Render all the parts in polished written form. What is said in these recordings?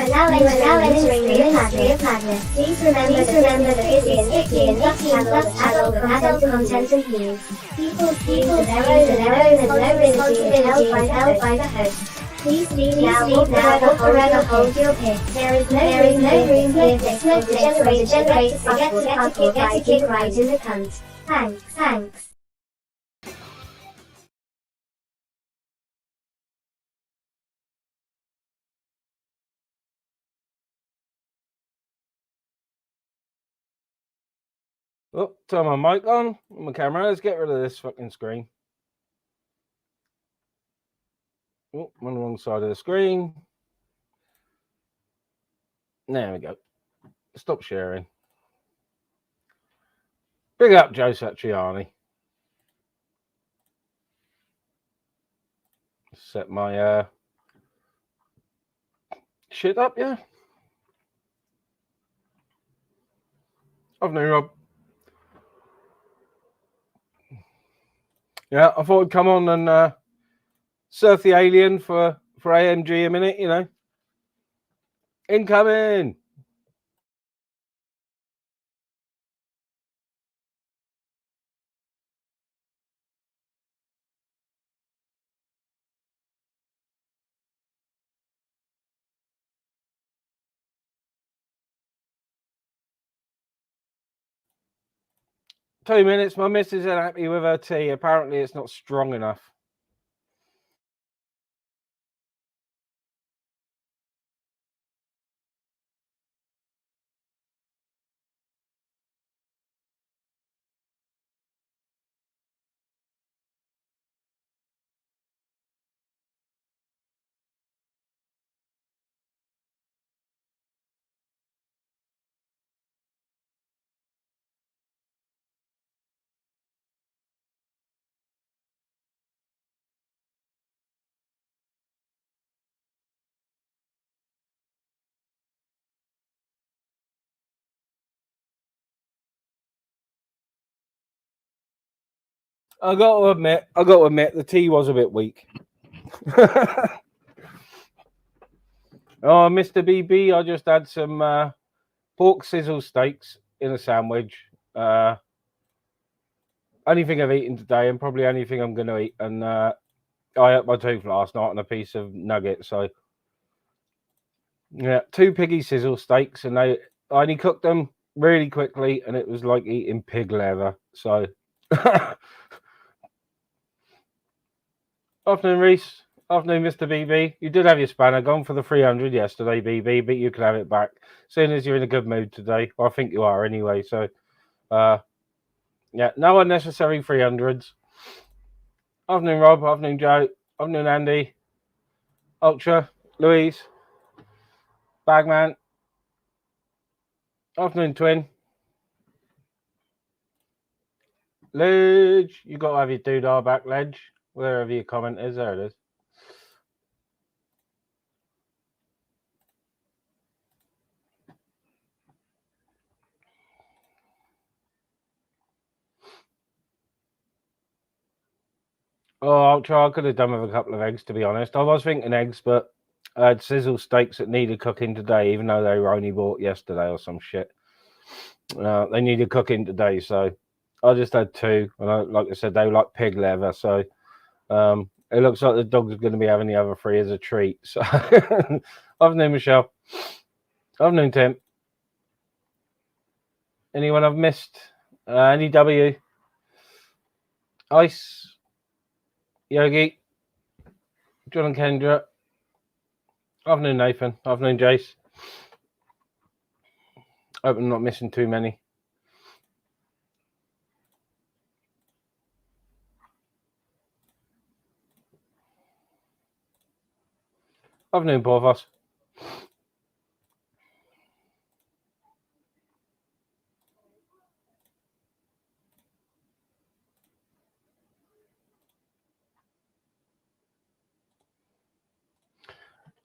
now entering the ministry of madness. Please remember the 50 and 15 adult content and views. People's views are their own and no responsibility held by the host. Please leave now or forever hold your peace. There is no room here for degenerate to forget to kick right in the cunt. Thanks. Oh, turn my mic on, my camera. Let's get rid of this fucking screen. Oh, I'm on the wrong side of the screen. There we go. Stop sharing. Big up Joe Satriani. Set my shit up, yeah. Afternoon, Rob. Yeah, I thought I'd come on and surf the alien for AMG a minute, you know. Incoming. Two minutes. My missus isn't happy with her tea. Apparently, it's not strong enough. I got to admit, the tea was a bit weak. Oh, Mr. BB, I just had some pork sizzle steaks in a sandwich. Only thing I've eaten today, and probably only thing I'm going to eat. And I ate my tooth last night on a piece of nugget. So, yeah, 2 piggy sizzle steaks, and I only cooked them really quickly, and it was like eating pig leather. So, afternoon, Reese. Afternoon, Mr. BB. You did have your spanner gone for the 300 yesterday, BB, but you can have it back as soon as you're in a good mood today. Well, I think you are anyway. So, yeah, no unnecessary 300s. Afternoon, Rob. Afternoon, Joe. Afternoon, Andy. Ultra. Louise. Bagman. Afternoon, Twin. Ledge. You got to have your doodah back, Ledge. Wherever your comment is, there it is. Oh, Ultra, I could have done with a couple of eggs, to be honest. I was thinking eggs, but I had sizzle steaks that needed cooking today, even though they were only bought yesterday or some shit. They needed cooking today, so I just had 2. And like I said, they were like pig leather, so it looks like the dog's going to be having the other 3 as a treat. So, afternoon, Michelle. Afternoon, Tim. Anyone I've missed? Andy W. Ice. Yogi. John and Kendra. Afternoon, Nathan. Afternoon, Jace. Hope I'm not missing too many. Afternoon, Porthos.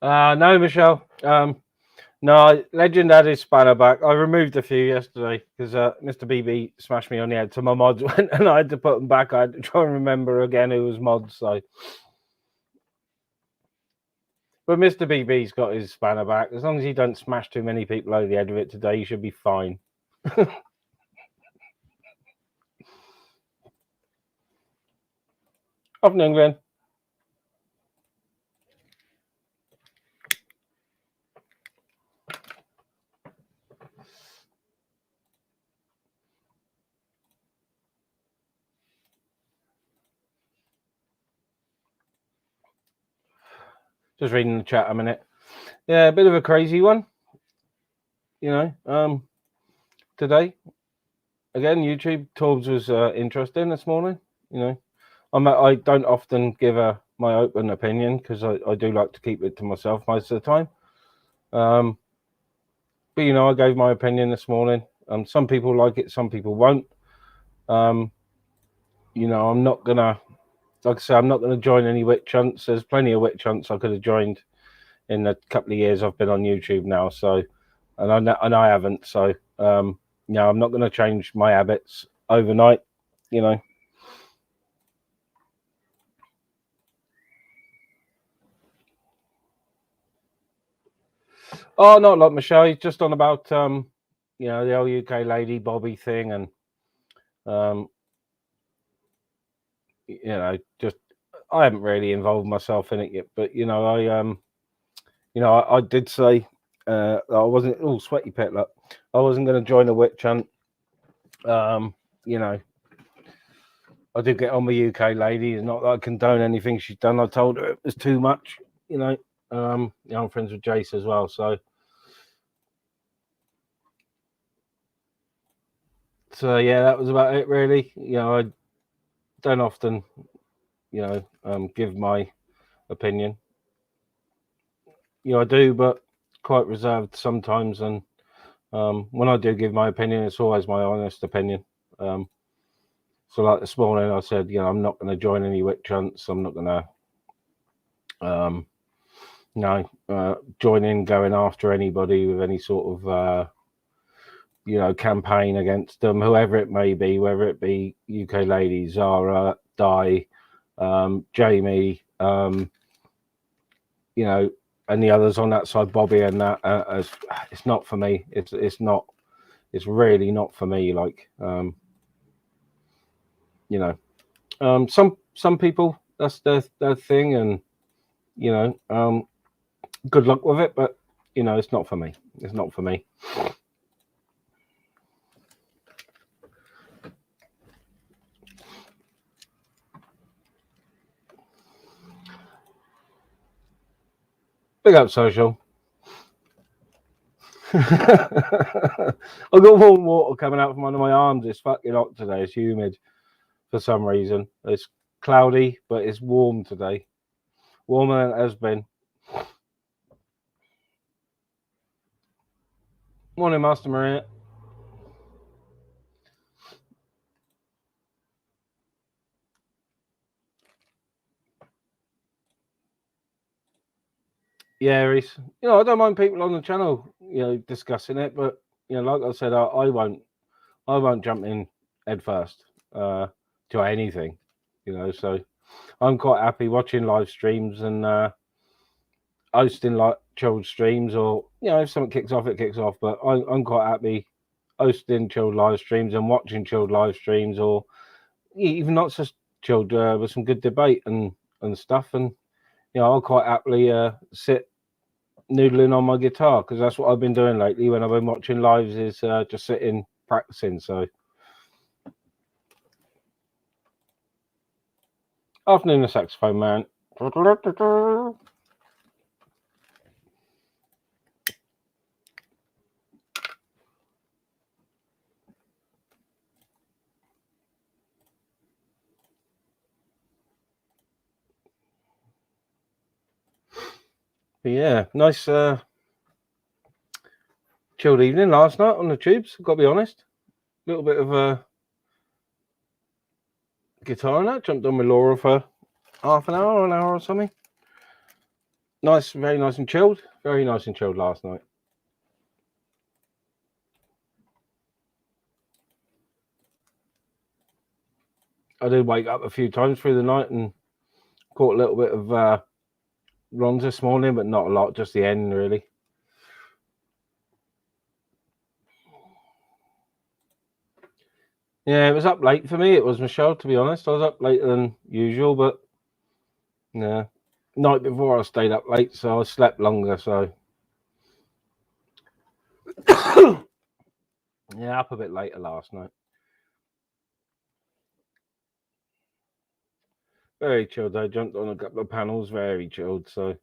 No, Michelle. No, Legend had his spanner back. I removed a few yesterday because Mr. BB smashed me on the head. So my mods went and I had to put them back. I had to try and remember again who was mods. So, But Mr. BB's got his spanner back. As long as he don't smash too many people over the head with it today, he should be fine. Afternoon, Glenn. Just reading the chat a minute. Yeah, a bit of a crazy one. Today, again, YouTube Torbs was interesting this morning. I don't often give my open opinion because I do like to keep it to myself most of the time. But I gave my opinion this morning. Some people like it, some people won't. I'm not gonna, like I say, I'm not gonna join any witch hunts. There's plenty of witch hunts I could have joined in the couple of years I've been on YouTube now. So, and I haven't. So, I'm not gonna change my habits overnight. Oh, not like Michelle. He's just on about the old UK lady Bobby thing, and just I haven't really involved myself in it yet. But I did say I wasn't sweaty pit. Look, I wasn't going to join a witch hunt. I did get on with UK lady. It's not that I condone anything she's done. I told her it was too much. I'm friends with Jace as well, so yeah, that was about it really. I don't often give my opinion. I do, but quite reserved sometimes, and when I do give my opinion, it's always my honest opinion. So like this morning I said, I'm not going to join any witch hunts. I'm not going to join in going after anybody with any sort of campaign against them, whoever it may be, whether it be UK lady, Zara, Di, Jamie, and the others on that side, Bobby and that. It's not for me. It's not. It's really not for me. Like some people, that's their thing, and good luck with it. But it's not for me. It's not for me. Big up, social. I've got warm water coming out from under my arms. It's fucking hot today. It's humid for some reason. It's cloudy, but it's warm today. Warmer than it has been. Morning, Master Maria. Yeah, Reese. I don't mind people on the channel, discussing it, but like I said, I won't jump in head first to anything, So I'm quite happy watching live streams and hosting like chilled streams, or if something kicks off, it kicks off. But I'm quite happy hosting chilled live streams and watching chilled live streams, or even not just chilled with some good debate and stuff. And I'll quite happily sit noodling on my guitar, because that's what I've been doing lately when I've been watching lives, is just sitting practicing. So afternoon, the saxophone man. But yeah, nice chilled evening last night on the tubes, I've got to be honest. A little bit of guitar and that. Jumped on with Laura for half an hour or something. Nice, very nice and chilled. Very nice and chilled last night. I did wake up a few times through the night and caught a little bit of runs this morning, but not a lot, just the end really. Yeah, it was up late for me. It was, Michelle, to be honest. I was up later than usual, but yeah, night before I stayed up late, so I slept longer. So yeah, up a bit later last night. Very chilled. I jumped on a couple of panels, very chilled. So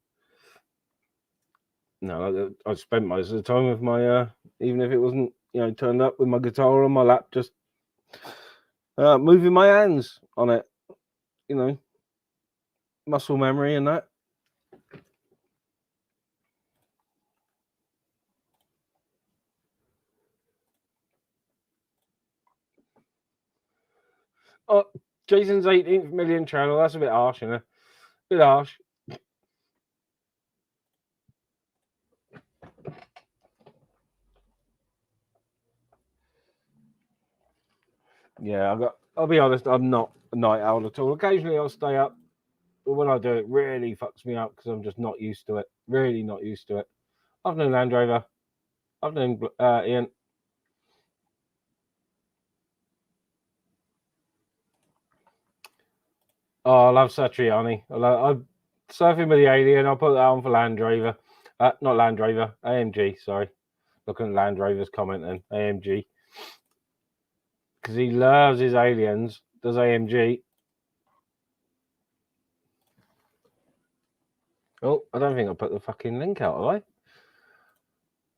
no, I spent most of the time with my, even if it wasn't, turned up with my guitar on my lap, just moving my hands on it, muscle memory and that. Oh, Jason's 18th million channel. That's a bit harsh, isn't it? Bit harsh. Yeah, I'll be honest, I'm not a night owl at all. Occasionally I'll stay up, but when I do, it really fucks me up because I'm just not used to it. Really not used to it. Afternoon, Land Rover. Afternoon, Ian. Oh, I love Satriani. I'm surfing with the alien. I'll put that on for Land Rover. Not Land Rover, AMG, sorry. Looking at Land Rover's comment then, AMG. Because he loves his aliens, does AMG. Oh, I don't think I put the fucking link out, have I?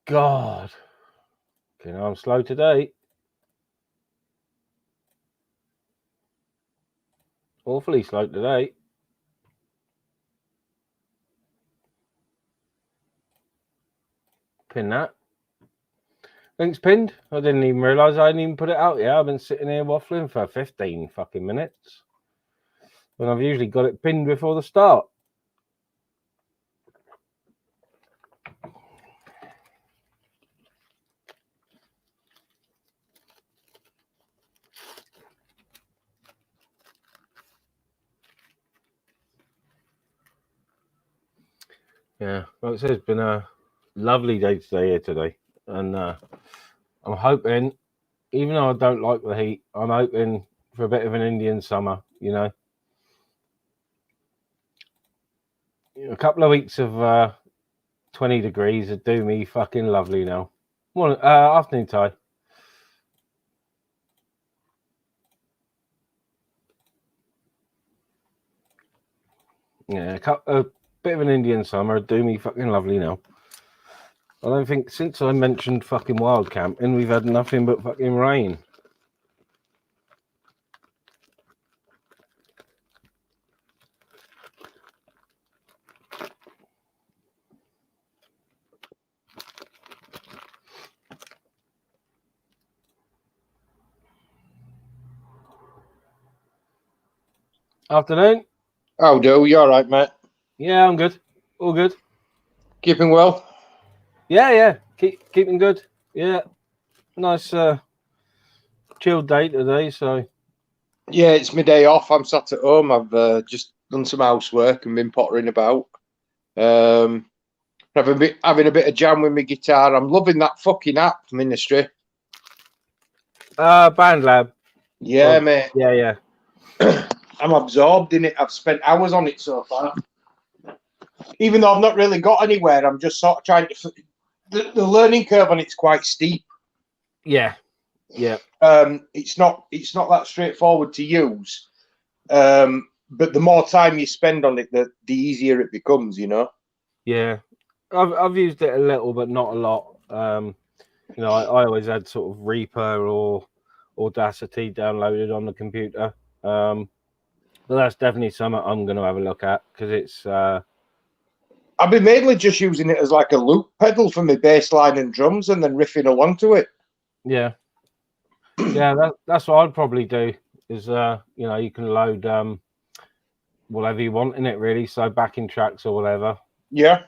God. Okay, I'm slow today. Awfully slow today. Pin that. Link's pinned. I didn't even realise I hadn't even put it out yet. I've been sitting here waffling for 15 fucking minutes. When I've usually got it pinned before the start. Yeah, like I said, it's been a lovely day today. And I'm hoping, even though I don't like the heat, I'm hoping for a bit of an Indian summer, A couple of weeks of 20 degrees would do me fucking lovely now. Afternoon tie. Yeah, a bit of an Indian summer would do me fucking lovely now. I don't think since I mentioned fucking wild camping, we've had nothing but fucking rain. Afternoon. How do? You all right, mate? Yeah, I'm good. All good. Keeping well? Yeah. Keeping good. Yeah. Nice chilled day today, so. Yeah, it's my day off. I'm sat at home. I've just done some housework and been pottering about. Having a bit of jam with my guitar. I'm loving that fucking app, Ministry. Band Lab. Yeah, mate. Yeah. I'm absorbed in it. I've spent hours on it so far. Even though I've not really got anywhere, I'm just sort of trying to. The learning curve on it's quite steep. Yeah. It's not that straightforward to use. But the more time you spend on it, the easier it becomes, Yeah. I've used it a little, but not a lot. I always had sort of Reaper or Audacity downloaded on the computer. But that's definitely something I'm going to have a look at because it's. I've been mainly just using it as like a loop pedal for my bass line and drums, and then riffing along to it. Yeah. That's what I'd probably do. Is you can load whatever you want in it, really. So backing tracks or whatever. Yeah.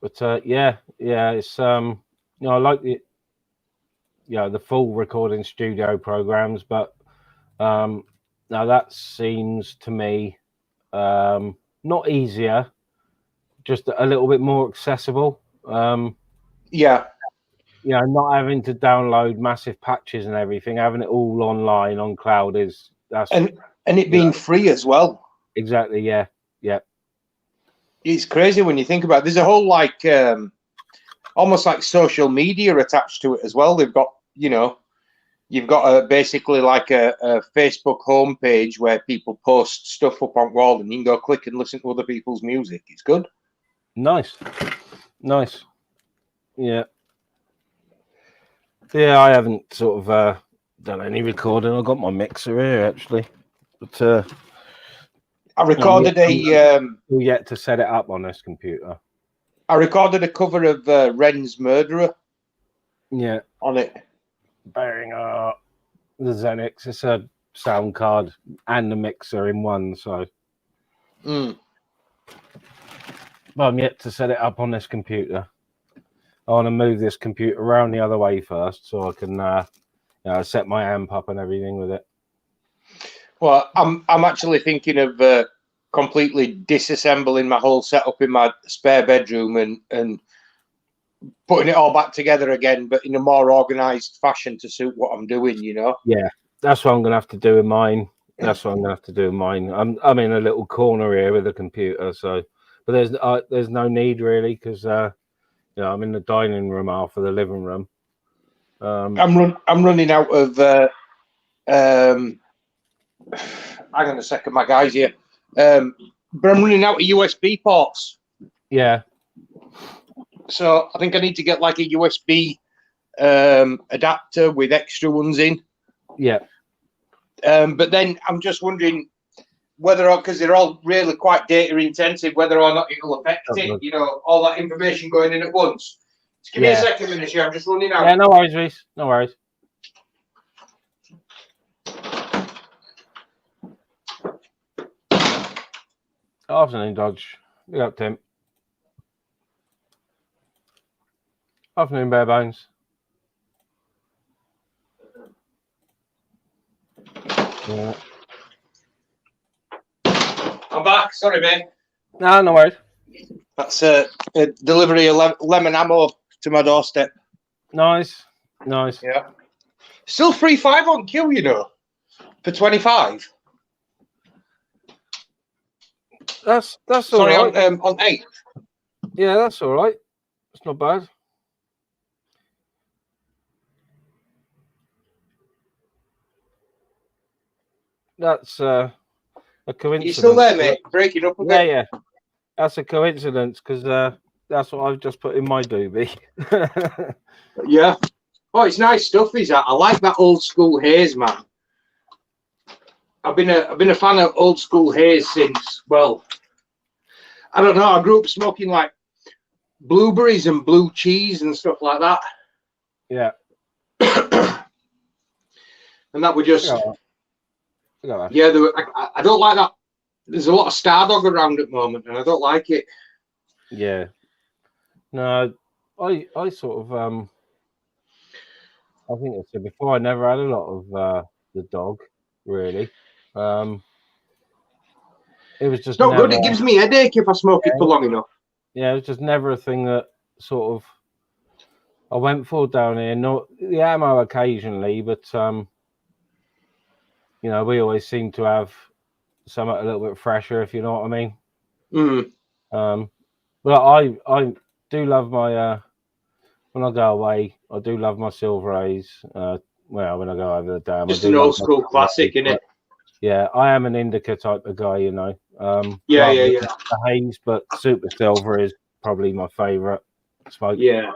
But it's I like the full recording studio programs, but now that seems to me not easier, just a little bit more accessible. Yeah. You know, not having to download massive patches and everything, having it all online on cloud and it being free as well. Exactly. Yeah. Yeah. It's crazy when you think about it. There's a whole like almost like social media attached to it as well. They've got, you know, you've got basically like a Facebook homepage where people post stuff up on wall, and you can go click and listen to other people's music. It's good. Nice. Yeah. Yeah, I haven't sort of done any recording. I've got my mixer here actually, but I recorded still yet to set it up on this computer. I recorded a cover of Ren's Murderer. Yeah. On it. Bearing the Xenix. It's a sound card and the mixer in one, so. But I'm yet to set it up on this computer. I want to move this computer around the other way first, so I can you know, set my amp up and everything with it. Well, I'm actually thinking of completely disassembling my whole setup in my spare bedroom and putting it all back together again, but in a more organised fashion to suit what I'm doing, you know? Yeah, that's what I'm going to have to do in mine. I'm in a little corner here with a computer, so, but there's no need really, because you know, I'm in the dining room half of the living room. I'm running out of hang on a second, my guys here. But I'm running out of USB ports. Yeah. So I think I need to get like a USB adapter with extra ones in. Yeah. But then I'm just wondering whether, because they're all really quite data intensive, whether or not it'll affect it. You know, all that information going in at once. Just give me a second, Ministry. I'm just running out. Yeah, no worries, Reese. No worries. Afternoon, Dodge. Big up, Tim. Afternoon, Bare Bones. Yeah. I'm back. Sorry, mate. No worries. That's a delivery of lemon ammo to my doorstep. Nice. Yeah. Still 3.5 on Q, you know, for 25. That's Sorry, all right. on 8. Yeah, that's all right. It's not bad. That's a coincidence. You still there, mate? Breaking up a bit. Yeah. That's a coincidence, because that's what I've just put in my doobie. Yeah. Oh, it's nice stuff, is that? I like that old school haze, man. I've been a fan of old school haze since, well, I don't know. I grew up smoking like blueberries and blue cheese and stuff like that. Yeah. And that were just, yeah, I don't like that. There's a lot of Stardog around at the moment, and I don't like it. Yeah. No, I sort of I think I said before, I never had a lot of the dog, really. It was just not good. It gives me a headache if I smoke it for long enough. Yeah, it was just never a thing that sort of I went for down here. Not the ammo occasionally, but you know, we always seem to have something a little bit fresher, if you know what I mean. But I do love my when I go away, I do love my Silver A's. Well, when I go over the dam, just an old school classic, isn't it? Yeah, I am an indica type of guy, you know. Yeah. The haze, but Super Silver is probably my favourite smoke. Yeah.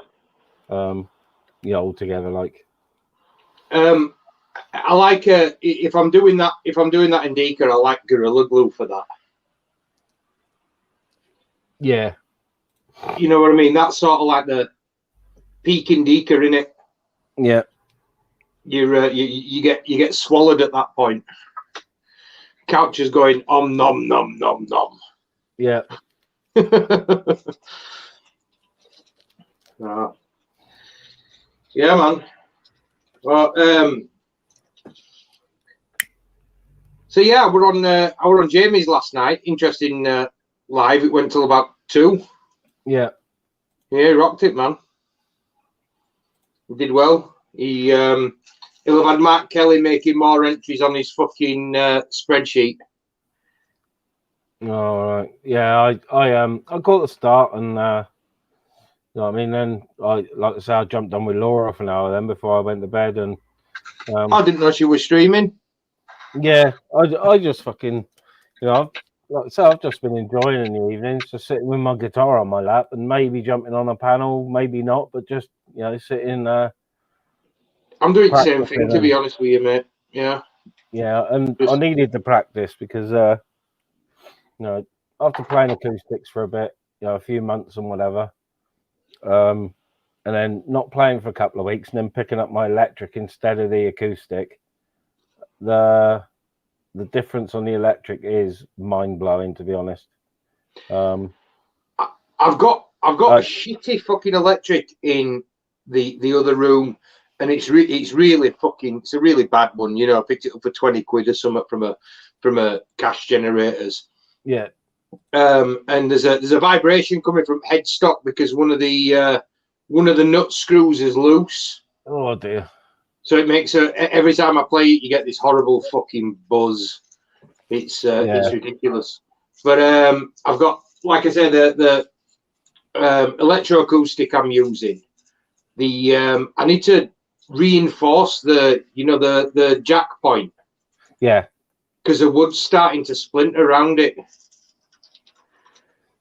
Yeah, altogether, like. I like if I'm doing that indica, I like Gorilla Glue for that. Yeah. You know what I mean? That's sort of like the peak indica, in it. Yeah. You get swallowed at that point. Couch is going nom nom nom nom. Yeah. Yeah, man. Well, so yeah, I were on Jamie's last night. Interesting live. It went till about 2. Yeah. Yeah, he rocked it, man. He did well. He'll have had Mark Kelly making more entries on his fucking spreadsheet. All right. Yeah, I caught the start and you know what I mean, then like I say, I jumped on with Laura for an hour then before I went to bed, and I didn't know she was streaming. yeah, I just fucking, you know, like I say, I've just been enjoying in the evenings, just sitting with my guitar on my lap and maybe jumping on a panel, maybe not, but just, you know, sitting I'm doing the same practicing. thing, to be honest with you, mate. Yeah. Yeah, and I Just, needed the practice because you know, after playing acoustics for a bit, you know, a few months and whatever, and then not playing for a couple of weeks and then picking up my electric instead of the acoustic, the difference on the electric is mind blowing, to be honest. I've got a shitty fucking electric in the other room, and it's really fucking, it's a really bad one. You know, I picked it up for 20 quid or something from a cash generators. Yeah. And there's a vibration coming from headstock because one of the nut screws is loose. Oh dear. So it makes every time I play it, you get this horrible fucking buzz. It's ridiculous. But I've got, like I said, the electroacoustic I'm using. I need to reinforce the jack point. Yeah. Because the wood's starting to splint around it.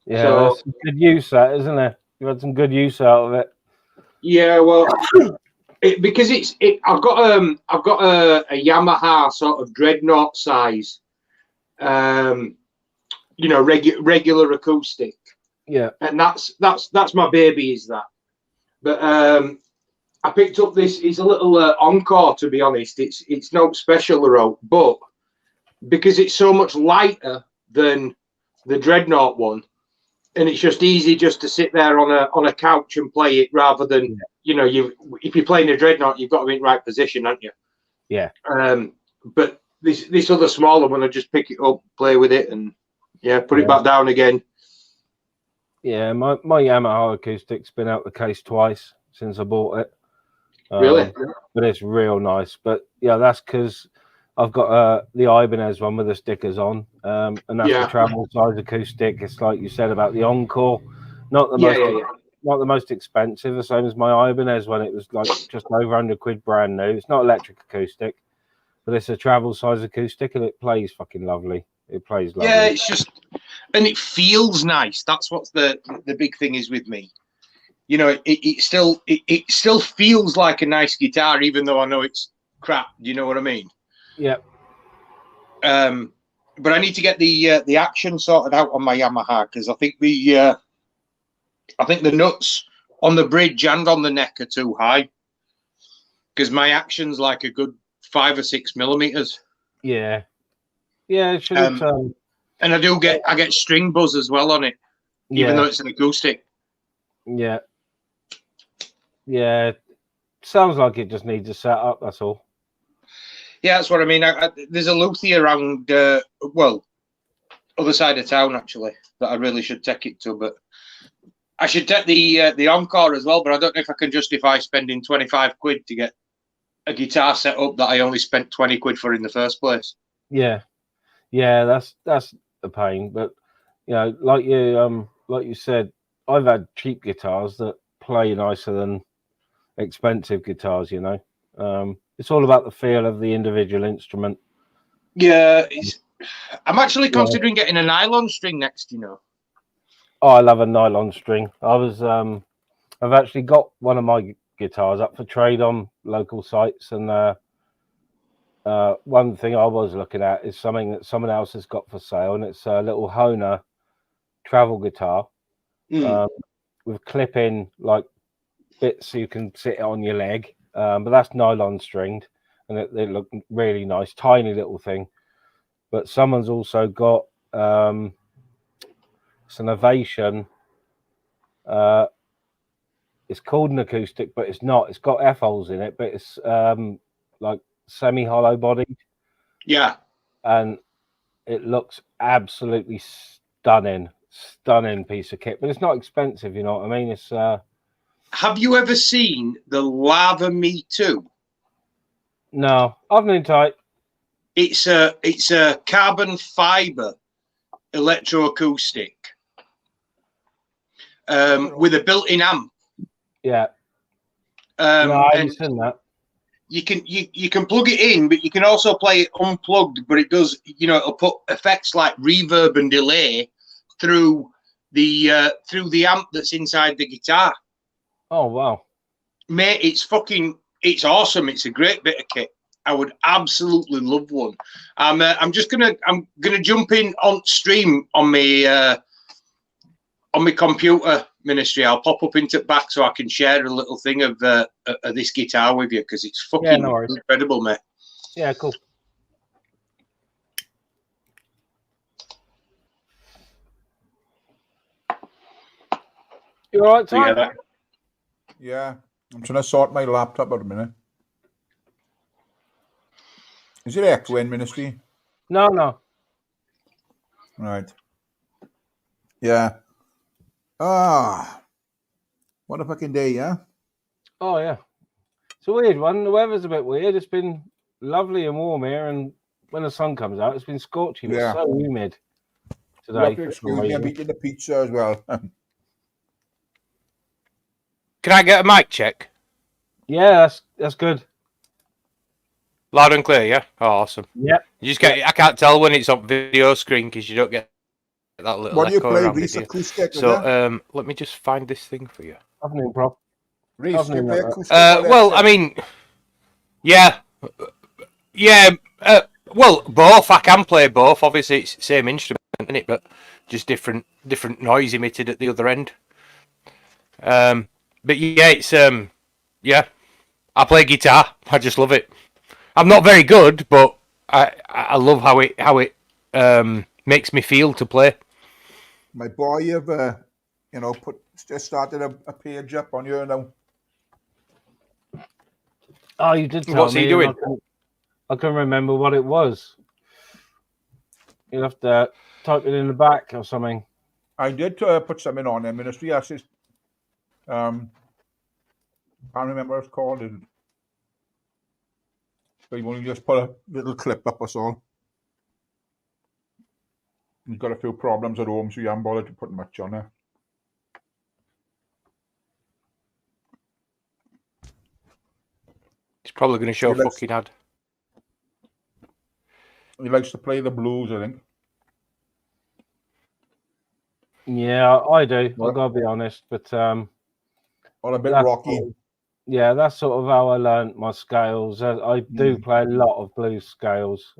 Yeah, so, that's good use, that, isn't it? You had some good use out of it. Yeah, well, because I've got a Yamaha sort of dreadnought size, you know, regular acoustic. Yeah, and that's my baby, is that. But I picked up this. It's a little Encore, to be honest. It's not special, but because it's so much lighter than the dreadnought one, and it's just easy just to sit there on a couch and play it, rather than you know, if you're playing a dreadnought, you've got to be in the right position, haven't you? Yeah. But this other smaller one, I just pick it up, play with it, and put it back down again. Yeah, my Yamaha acoustic's been out the case twice since I bought it. Really? But it's real nice. But yeah, that's because I've got the Ibanez one with the stickers on, and that's the travel size acoustic. It's like you said about the Encore, not the most expensive, the same as my Ibanez one. It was like just over 100 quid brand new. It's not electric acoustic, but it's a travel size acoustic, and it plays fucking lovely. It plays lovely. Yeah, it's just, and it feels nice. That's what's the big thing is with me. You know, it still feels like a nice guitar, even though I know it's crap. Do you know what I mean? Yeah. But I need to get the action sorted out on my Yamaha, because I think the nuts on the bridge and on the neck are too high. Because my action's like a good 5 or 6 millimeters. Yeah. Yeah, it shouldn't. And I get string buzz as well on it, even though it's an acoustic. Yeah. Yeah. Sounds like it just needs a setup, that's all. Yeah, that's what I mean. There's a luthier around, other side of town, actually, that I really should take it to. But I should take the Encore as well, but I don't know if I can justify spending 25 quid to get a guitar set up that I only spent 20 quid for in the first place. Yeah. Yeah, that's a pain. But, you know, like you said, I've had cheap guitars that play nicer than expensive guitars, you know. It's all about the feel of the individual instrument. Yeah, I'm actually considering getting a nylon string next, you know. Oh, I love a nylon string. I've actually got one of my guitars up for trade on local sites, and one thing I was looking at is something that someone else has got for sale, and it's a little Hohner travel guitar with clip-in like bits so you can sit it on your leg, but that's nylon stringed, and they look really nice, tiny little thing. But someone's also got it's an Ovation. It's called an acoustic, but it's not. It's got F-holes in it, but it's like semi-hollow bodied. Yeah. And it looks absolutely stunning. stunning piece of kit, but it's not expensive. You know what I mean? It's Have you ever seen the Lava Me 2? no, I've been tight. It's a carbon fiber electroacoustic with a built-in amp. Yeah. No, I haven't And seen that. you can plug it in, but you can also play it unplugged. But it does, you know, it'll put effects like reverb and delay through the amp that's inside the guitar. Oh wow, Mate, it's awesome. It's a great bit of kit. I would absolutely love one. I'm gonna jump in on stream on my computer, Ministry. I'll pop up into back so I can share a little thing of this guitar with you because it's fucking incredible, mate. Yeah, cool. You all right, Tom? Together. Yeah, I'm trying to sort my laptop out a minute. Is it X-Wing, Ministry? No. Right. Yeah. Ah. What a fucking day, yeah? Oh yeah. It's a weird one. The weather's a bit weird. It's been lovely and warm here, and when the sun comes out, it's been scorching. Yeah. It's so humid You have today. to excuse me, I'm eating the pizza as well. Can I get a mic check? Yeah, that's good. Loud and clear, yeah? Oh, awesome. Yep. You just get, I can't tell when it's on video screen because you don't get that little What do you echo play, around Reese? it, do you? Acoustic? So, let me just find this thing for you. Afternoon, Prof. Reese, do you play acoustic? Well, I mean, yeah. Well, both. I can play both. Obviously, it's the same instrument, isn't it? But just different noise emitted at the other end. But yeah, it's yeah. I play guitar. I just love it. I'm not very good, but I love how it makes me feel to play. My boy, have just started a page up on you now. Oh, you did tell What's me. he doing? I can remember what it was. You'll have to type it in the back or something. I did put something on there, Ministry. I says, can't remember what it's called. So you only just put a little clip up or so. You've got a few problems at home, so you haven't bothered to put much on there. It's probably going to show a fucking ad. He likes to play the blues, I think. Yeah, I do. I've got to be honest, but or a bit that's rocky. Yeah, that's sort of how I learned my scales. I do play a lot of blues scales.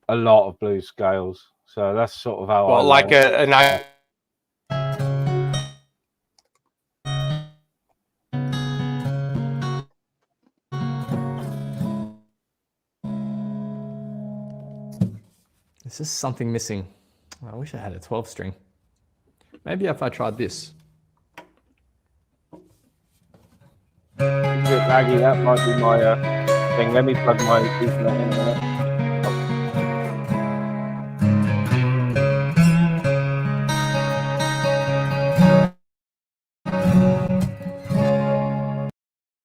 A lot of blues scales. So that's sort of how I like learned. There's just something missing. I wish I had a 12 string. Maybe if I tried this. It's a bit laggy. That might be my thing. Let me plug my Ethernet in a minute.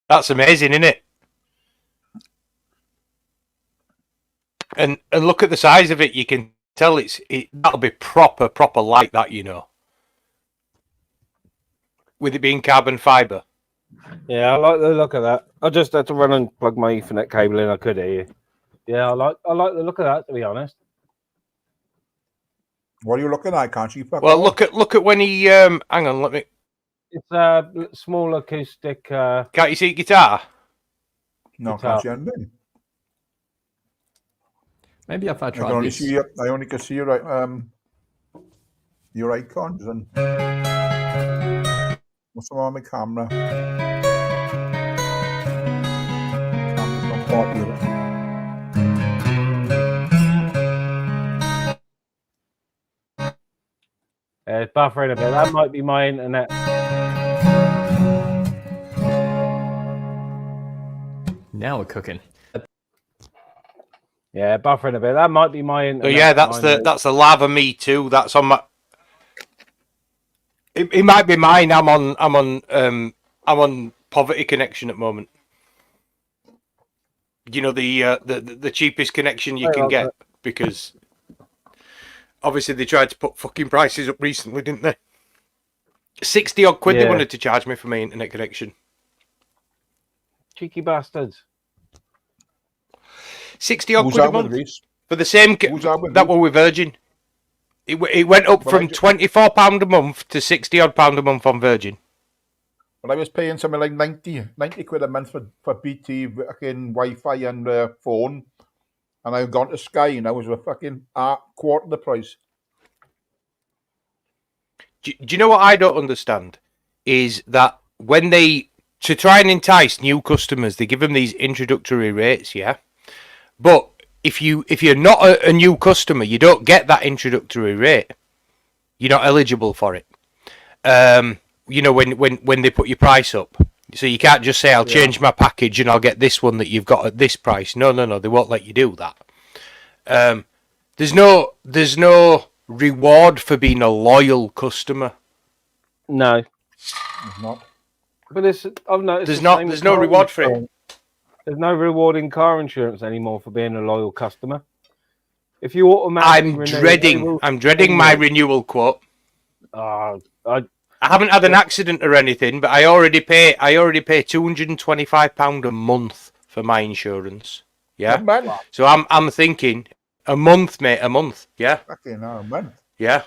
That's amazing, isn't it? And look at the size of it. You can tell that'll be proper like that, you know. With it being carbon fiber. Yeah, I like the look of that. I just had to run and plug my Ethernet cable in. I could hear you. Yeah, I like the look of that, to be honest. What are you looking at? Can't you? Well, look at when he. Hang on, let me. It's a small acoustic. Can't you see guitar? No, guitar. can't see anything. Maybe if I tried this. I only can see your icons and what's wrong on my camera? Camera's not popular. It's buffering a bit. That might be my internet. Now we're cooking. Yeah, buffering a bit. That might be my So internet. yeah, that's the lava me too. That's on my. It might be mine. I'm on poverty connection at the moment. You know the cheapest connection you can get because obviously they tried to put fucking prices up recently, didn't they? 60 odd quid they Yeah. wanted to charge me for my internet connection. Cheeky bastards. 60 odd Who's quid a that with, month Reese? for the same. Who's that with, That Reese? were with Virgin. It went up Well, from £24 a month to £60 odd a month on Virgin. Well, I was paying something like 90 quid a month for BT fucking Wi-Fi and phone. And I've gone to Sky and I was a fucking quarter the price. Do you know what I don't understand? Is that when to try and entice new customers, they give them these introductory rates, yeah? But if you're not a new customer, you don't get that introductory rate. You're not eligible for it. You know, when they put your price up. So you can't just say, I'll change my package and I'll get this one that you've got at this price. No, they won't let you do that. There's no reward for being a loyal customer. No, It's not. but I've noticed There's no reward for it. There's no reward in car insurance anymore for being a loyal customer. If you automatically I'm dreading my renewal quote. I haven't had an accident or anything, but I already pay £225 a month for my insurance. Yeah. A month? So I'm thinking a month, mate, a month. Yeah. Fucking hell, a month. Yeah.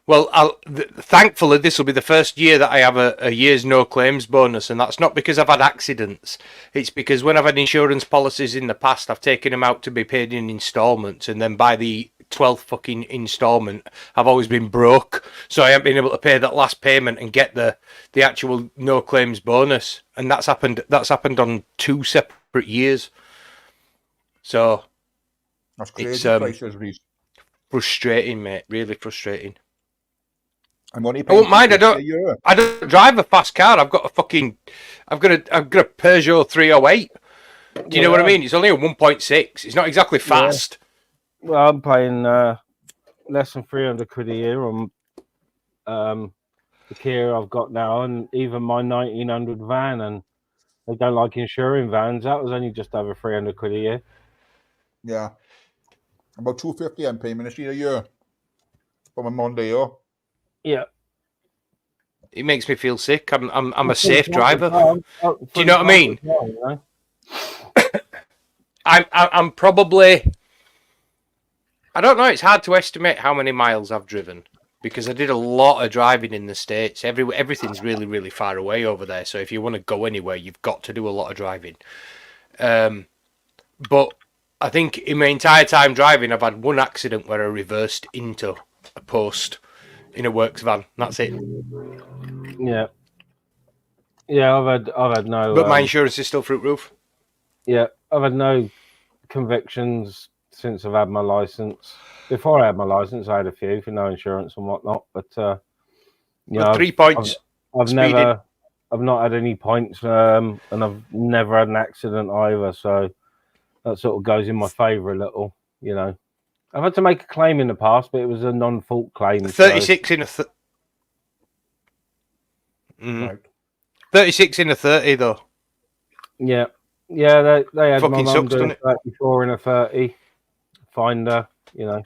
Well, thankfully, this will be the first year that I have a year's no claims bonus, and that's not because I've had accidents. It's because when I've had insurance policies in the past, I've taken them out to be paid in instalments, and then by the 12th fucking instalment, I've always been broke, so I haven't been able to pay that last payment and get the actual no claims bonus, and that's happened on 2 separate years. So That's crazy it's prices, Reese. frustrating, mate. Really frustrating. I'm only I paying won't mind. a year. I don't drive a fast car. I've got a Peugeot 308. Do you know what I mean? It's only a 1.6. It's not exactly fast. Well, I'm paying less than 300 quid a year on the Kia I've got now, and even my 1900 van, and they don't like insuring vans. That was only just over 300 quid a year. Yeah. About 250 I'm paying a year for my Mondeo. Yeah. It makes me feel sick. I'm a safe driver. Do you know what I mean? I'm probably. I don't know. It's hard to estimate how many miles I've driven because I did a lot of driving in the States. Everything's really, really far away over there. So if you want to go anywhere, you've got to do a lot of driving. But I think in my entire time driving, I've had one accident where I reversed into a post in a works van. That's it. Yeah. Yeah, I've had no. But my insurance is still through roof. Yeah, I've had no convictions since I've had my license. Before I had my license, I had a few for no insurance and whatnot. But Well, 3 points. I've not had any points, and I've never had an accident either. So that sort of goes in my favour a little, you know. I've had to make a claim in the past, but it was a non-fault claim. 36 so. in a 36 in a 30 though. Yeah, they had Fucking my mum sucks, doing doesn't it? 34 in a 30. Finder, you know.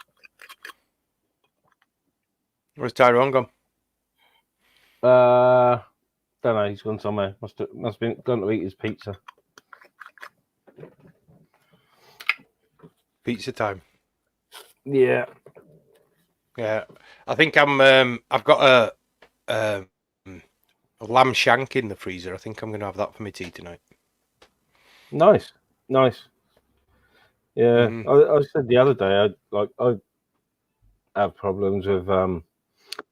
Where's Tyrone gone? Don't know. He's gone somewhere. Must have been gone to eat his pizza. Pizza time. Yeah. Yeah, I think I've got a lamb shank in the freezer. I think I'm gonna have that for my tea tonight. Nice. Yeah, I said the other day I have problems with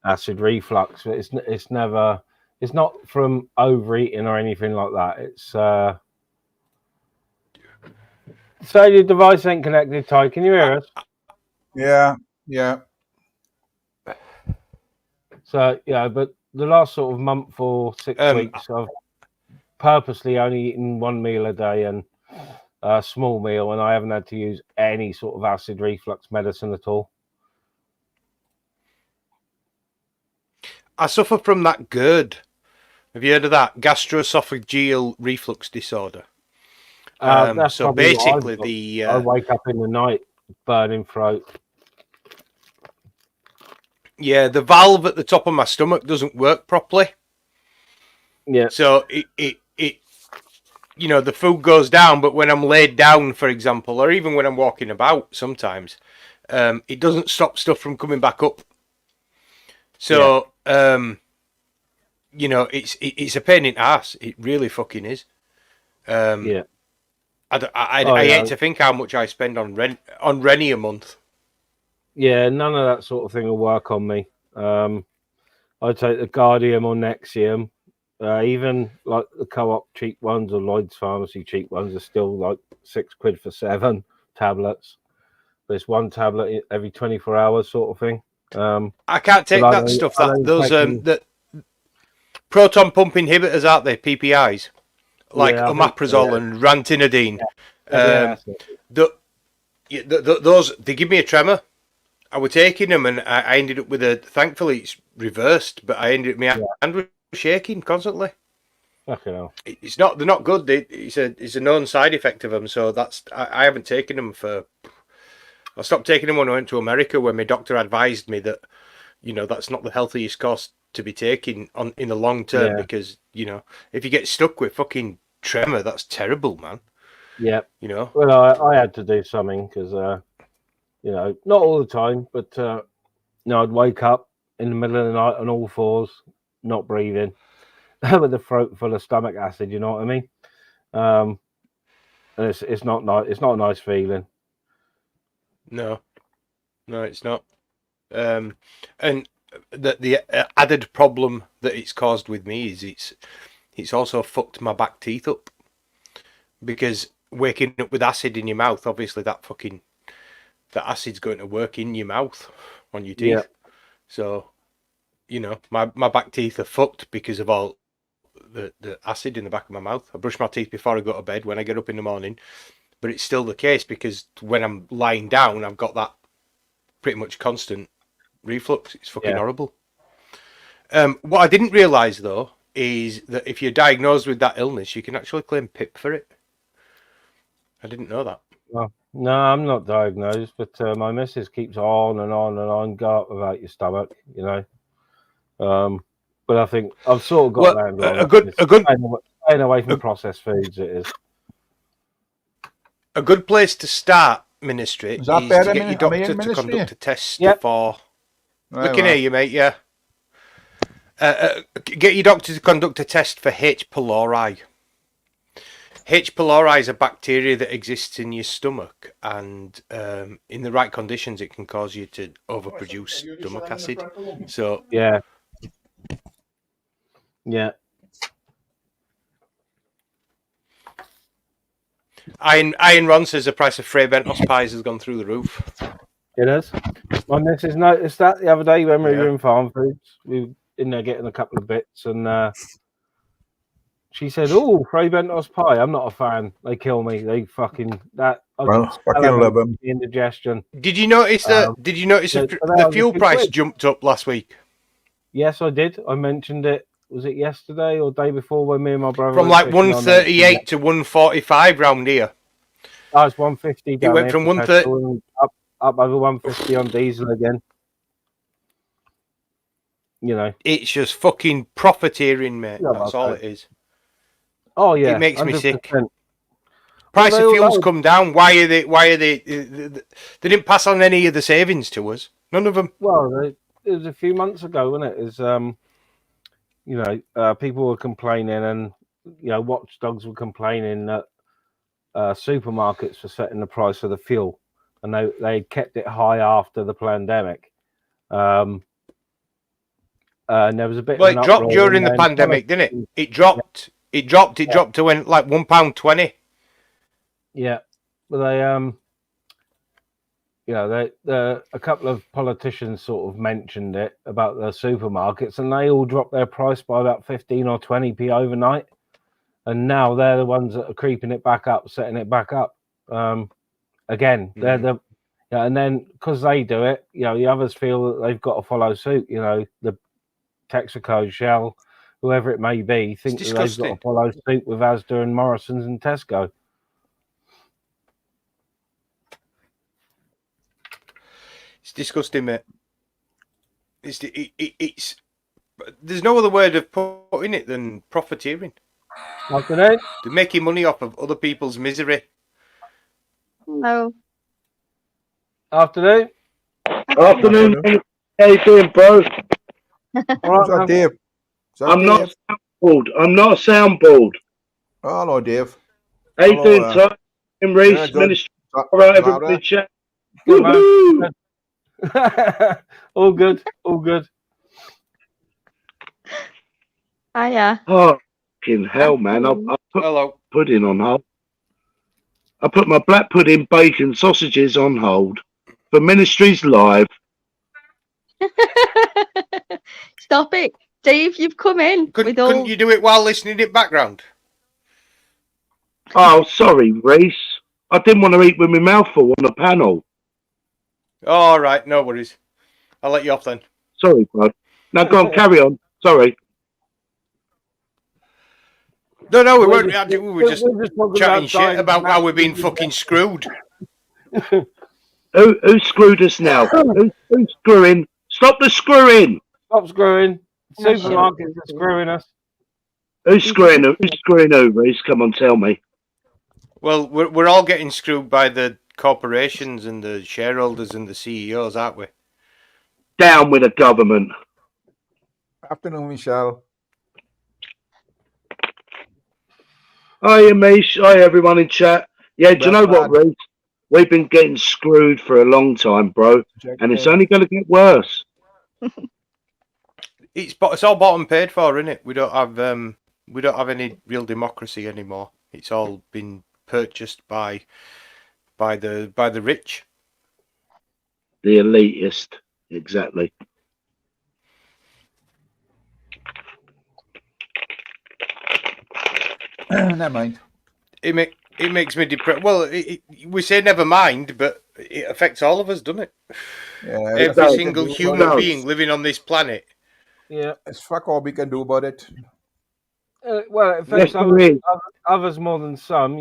acid reflux, but it's not from overeating or anything like that. It's so your device ain't connected, Ty. Can you hear us? Yeah. So yeah, but the last sort of month or 6 weeks, I've purposely only eaten one meal a day, and small meal, and I haven't had to use any sort of acid reflux medicine at all. I suffer from that GERD. Have you heard of that? Gastroesophageal reflux disorder. That's So probably what I've basically, got. I wake up in the night, burning throat. yeah, the valve at the top of my stomach doesn't work properly. Yeah. So it you know, the food goes down, but when I'm laid down, for example, or even when I'm walking about, sometimes it doesn't stop stuff from coming back up. So you know, it's a pain in the ass. It really fucking is. Yeah. I hate to think how much I spend on Rennie a month. Yeah, none of that sort of thing will work on me. I take the Guardium or Nexium. Even like the co-op cheap ones or Lloyd's Pharmacy cheap ones are still like £6 for 7 tablets. But it's one tablet every 24 hours sort of thing. I can't take that stuff. That proton pump inhibitors, aren't they? PPIs, like omeprazole and ranitidine. Those they give me a tremor. I was taking them, and I ended up with a. Thankfully, it's reversed, but I ended up my hand was shaking constantly. Fucking hell. It's not. They're not good. It's a known side effect of them. So that's. I haven't taken them for. I stopped taking them when I went to America, where my doctor advised me that, you know, that's not the healthiest course to be taking in the long term, because, you know, if you get stuck with fucking tremor, that's terrible, man. Yeah. You know. Well, I had to do something because, you know, not all the time, but you know, I'd wake up in the middle of the night on all fours, not breathing, with a throat full of stomach acid. You know what I mean? And it's not nice. It's not a nice feeling. No, it's not. And the added problem that it's caused with me is it's also fucked my back teeth up, because waking up with acid in your mouth, obviously that acid's going to work in your mouth on your teeth. Yeah. So, you know, my back teeth are fucked because of all the acid in the back of my mouth. I brush my teeth before I go to bed, when I get up in the morning. But it's still the case, because when I'm lying down, I've got that pretty much constant reflux. It's fucking horrible. What I didn't realise, though, is that if you're diagnosed with that illness, you can actually claim PIP for it. I didn't know that. No, I'm not diagnosed, but my missus keeps on and on and on, go up about your stomach, you know. But I think I've sort of got around to staying away from processed foods. It is a good place to start, Ministry, is to get your doctor to conduct a test for. We can hear you, mate. Yeah. Get your doctor to conduct a test for H. pylori. H. pylori is a bacteria that exists in your stomach, and in the right conditions, it can cause you to overproduce stomach acid. So yeah. Iron Ron says the price of Fray Bentos pies has gone through the roof. It has. My missus noticed that the other day when we were in Farm Foods. We were in there getting a couple of bits, and she said, "Oh, Fray Bentos pie. I'm not a fan. They kill me. They fucking that. Well, fucking love them. Indigestion." Did you notice that? Did you notice the fuel price jumped up last week? Yes, I did. I mentioned it. Was it yesterday or day before when me and my brother from like 138 to 145 round here? Oh, it's 150. It went from 130 up over 150 on diesel again. You know, it's just fucking profiteering, mate. That's all it is. Oh yeah, it makes 100%. Me sick. Price of fuel's come down. Why are they? They didn't pass on any of the savings to us. None of them. Well, it was a few months ago, wasn't it? It was, you know, people were complaining, and you know, watchdogs were complaining that supermarkets were setting the price of the fuel, and they kept it high after the pandemic. And there was a bit. Well, it dropped during the pandemic, didn't it? It dropped. Yeah. It dropped. It dropped to when like £1.20. Yeah, but they you know, a couple of politicians sort of mentioned it about the supermarkets, and they all dropped their price by about 15 or 20p overnight. and now they're the ones that are creeping it back up, setting it back up. Again, they're the and then because they do it, the others feel that they've got to follow suit. The Texaco, Shell, whoever it may be, think that they've got disgusting. to follow suit with Asda and Morrison's and Tesco. It's disgusting, mate. It's there's no other word of putting it than profiteering. Afternoon. They're making money off of other people's misery. Hello. Afternoon. Afternoon. How you doing, bro? All What's right, that, Dave? Is that I'm Dave? not soundboard. I'm not a soundboard. Oh, hello, Dave. How you Hello, doing, Ty? And Reese, yeah, good. Minister. All All right, everybody, chat. Good, man. Woohoo! All good. All good. Hiya. Oh, fucking hell, man. I put Hello. pudding on hold. I put my black pudding, bacon, sausages on hold for Ministries Live. Stop it. Dave, you've come in with all... Couldn't you do it while listening in background? Oh, sorry, Reese. I didn't want to eat with my mouth full on the panel. All right, no worries. I'll let you off then. Sorry, bud. Now go on, carry on. Sorry. No, we We're weren't. just- We were just we're talking chatting about shit about how we're being fucking screwed. Who screwed us now? Who's screwing? Stop the screwing! Stop screwing. Oh, shit. Supermarkets are screwing us. Who's screwing who? Who's screwing who, Reese? Come on, tell me. Well, we're all getting screwed by the corporations and the shareholders and the CEOs, aren't we? Down with the government. Afternoon, Michelle. Hi, Amish. Hi, everyone in chat. Yeah, do you know what, Bad. Reese? We've been getting screwed for a long time, bro, and it's only going to get worse. It's all bought and paid for, isn't it? We don't have any real democracy anymore. It's all been purchased by the rich. The elitist, exactly. Never mind. It makes me depressed. Well, we say never mind, but it affects all of us, doesn't it? Yeah, Every does. single It human does. being living on this planet. Yeah. it's fuck all we can do about it. Well, it affects Yes, there is. others more than some.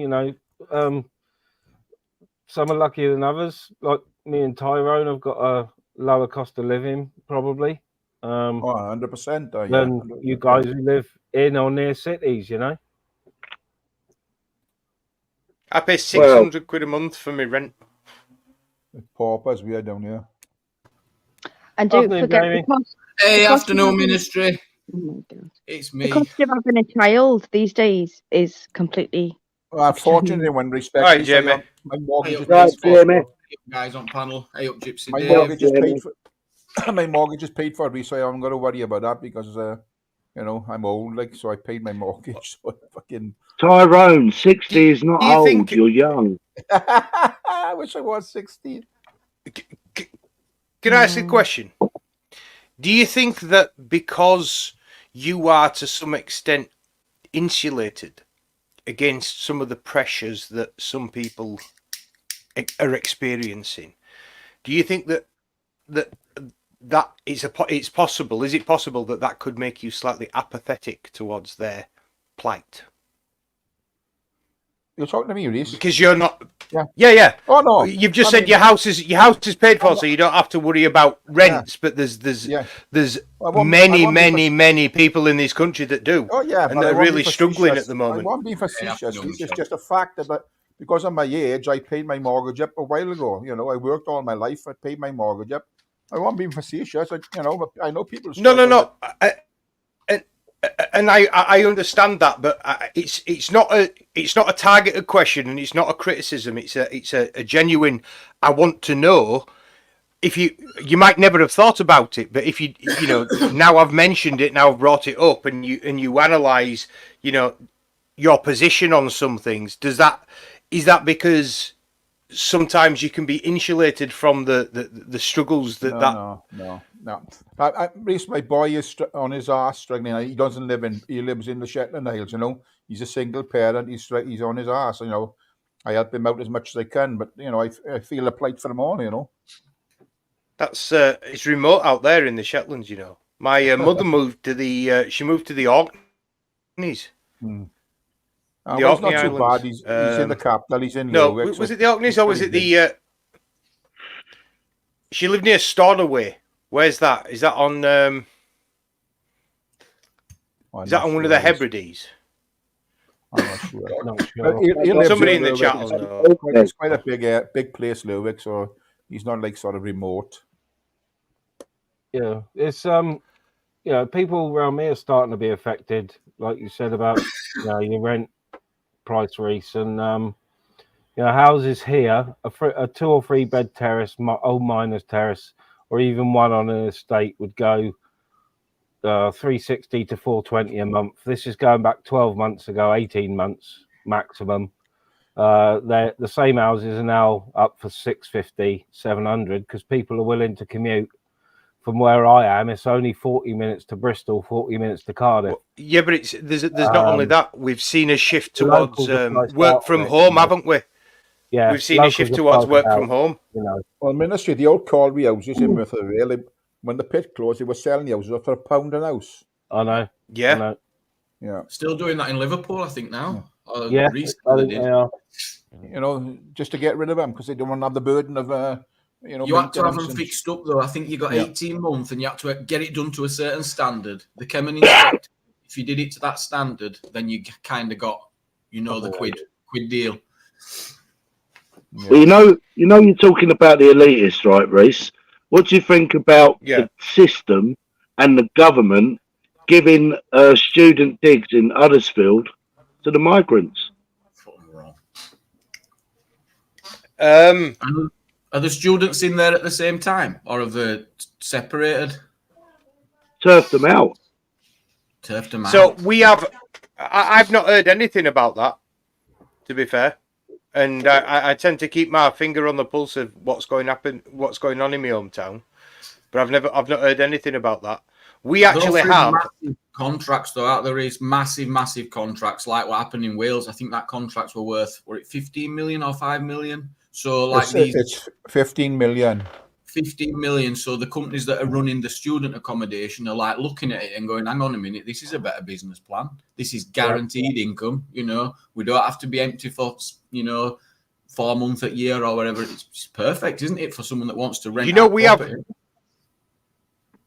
Some are luckier than others. Like me and Tyrone have got a lower cost of living, probably, Oh, 100%. Yeah, than 100%. you guys who live in or near cities. I pay 600 quid a month for my rent. Paupers we are down here. And don't Afternoon, forget Jamie. the cost, Hey, the cost of afternoon, having- ministry. Oh my God. It's The me. cost of having a child these days is completely... Well, unfortunately, when respect, Right, Jamie. my mortgage is Hey, Right, paid for. Jamie. Hey, guys on panel. Hey up, Gypsy My Dave. mortgage is Jamie. paid for. My mortgage is paid for, so I haven't got to worry about that because I'm old, like, so I paid my mortgage. So I fucking. Tyrone, 60 is not Do you old. think- You're young. I wish I was 16. Can I ask a question? Do you think that because you are to some extent insulated against some of the pressures that some people are experiencing, do you think that it's possible? Is it possible that could make you slightly apathetic towards their plight? You're talking to me, Reese? Because you're not. Yeah. Yeah. Oh no! You've just I said mean, your house is paid for, so you don't have to worry about rents. But there's Yeah. there's I won't many be many people in this country that do, Oh yeah, and but I they're won't be really struggling facetious. at the moment. I won't be facetious. Yeah, It's just a fact that because of my age, I paid my mortgage up a while ago. I worked all my life. I paid my mortgage up. I won't be facetious. But I know people. No. And I understand that, but it's not a targeted question, and it's not a criticism. It's a genuine. I want to know if you might never have thought about it, but if you now I've mentioned it, now I've brought it up, and you analyse your position on some things. Is that because sometimes you can be insulated from the struggles that No. Reece, my boy is on his arse struggling. He doesn't live in. He lives in the Shetland Isles. You know, he's a single parent. He's on his arse. You know, I help him out as much as I can, but you know, I feel a plight for them all. You know, that's it's remote out there in the Shetlands. You know, my mother moved to the Orkneys. Well, it's not too bad. He's in the capital. He's in Lerwick. Was it the Orkneys or was it the? She lived near Stornoway. Where's that? Is that on? Is that on one of the Hebrides? I'm not sure. Somebody in the chat will know. It's quite a big place, Lerwick, so he's not like sort of remote. Yeah, it's people around me are starting to be affected, like you said about your rent price, Reece, and houses here, a 2 or 3 bed terrace, old miners terrace, or even one on an estate would go 360 to 420 a month. This is going back 12 months ago, 18 months maximum. The same houses are now up for 650, 700 because people are willing to commute. From where I am, it's only 40 minutes to Bristol, 40 minutes to Cardiff. Yeah, but there's not only that. We've seen a shift towards work from home, haven't we? Yeah, we've seen a shift towards work from home. You know, well, Ministry, the old Calby houses in Merthyr Vale, when the pit closed, they were selling the houses for £1 an house. I know. Yeah. I know. Yeah. Still doing that in Liverpool, I think now. Yeah. Recently they did. You know, just to get rid of them because they don't want to have the burden of. You had to have them fixed up, though. I think you got 18 months and you had to get it done to a certain standard. The came and inspect. If you did it to that standard, then you kind of got, the quid deal. Yeah. Well, you're talking about the elitists, right, Reece? What do you think about the system and the government giving student digs in Huddersfield to the migrants? Are the students in there at the same time, or have they separated? Turfed them out. So we have. I've not heard anything about that, to be fair, and I tend to keep my finger on the pulse of what's going on in my hometown, but I've not heard anything about that. We actually have massive contracts, though. Out there is massive contracts, like what happened in Wales. I think that contracts were worth 15 million or 5 million. So it's 15 million. 15 million. So the companies that are running the student accommodation are like looking at it and going, hang on a minute, this is a better business plan. This is guaranteed income. We don't have to be empty for 4 months a year or whatever. It's perfect, isn't it, for someone that wants to rent?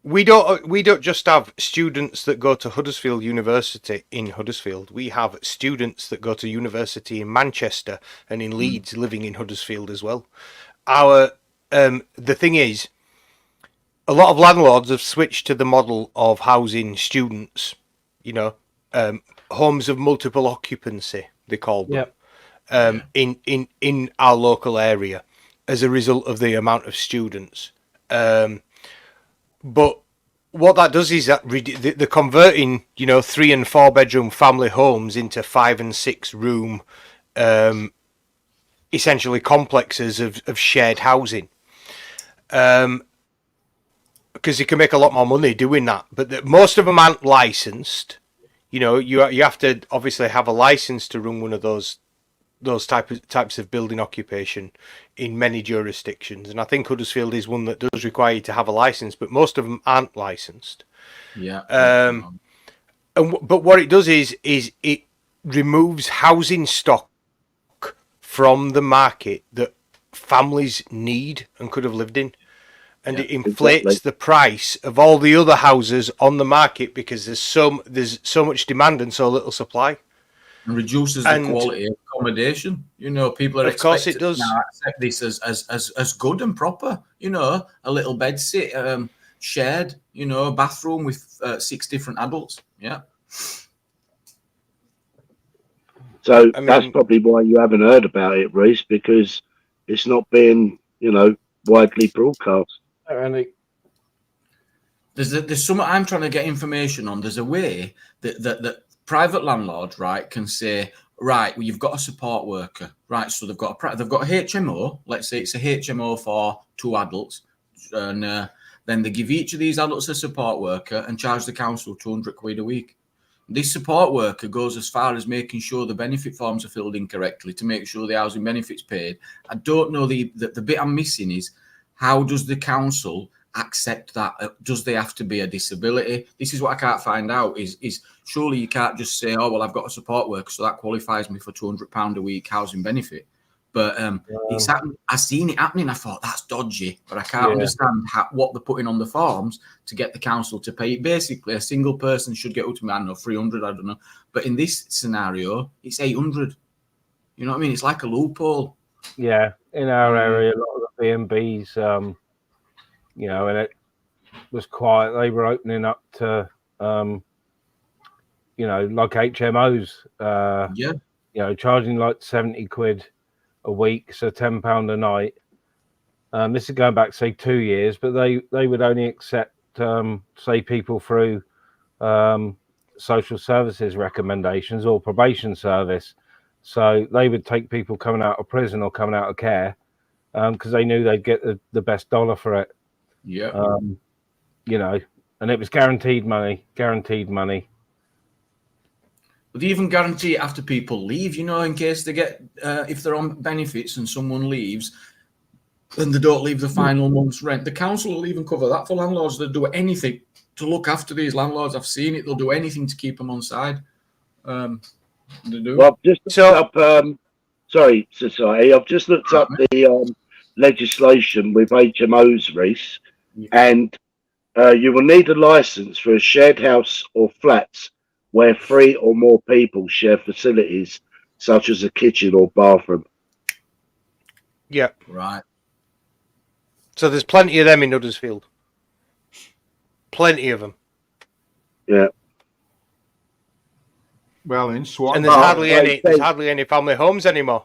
We don't just have students that go to Huddersfield University in Huddersfield. We have students that go to university in Manchester and in Leeds living in Huddersfield as well. The thing is, a lot of landlords have switched to the model of housing students, homes of multiple occupancy, they call them, in our local area as a result of the amount of students. But what that does is that they're converting, 3 and 4 bedroom family homes into 5 and 6 room, essentially complexes of shared housing. Because you can make a lot more money doing that. But most of them aren't licensed. You have to obviously have a license to run one of those types of building occupation in many jurisdictions, and I think Huddersfield is one that does require you to have a license, but most of them aren't licensed. But what it does is it removes housing stock from the market that families need and could have lived in, and it inflates the price of all the other houses on the market because there's so much demand and so little supply. And reduces the quality of accommodation. People are expected to accept this as good and proper. A little bed sit, shared, a bathroom with 6 different adults. Yeah. So that's probably why you haven't heard about it, Reece, because it's not being, widely broadcast. There's something I'm trying to get information on. There's a way that private landlords, right, can say, right, well, you've got a support worker, right? So they've got a HMO. Let's say it's a HMO for 2 adults, and then they give each of these adults a support worker and charge the council £200 a week. This support worker goes as far as making sure the benefit forms are filled in correctly to make sure the housing benefits paid. I don't know the bit I'm missing is how does the council accept that? Does they have to be a disability? This is what I can't find out. Is surely you can't just say, oh well, I've got a support worker, so that qualifies me for £200 a week housing benefit. But it's happened. I seen it happening. I thought that's dodgy, but I can't understand what they're putting on the forms to get the council to pay it. Basically, a single person should get ultimately, I don't know, 300. I don't know. But in this scenario, it's 800. You know what I mean? It's like a loophole. Yeah, in our area, a lot of the B&Bs, you know, and it was quiet. They were opening up to, you know, like HMOs. You know, charging like 70 quid a week, so £10 a night. This is going back, say, 2 years, but they would only accept, say, people through social services recommendations or probation service. So they would take people coming out of prison or coming out of care because they knew they'd get the best dollar for it. Yeah. You know, and it was guaranteed money. But they even guarantee it after people leave, you know, in case they get, if they're on benefits and someone leaves, then they don't leave the final month's rent. The council will even cover that for landlords. They'll do anything to look after these landlords. I've seen it. They'll do anything to keep them on side. They do. Well, I've just looked up, sorry, Society, I've just looked up the legislation with HMOs, Reese, and you will need a licence for a shared house or flats where 3 or more people share facilities such as a kitchen or bathroom. Yeah. Right. So there's plenty of them in Huddersfield. Plenty of them. Yeah. Well, in Swansea, And there's hardly any family homes anymore.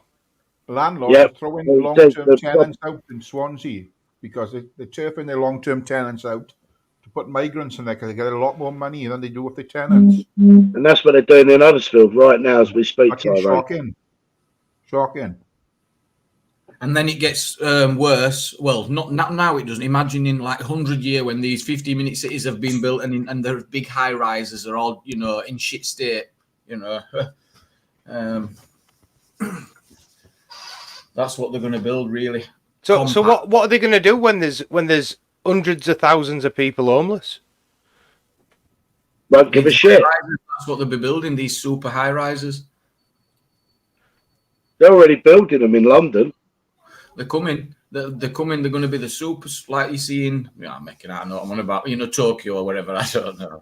Landlords are throwing long-term tenants out in Swansea because they're turfing their long-term tenants out to put migrants in there because they get a lot more money than they do with the tenants. And that's what they're doing in Huddersfield right now as we speak. Shocking. And then it gets worse. Well, not now it doesn't. Imagine in like 100 years when these 50-minute cities have been built and their big high rises are all, you know, in shit state. You know, that's what they're going to build, really. So what are they going to do when there's hundreds of thousands of people homeless? Won't give a shit. That's what they'll be building, these super high rises. They're already building them in London. They're coming. They're coming. They're going to be the super, like you see in. Yeah, I'm making out. I know what I'm on about. You know, Tokyo or whatever. I don't know.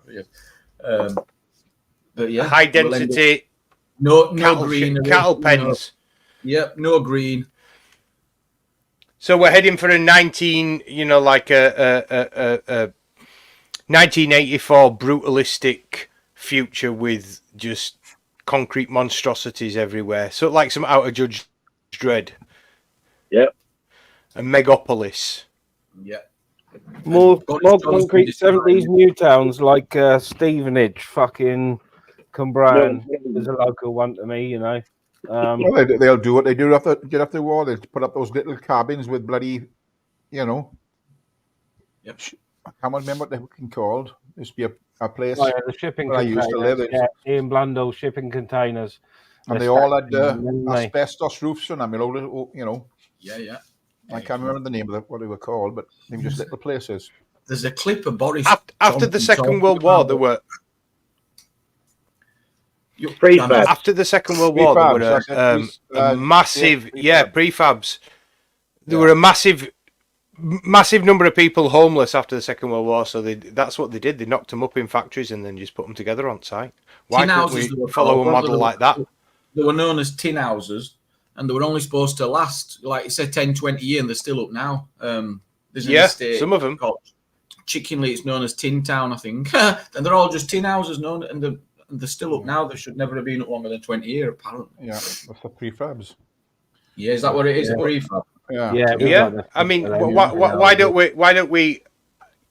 But yeah, high density. No green. Cattle pens. Yep, no green. So we're heading for a 1984 brutalistic future with just concrete monstrosities everywhere. So like some out of Judge Dredd. Yep. A megapolis. Yeah. More concrete 70s new towns like Stevenage, fucking Cumbrian is a local one to me, you know. Well, they'll do what they do after get off the wall. They'll put up those little cabins with bloody, you know. Yep. I can't remember what they were called. There used to be a place the shipping where I used to live. Ian Blundell shipping containers. And they all had asbestos roofs on them, you know. Yeah. I can't remember the name of what they were called, but they were just little places. There's a clip of Boris after the Second World War. There were after the Second World War. There were a massive prefabs. There were a massive number of people homeless after the Second World War. So that's what they did. They knocked them up in factories and then just put them together on site. Why can't we follow a model like that? They were known as tin houses. And they were only supposed to last, like you said, 10, 20 years, and they're still up now. There's an estate some of them. Chickenley, it's known as Tin Town, I think. And they're all just tin houses, and they're still up now. They should never have been up longer than 20 years, apparently. Yeah, that's the prefabs. Yeah, is that what it is? A prefab? Yeah. I mean, why don't we?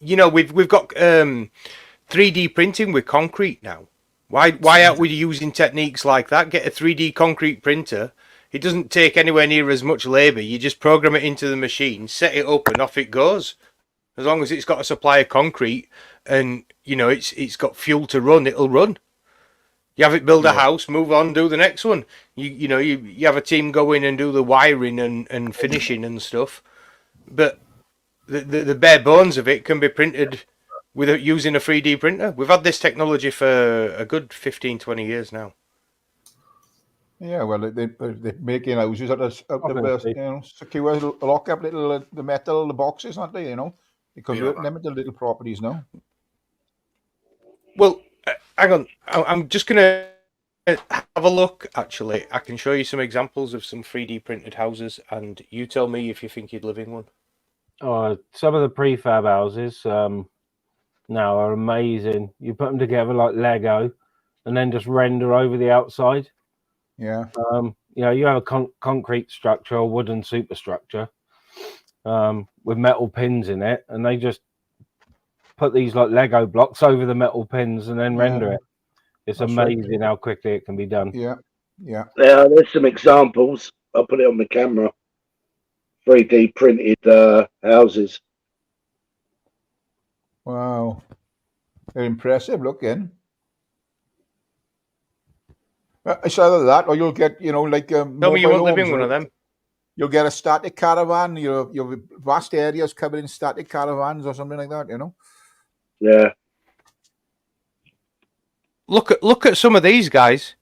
You know, we've got 3D printing with concrete now. Why aren't we using techniques like that? Get a 3D concrete printer. It doesn't take anywhere near as much labour. You just program it into the machine, set it up, and off it goes. As long as it's got a supply of concrete and it's got fuel to run, it'll run. You have it build a house, move on, do the next one. You have a team go in and do the wiring and finishing and stuff. But the bare bones of it can be printed without using a 3D printer. We've had this technology for a good 15, 20 years now. Yeah, well, they're making houses out of secure lock up the metal, the boxes, aren't they? They convert them into little properties now. Well, hang on. I'm just going to have a look, actually. I can show you some examples of some 3D printed houses, and you tell me if you think you'd live in one. Some of the prefab houses now are amazing. You put them together like Lego and then just render over the outside. Yeah. You have a concrete structure or wooden superstructure with metal pins in it, and they just put these like Lego blocks over the metal pins and then render it. It's amazing how quickly it can be done. Yeah. There's some examples. I'll put it on the camera. 3D printed houses. Wow. They're impressive looking. It's either that or you'll get, like tell me you won't live in one of them. You'll get a static caravan. You'll have vast areas covered in static caravans or something like that, Yeah. Look at some of these guys.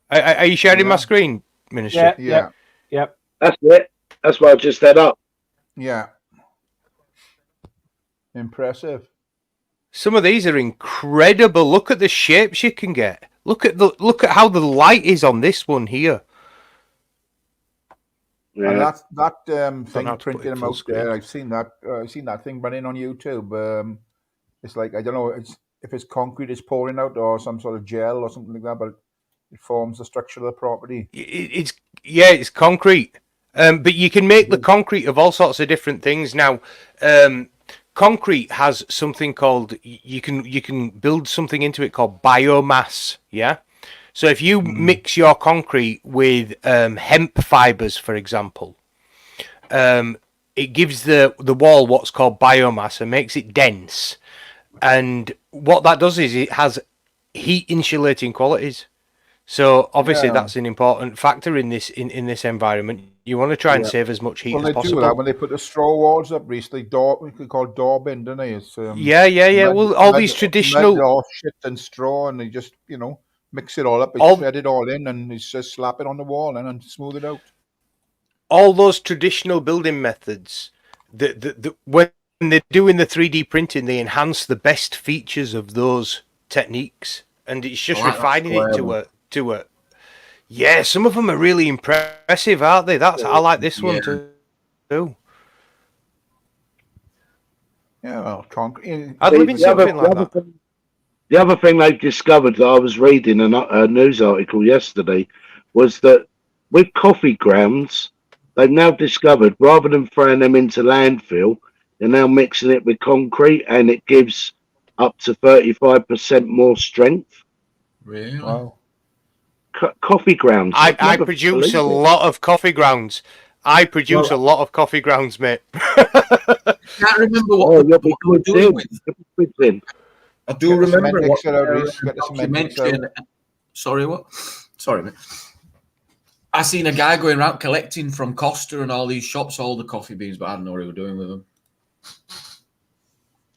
Are you sharing my screen, Minister? Yeah. That's it. That's what I just set up. Yeah. Impressive. Some of these are incredible. Look at the shapes you can get. Look at how the light is on this one here. Yeah. And that thing printed them out there. I've seen that. I've seen that thing running on YouTube. It's like, I don't know if it's concrete is pouring out or some sort of gel or something like that, but it forms the structure of the property. It's concrete. But you can make the concrete of all sorts of different things now. Concrete has something called you can build something into it called biomass. Yeah. So if you mix your concrete with hemp fibers, for example, it gives the wall what's called biomass and makes it dense. And what that does is it has heat insulating qualities. So obviously that's an important factor in this environment. You want to try and save as much heat as possible. Do that when they put the straw walls up recently. We could call daubing, don't they? It's, Well, all these traditional shit and straw, and they just mix it all up, they thread it all in, and it's just slap it on the wall and smooth it out. All those traditional building methods, when they're doing the 3D printing, they enhance the best features of those techniques, and it's just refining it to a. Yeah, some of them are really impressive, aren't they? I like this one too. Yeah, well, concrete. I'd live in something like that. The other thing they've discovered that I was reading a news article yesterday was that with coffee grounds, they've now discovered rather than throwing them into landfill, they're now mixing it with concrete, and it gives up to 35% more strength. Really? Wow. Coffee grounds. I produce a lot of coffee grounds. I produce a lot of coffee grounds, mate. I can't remember what we were doing with. I do remember what documentary. Sorry, what? Sorry, mate. I seen a guy going around collecting from Costa and all these shops all the coffee beans, but I don't know what he was doing with them.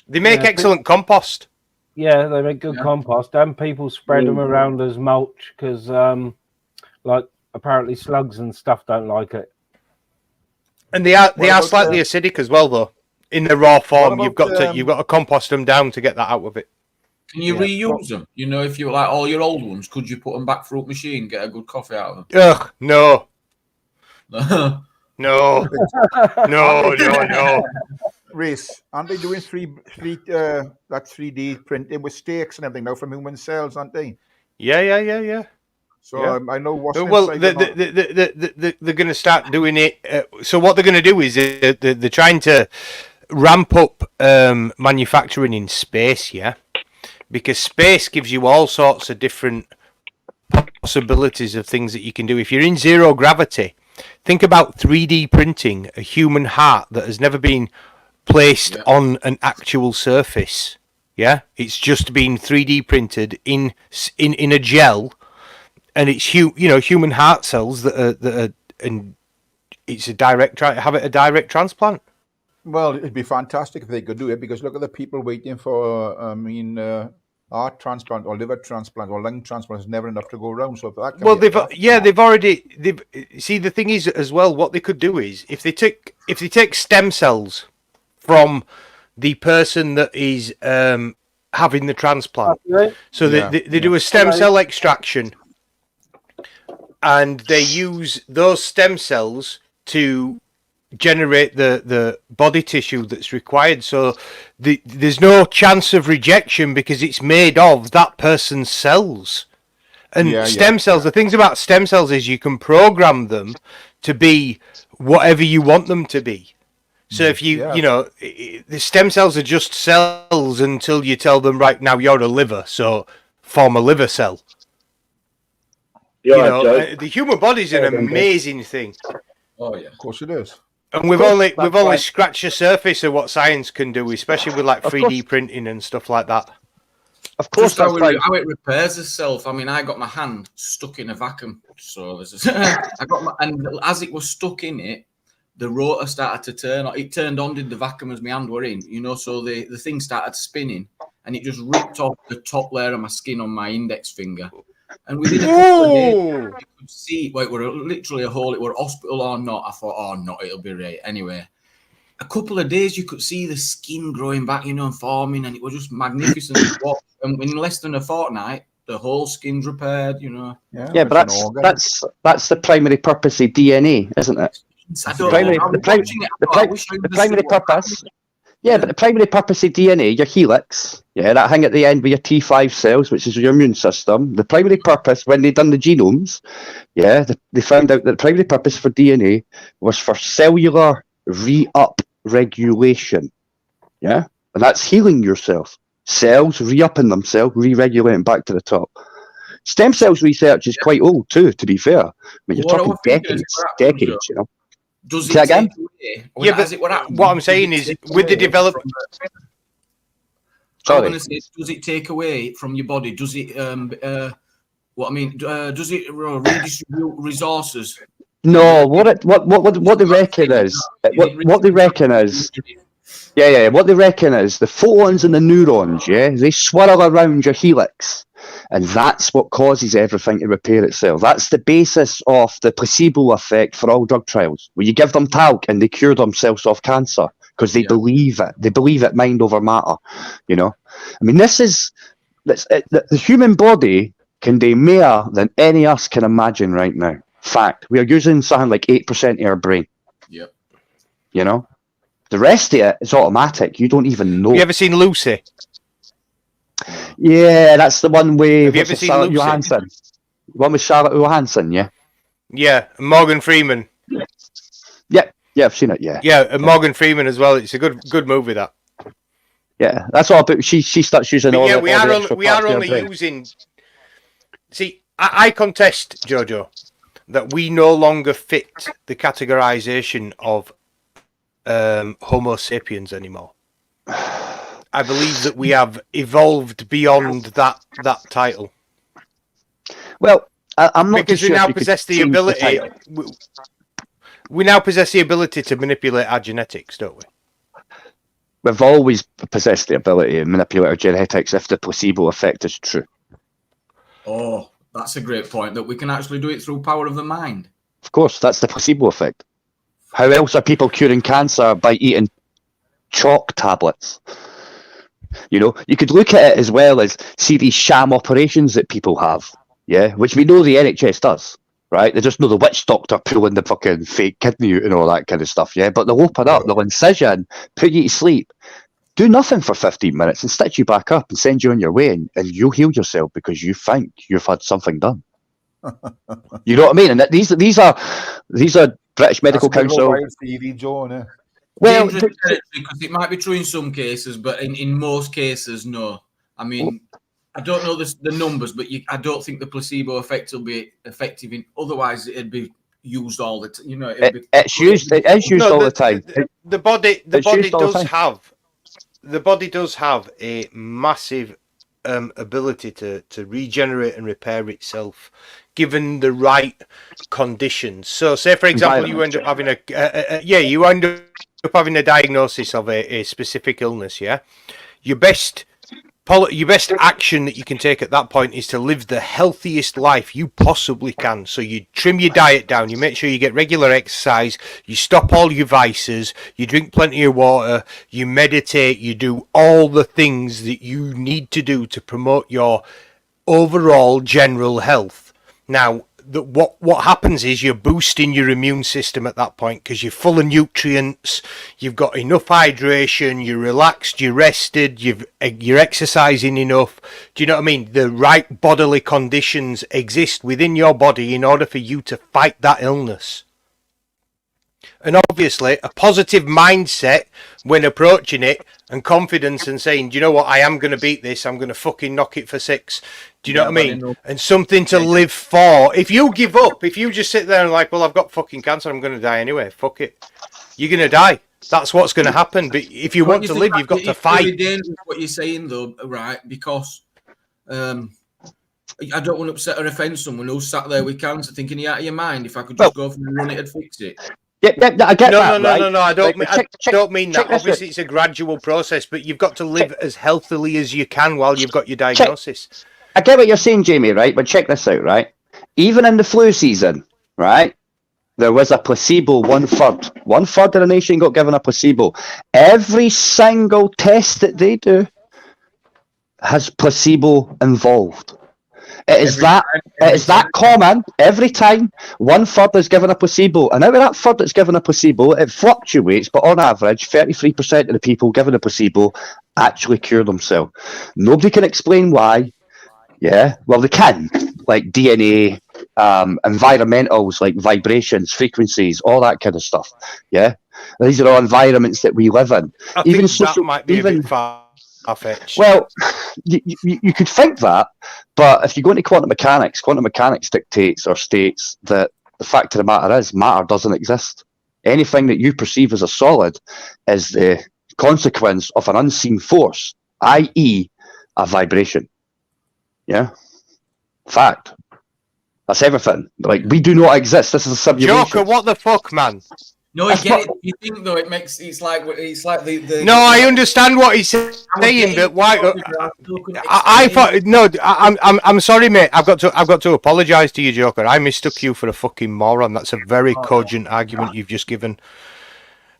They make excellent compost. Yeah, they make good compost, and people spread them around as mulch because, apparently slugs and stuff don't like it. And they are slightly acidic as well, though. In the raw form, you've got to compost them down to get that out of it. Can you reuse them? If you like all your old ones, could you put them back through a machine, get a good coffee out of them? Ugh, no. No. Reese, aren't they doing 3D printing with steaks and everything now from human cells, aren't they? Yeah. So I know what's they're going to start doing it. So what they're going to do is they're trying to ramp up manufacturing in space, because space gives you all sorts of different possibilities of things that you can do. If you're in zero gravity, think about 3D printing a human heart that has never been placed on an actual surface. Yeah, it's just been 3D printed in a gel, and it's human heart cells that are and it's a direct transplant. Well, it'd be fantastic if they could do it, because look at the people waiting for, heart transplant or liver transplant or lung transplant is never enough to go around. So if that can see, the thing is as well, what they could do is if they take stem cells from the person that is having the transplant, so they do a stem cell extraction, and they use those stem cells to generate the body tissue that's required, so there's no chance of rejection because it's made of that person's cells. And stem cells, the things about stem cells is you can program them to be whatever you want them to be. So if the stem cells are just cells until you tell them, right, now you're a liver, so form a liver cell. The human body's an amazing thing. Oh yeah, of course it is. And we've only scratched the surface of what science can do, especially with like 3D printing and stuff like that. Of course, how it repairs itself. I mean, I got my hand stuck in a vacuum, so and as it was stuck in it, the rotor started to turn. It turned on, did the vacuum as my hand were in, so the thing started spinning, and it just ripped off the top layer of my skin on my index finger. And within a couple of days, you could see, it were literally a hole. It were hospital or not. I thought, oh no, it'll be right. Anyway, a couple of days, you could see the skin growing back, and forming, and it was just magnificent to watch. And in less than a fortnight, the whole skin's repaired. Yeah, but that's the primary purpose of DNA, isn't it? The primary purpose. Yeah, but the primary purpose of DNA, your helix, that hang at the end with your T5 cells, which is your immune system. The primary purpose, when they done the genomes, they found out that the primary purpose for DNA was for cellular re-up regulation. Yeah, and that's healing yourself. Cells re-upping themselves, re-regulating back to the top. Stem cells research is quite old too, to be fair. I mean, you're talking decades. Does it take away? What I'm saying is, with the development. Sorry. Does it take away from your body? Does it? Does it redistribute resources? No. What they reckon is what they reckon is. Yeah. What they reckon is the photons and the neurons. They swirl around your helix. And that's what causes everything to repair itself. That's the basis of the placebo effect for all drug trials, where you give them talc and they cure themselves of cancer because they believe it. They believe it, mind over matter. I mean, the human body can do more than any of us can imagine right now. Fact, we are using something like 8% of our brain. Yep. The rest of it is automatic. You don't even know. Have you ever seen Lucy? Yeah, that's the one with Have you ever seen Charlotte Lucy? Johansson. The one with Charlotte Johansson, yeah? Yeah, Morgan Freeman. Yeah, I've seen it, yeah. Yeah, and Morgan Freeman as well. It's a good movie, that. Yeah, that's all about, she starts using all we are only using... See, I contest, Jojo, that we no longer fit the categorization of Homo sapiens anymore. I believe that we have evolved beyond that title. Well, I'm not because we now possess the ability. We now possess the ability to manipulate our genetics, don't we? We've always possessed the ability to manipulate our genetics if the placebo effect is true. Oh, that's a great point. That we can actually do it through power of the mind. Of course, that's the placebo effect. How else are people curing cancer by eating chalk tablets? You could look at it as well as see these sham operations that people have, which we know the NHS does, right? They just know the witch doctor pulling the fucking fake kidney out and all that kind of stuff, but they'll open up, they'll incision, put you to sleep, do nothing for 15 minutes and stitch you back up and send you on your way, and you'll heal yourself because you think you've had something done. You know what I mean? And these are British Medical Council. Well, because it might be true in some cases, but in most cases, no. I mean, I don't know the numbers, but I don't think the placebo effect will be effective in. Otherwise, it'd be used all the time. You know, it's used all the time. The body does have a massive ability to regenerate and repair itself, given the right conditions. So, say for example, you end up having a diagnosis of a specific illness. Yeah, your best action that you can take at that point is to live the healthiest life you possibly can. So you trim your diet down, you make sure you get regular exercise, you stop all your vices, you drink plenty of water, you meditate, you do all the things that you need to do to promote your overall general health. Now, what happens is you're boosting your immune system at that point because you're full of nutrients, you've got enough hydration, you're relaxed, you're rested, you're exercising enough. Do you know what I mean? The right bodily conditions exist within your body in order for you to fight that illness. And obviously, a positive mindset when approaching it, and confidence and saying, do you know what, I am going to beat this, I'm going to fucking knock it for 6. Do you know what I mean? And something to live for. If you give up, if you just sit there and like, well, I've got fucking cancer, I'm going to die anyway, fuck it. You're going to die. That's what's going to happen. But if you want to live, you've got to fight. It's very dangerous what you're saying, though, right? Because I don't want to upset or offend someone who's sat there with cancer thinking, you're out of your mind. If I could just go for and run it and fix it. Yeah, I get that. No. I don't mean that. Obviously, it's a gradual process, but you've got to live as healthily as you can while you've got your diagnosis. I get what you're saying, Jamie, right? But check this out, right? Even in the flu season, right? There was a placebo, 1/3. 1/3 of the nation got given a placebo. Every single test that they do has placebo involved. It is that common every time. 1/3 is given a placebo, and out of that third that's given a placebo, it fluctuates, but on average, 33% of the people given a placebo actually cure themselves. Nobody can explain why. Yeah, well, they can, like DNA, environmentals like vibrations, frequencies, all that kind of stuff. Yeah, these are all environments that we live in. I think that might be a bit far-fetched. Well, you could think that, but if you go into quantum mechanics dictates or states that the fact of the matter is matter doesn't exist. Anything that you perceive as a solid is the consequence of an unseen force, i.e. a vibration. Yeah? Fact. That's everything. Like, we do not exist. This is a simulation. Joker, what the fuck, man? No, I get it. You think though it's like the. No, I understand what he's saying, but why? I thought no. I'm sorry, mate. I've got to apologise to you, Joker. I mistook you for a fucking moron. That's a very cogent argument you've just given.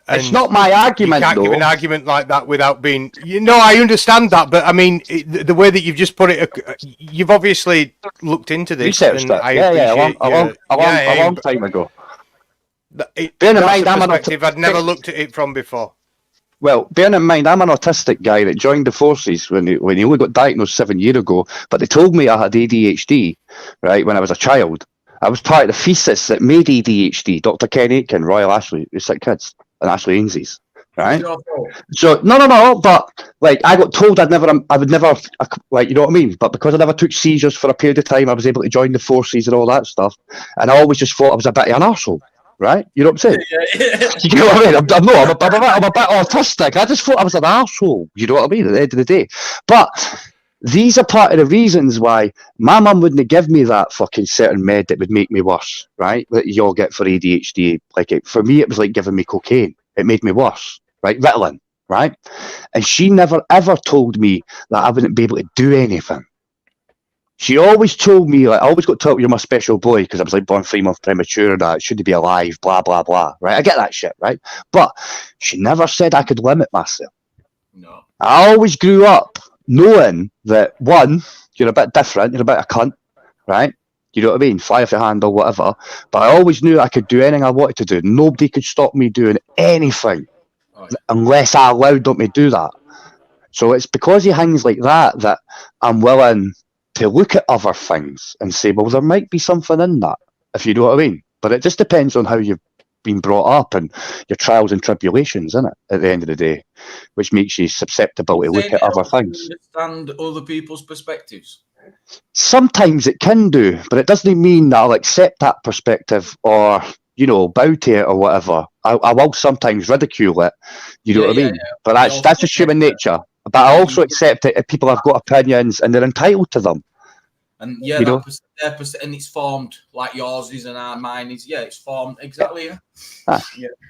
And it's not my argument. You can't give an argument like that without being. I understand that, but I mean the way that you've just put it. You've obviously looked into this. Researched that. A long time ago. Bearing in mind, I'd never looked at it from before. Well, bearing in mind, I'm an autistic guy that joined the forces when he only got diagnosed 7 years ago. But they told me I had ADHD, right, when I was a child. I was part of the thesis that made ADHD. Dr. Ken Aitken, Royal Ashley, who sick kids, and Ashley Ainsley's, right? So no, but like I got told I would never, like, you know what I mean? But because I never took seizures for a period of time, I was able to join the forces and all that stuff. And I always just thought I was a bit of an arsehole. Right? You know what I'm saying? You know what I mean? I'm a bit autistic. I just thought I was an arsehole. You know what I mean? At the end of the day. But these are part of the reasons why my mum wouldn't give me that fucking certain med that would make me worse, right? That you all get for ADHD. For me, it was like giving me cocaine. It made me worse, right? Ritalin, right? And she never ever told me that I wouldn't be able to do anything. She always told me, like, I always got told you're my special boy because I was like born 3 months premature and that shouldn't be alive, blah, blah, blah, right? I get that shit, right? But she never said I could limit myself. No. I always grew up knowing that, one, you're a bit different, you're a bit of a cunt, right? You know what I mean? Fly off your hand or whatever. But I always knew I could do anything I wanted to do. Nobody could stop me doing anything unless I allowed them to do that. So it's because of things like that I'm willing to look at other things and say, well, there might be something in that, if you know what I mean. But it just depends on how you been brought up and your trials and tribulations, isn't it? At the end of the day, which makes you susceptible to look at other things. Understand other people's perspectives. Sometimes it can do, but it doesn't mean that I'll accept that perspective or, you know, bow to it or whatever. I will sometimes ridicule it, you know what I mean? But that's just human nature. But I also accept it if people have got opinions and they're entitled to them. And yeah, you know? and it's formed like yours is and mine is. Yeah, it's formed exactly. Yeah.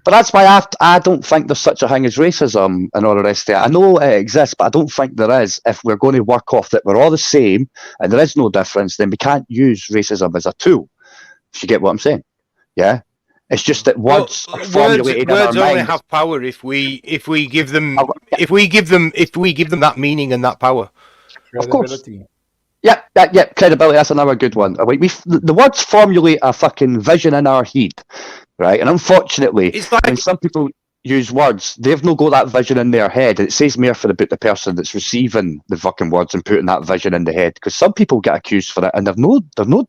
But that's why I don't think there's such a thing as racism and all the rest of it. I know it exists, but I don't think there is. If we're going to work off that we're all the same and there is no difference, then we can't use racism as a tool. If you get what I'm saying, yeah. It's just that words are formulated in our words only minds. have power if we give them that meaning and that power. Of course. Yeah, credibility. That's another good one. The words formulate a fucking vision in our head, right? And unfortunately, it's like, when some people use words, they've not got that vision in their head. It says more for the person that's receiving the fucking words and putting that vision in the head. Because some people get accused for it, and they're no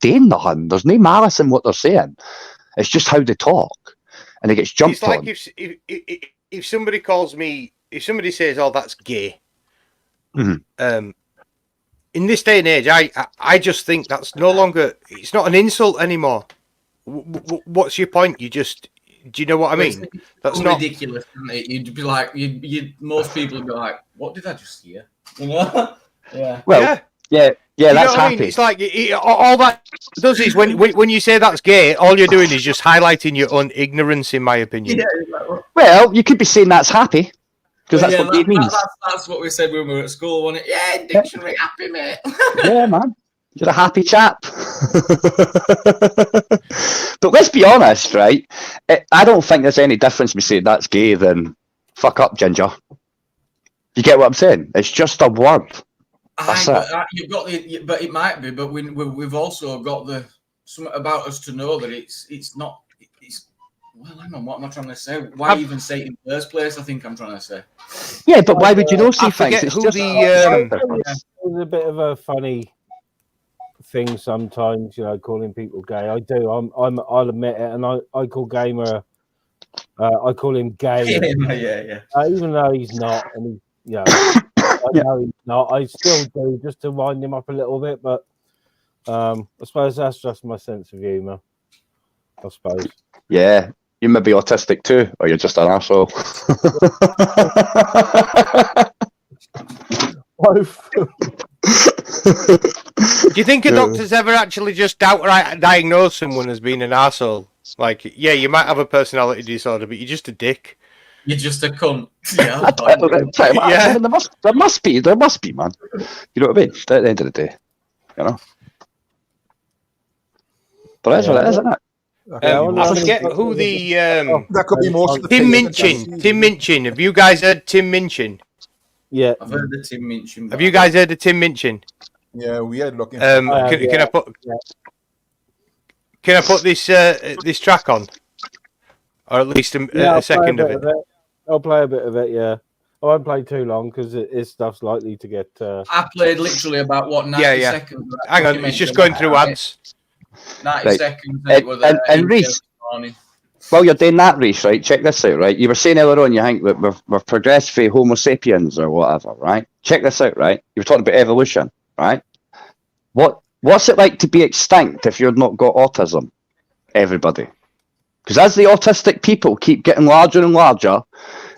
doing nothing. There's no malice in what they're saying. It's just how they talk, and it gets jumped on. It's like if somebody calls me, if somebody says, "Oh, that's gay," in this day and age, I just think that's no longer. It's not an insult anymore. What's your point? Do you know what I mean? That's not ridiculous, isn't it? You'd be like, most people would be like, "What did I just hear?" You know? Yeah. Well, yeah. You That's know what happy. I mean? It's like all that does is when you say that's gay, all you're doing is just highlighting your own ignorance, in my opinion. Yeah, well, you could be saying that's happy because that's what gay means. That's what we said when we were at school, wasn't it? Yeah, dictionary happy, mate. Yeah, man. You're a happy chap. But let's be honest, right? I don't think there's any difference between saying that's gay than fuck up, ginger. You get what I'm saying? It's just a word. You've got but it might be. But we've also got something about us to know that it's not. Well, hang on. What am I trying to say? Why even say it in the first place? I think I'm trying to say. Yeah, but why would you know see things? It's just It's a bit of a funny thing sometimes, you know, calling people gay. I do. I'll admit it, and I call Gamer. I call him gay. Yeah. Even though he's not, and I know he's not. I still do, just to wind him up a little bit. But I suppose that's just my sense of humour. I suppose. Yeah, you may be autistic too, or you're just an arsehole. Do you think a doctor's ever actually just outright diagnosed someone as being an arsehole? Like, yeah, you might have a personality disorder, but you're just a dick. You're just a cunt. Yeah. Yeah. There must be, man. You know what I mean? At the end of the day, you know. But that's what it is, isn't it? I forget who the that could be most of the Tim things Minchin. Tim Minchin. Have you guys heard Tim Minchin? Yeah, I've heard the Tim Minchin. Have you guys heard of Tim Minchin? Yeah, we had looking. Can I put this track on, or at least a second of it? I'll play a bit of it. Yeah, I won't play too long because his stuff's likely to get. I played literally about 90 seconds. Hang on, it's just going through ads. 90 seconds. And Reese, while you're doing that, Reese, right? Check this out, right? You were saying earlier on, you think that we've progressed for Homo sapiens or whatever, right? Check this out, right? You were talking about evolution, right? What's it like to be extinct if you've not got autism? Everybody. Because as the autistic people keep getting larger and larger,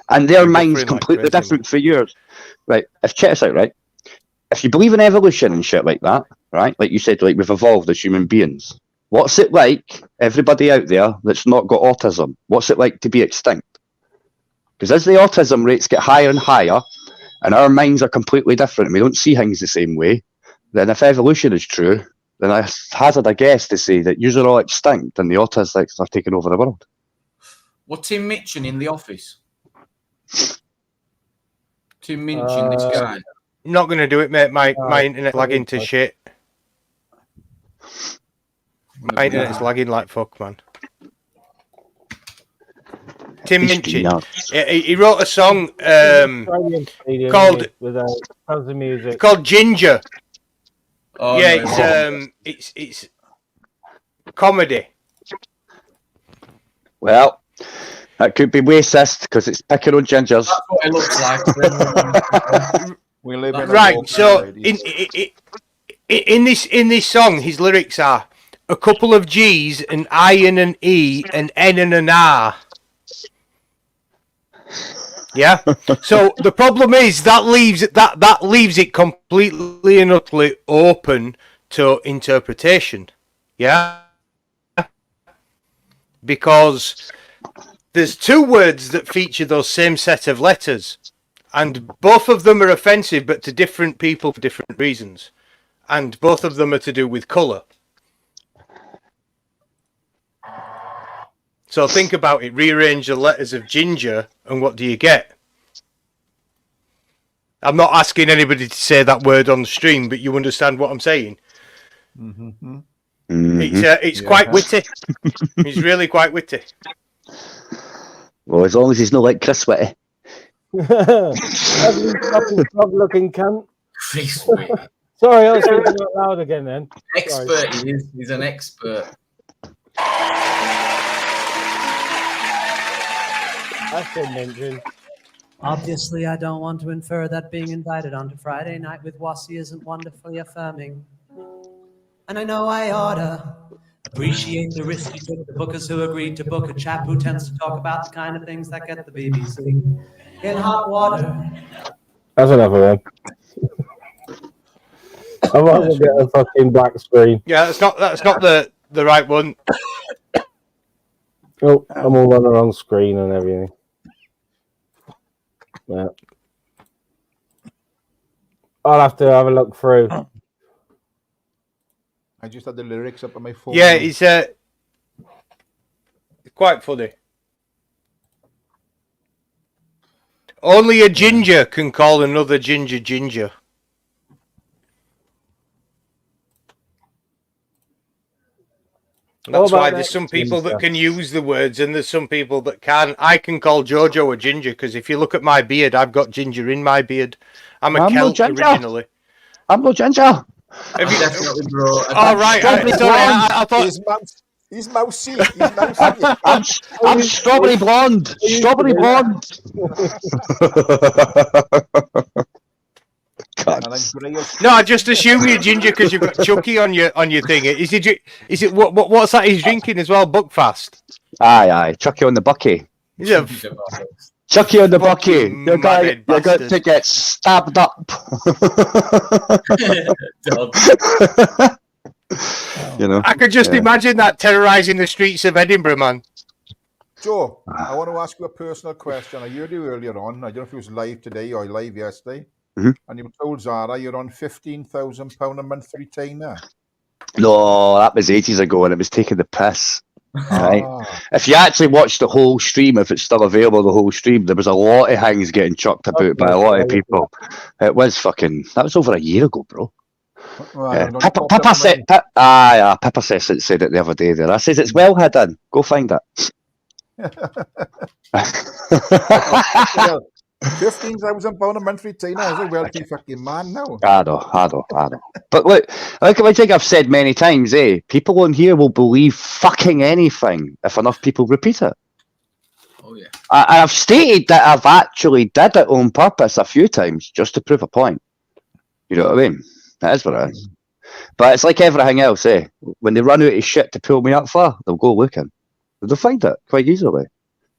and their mind's completely different for yours, right? Check this out, right? If you believe in evolution and shit like that, right? Like you said, like we've evolved as human beings. What's it like, everybody out there that's not got autism? What's it like to be extinct? Because as the autism rates get higher and higher, and our minds are completely different, and we don't see things the same way, then if evolution is true, then I hazard a guess to say that you're all extinct and the autistics are taking over the world. What Tim Minchin in The Office? Tim Minchin, this guy. Not going to do it, mate. My internet lagging to shit. My internet's lagging like fuck, man. Tim Minchin. He wrote a song called Ginger. Oh, yeah, no. It's comedy. Well, That could be racist because it's picking on gingers. That's what it looks like. We live in a Right. world, So ladies. in this song, his lyrics are a couple of G's, an I and an E, an N and an R. Yeah. So the problem is that leaves it completely and utterly open to interpretation. Yeah. Because there's two words that feature those same set of letters, and both of them are offensive, but to different people for different reasons, and both of them are to do with colour. So think about it. Rearrange the letters of ginger, and what do you get? I'm not asking anybody to say that word on the stream, but you understand what I'm saying. Mm-hmm. It's quite witty. He's really quite witty. Well, as long as he's not like Chris Whitty. Ugly fucking frog-looking cunt. Chris Whitty. Sorry, I was thinking out loud again then. Expert, he is. He's an expert. That's been mentioned. Obviously, I don't want to infer that being invited onto Friday night with Wasi isn't wonderfully affirming. And I know I oughta appreciate the risk you took, the bookers who agreed to book a chap who tends to talk about the kind of things that get the BBC in hot water. That's another one. I might as well get a fucking black screen. Yeah, that's not the right one. Oh, I'm all on the wrong screen and everything. Yeah. I'll have to have a look through. I just had the lyrics up on my phone. Yeah, it's quite funny. Only a ginger can call another ginger ginger. That's why there's some people that can use the words and there's some people that can. I can call Jojo a ginger because if you look at my beard, I've got ginger in my beard. I'm a Celt originally. I'm no ginger. Have you... Definitely, bro. Oh, right. Sorry, I thought... He's mousy. I'm strawberry blonde. Strawberry blonde. No, I just assume you're ginger because you've got Chucky on your thing. Is it what's that he's drinking as well? Buckfast. Aye, Chucky on the bucky. Yeah. Chucky on the bucky. You're going to get stabbed up. You know, I could just imagine that terrorising the streets of Edinburgh, man. Joe, I want to ask you a personal question. I heard you earlier on. I don't know if it was live today or live yesterday. Mm-hmm. And you told Zara you're on £15,000 a month retainer. No, that was ages ago, and it was taking the piss. Right. If you actually watch the whole stream, if it's still available, the whole stream, there was a lot of things getting chucked about by a lot of people. It was that was over a year ago, bro. Well, Pippa said it the other day there. I says it's well hidden. Go find it. £15,000 a month retainer is a wealthy fucking man now. I know. But look, I think I've said many times, people on here will believe fucking anything if enough people repeat it. Oh yeah. I've stated that I've actually did it on purpose a few times just to prove a point. You know what I mean? That is what it is. But it's like everything else, when they run out of shit to pull me up for, they'll go looking. They'll find it quite easily.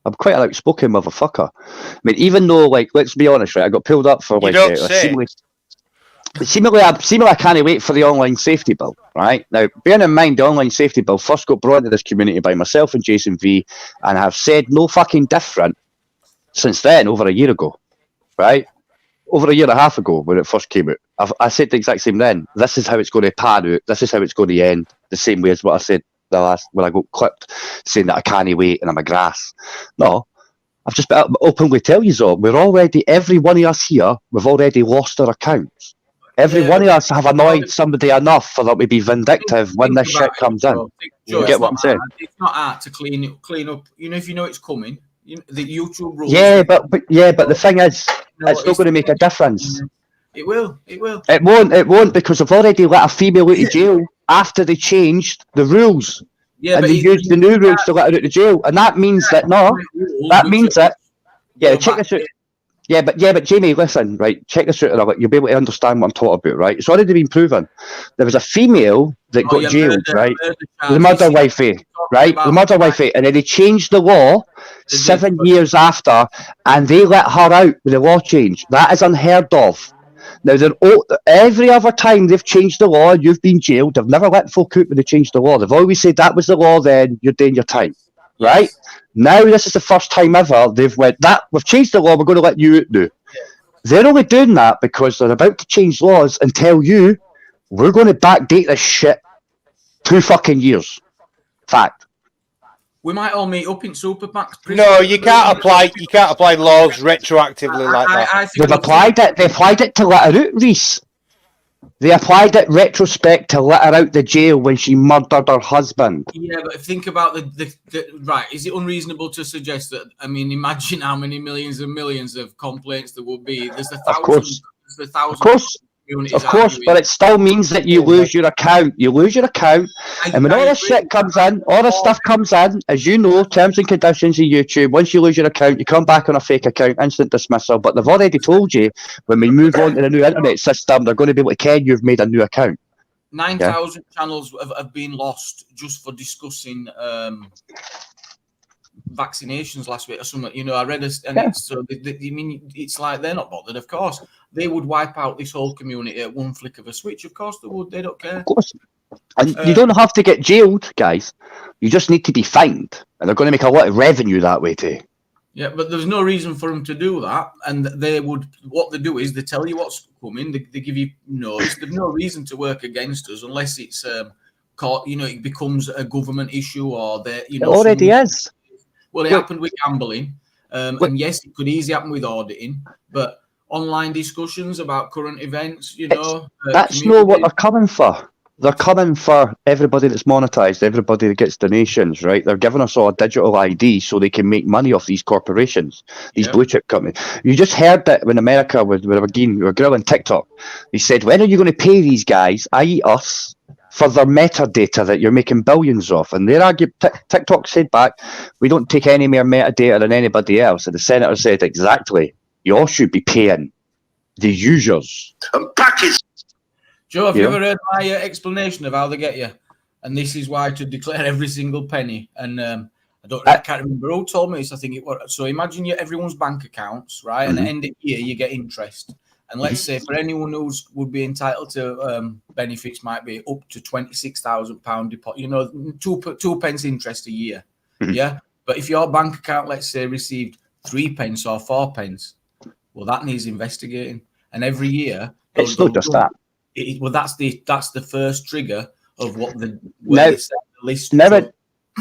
I'm quite an outspoken motherfucker. I mean, even though, like, let's be honest, right? I got pulled up for seemingly I can't wait for the online safety bill, right? Now, bearing in mind, the online safety bill first got brought into this community by myself and Jason V, and have said no fucking different since then, over a year ago, right? Over a year and a half ago when it first came out. I said the exact same then. This is how it's going to pan out. This is how it's going to end. The same way as what I said the last when I got clipped saying that I can't wait and I'm a grass. No, I've just openly tell you all. Every one of us here, we've already lost our accounts. Every one of us have annoyed somebody enough for them to be vindictive when this shit comes in. You get what I'm saying? It's not hard to clean up. You know, if you know it's coming, the YouTube rules. Yeah, but the thing is, it's not going to make a difference. It will. It won't because I've already let a female out of jail after they changed the rules. Yeah, and but they use the new rules to let her out of jail, and that means that check this out. Yeah, but Jamie, listen, right? Check this out. You'll be able to understand what I'm talking about, right? It's already been proven. There was a female that got jailed, right? The murder wifey, right? The murder wifey, and then they changed the law 7 years after, and they let her out with the law change. That is unheard of. Now, every other time they've changed the law, you've been jailed. They've never let folk out when they changed the law. They've always said that was the law. Then you're doing your time, right? Now this is the first time ever we've changed the law. We're going to let you out now. They're only doing that because they're about to change laws and tell you we're going to backdate this shit 2 fucking years. Fact. We might all meet up in Supermax. No, you can't apply laws retroactively like that. They've applied it. They applied it to let her out, Reese. They applied it retrospect to let her out the jail when she murdered her husband. Yeah, but think about the right. Is it unreasonable to suggest that? I mean, imagine how many millions and millions of complaints there would be. There's a thousand. Of course, but it still means that you lose your account. You lose your account, and when all this shit comes in, all this stuff comes in, as you know, terms and conditions of YouTube. Once you lose your account, you come back on a fake account, instant dismissal. But they've already told you when we move on to the new internet system, they're going to be able to care you've made a new account. 9,000 channels have been lost just for discussing vaccinations last week or something. You know, I read it's so. I mean, it's like they're not bothered. Of course, they would wipe out this whole community at one flick of a switch. Of course, they would. They don't care. Of course, and you don't have to get jailed, guys. You just need to be fined, and they're going to make a lot of revenue that way too. Yeah, but there's no reason for them to do that, and they would. What they do is they tell you what's coming. They give you notice. There's no reason to work against us unless it's caught. You know, it becomes a government issue or they. You know, it already is. Well, it happened with gambling, and yes, it could easily happen with auditing, but online discussions about current events, you know. That's not what they're coming for. They're coming for everybody that's monetized, everybody that gets donations, right? They're giving us all a digital ID so they can make money off these corporations, these blue chip companies. You just heard that when America we were grilling TikTok. They said, when are you going to pay these guys, i.e. us, for their metadata that you're making billions of? And their argument, TikTok said back, we don't take any more metadata than anybody else. And the senator said, exactly, you all should be paying the users. Joe, have you ever heard my explanation of how they get you? And this is why to declare every single penny. And I can't remember who told me this. I think it was. So imagine everyone's bank accounts, right? And at the end of the year, you get interest. And let's say for anyone who would be entitled to benefits, might be up to £26,000 deposit. You know, 2 pence interest a year. Yeah. But if your bank account, let's say, received 3 pence or 4 pence, well, that needs investigating. And every year, it's not just that. Well, that's the first trigger of what the list.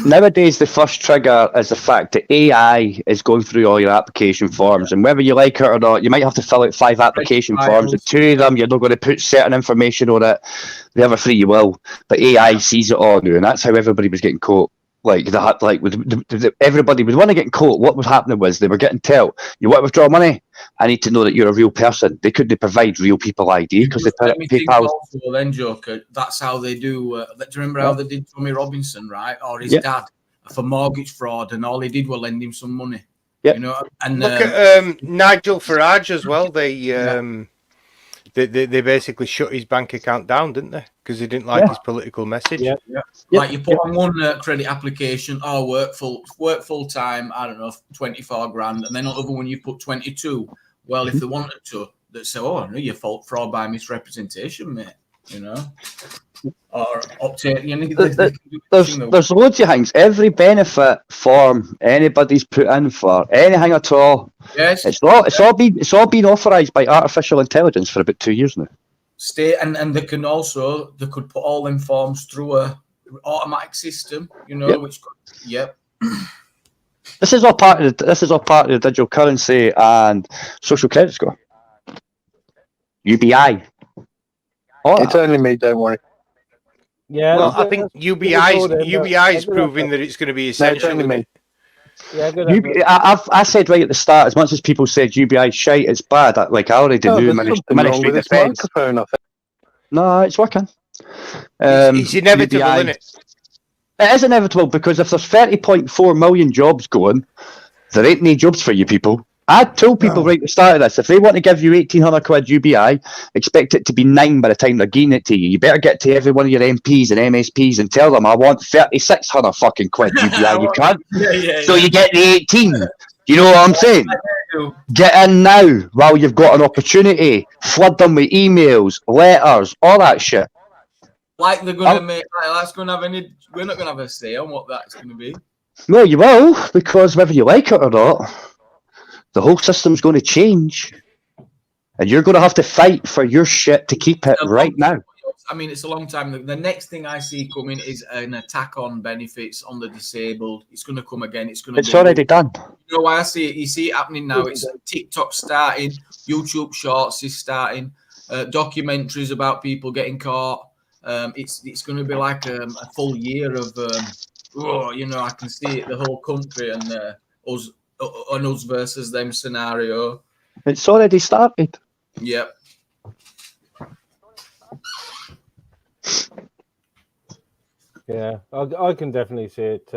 Nowadays, the first trigger is the fact that AI is going through all your application forms, and whether you like it or not, you might have to fill out 5 application forms, and 2 of them you're not going to put certain information on it. The other 3 you will, but AI sees it all now, and that's how everybody was getting caught. Everybody was want to get caught. What was happening was they were getting told, you want to withdraw money? I need to know that you're a real person. They couldn't provide real people ID because they put PayPal. Then, Joker, that's how they do. Do you remember how they did Tommy Robinson, right? Or his dad for mortgage fraud, and all they did was lend him some money. Yeah. You know, and look at Nigel Farage as well. They basically shut his bank account down, didn't they? Because they didn't like his political message. Yeah. Like you put on one credit application, work full time. I don't know, 24 grand, and then another one you put 22. Well, if they wanted to, they say, "Oh, no, your fault, fraud by misrepresentation, mate." You know, or obtain. There's loads of things. Every benefit form anybody's put in for anything at all. Yes, it's all been authorised by artificial intelligence for about 2 years now. And they could put all them forms through a automatic system. You know, which This is all part of the digital currency and social credit score. UBI. It's only me, don't worry. Yeah, well, I think UBI is proving that it's going to be essential. No, me. Yeah, I said right at the start, as much as people said UBI shite, it's bad. I already knew Ministry of Defence. No, it's working. It's inevitable, isn't it? It is inevitable because if there's 30.4 million jobs going, there ain't any jobs for you people. I told people right at the start of this, if they want to give you 1,800 quid UBI, expect it to be 9 by the time they're giving it to you. You better get to every one of your MPs and MSPs and tell them, I want 3,600 fucking quid UBI, you can't. So you get the 18. You know what I'm saying? Get in now while you've got an opportunity. Flood them with emails, letters, all that shit. Like they're going to make, like, that's going to have any, we're not going to have a say on what that's going to be. No, you will, because whether you like it or not, the whole system's going to change. And you're going to have to fight for your shit to keep it right now. I mean, it's a long time. The next thing I see coming is an attack on benefits on the disabled. It's going to come again. It's already done. You know why I see it? You see it happening now. It's TikTok starting, YouTube Shorts is starting, documentaries about people getting caught. It's going to be like a full year of, you know, I can see it, the whole country and us versus them scenario. It's already started. Yep. Yeah, I can definitely see it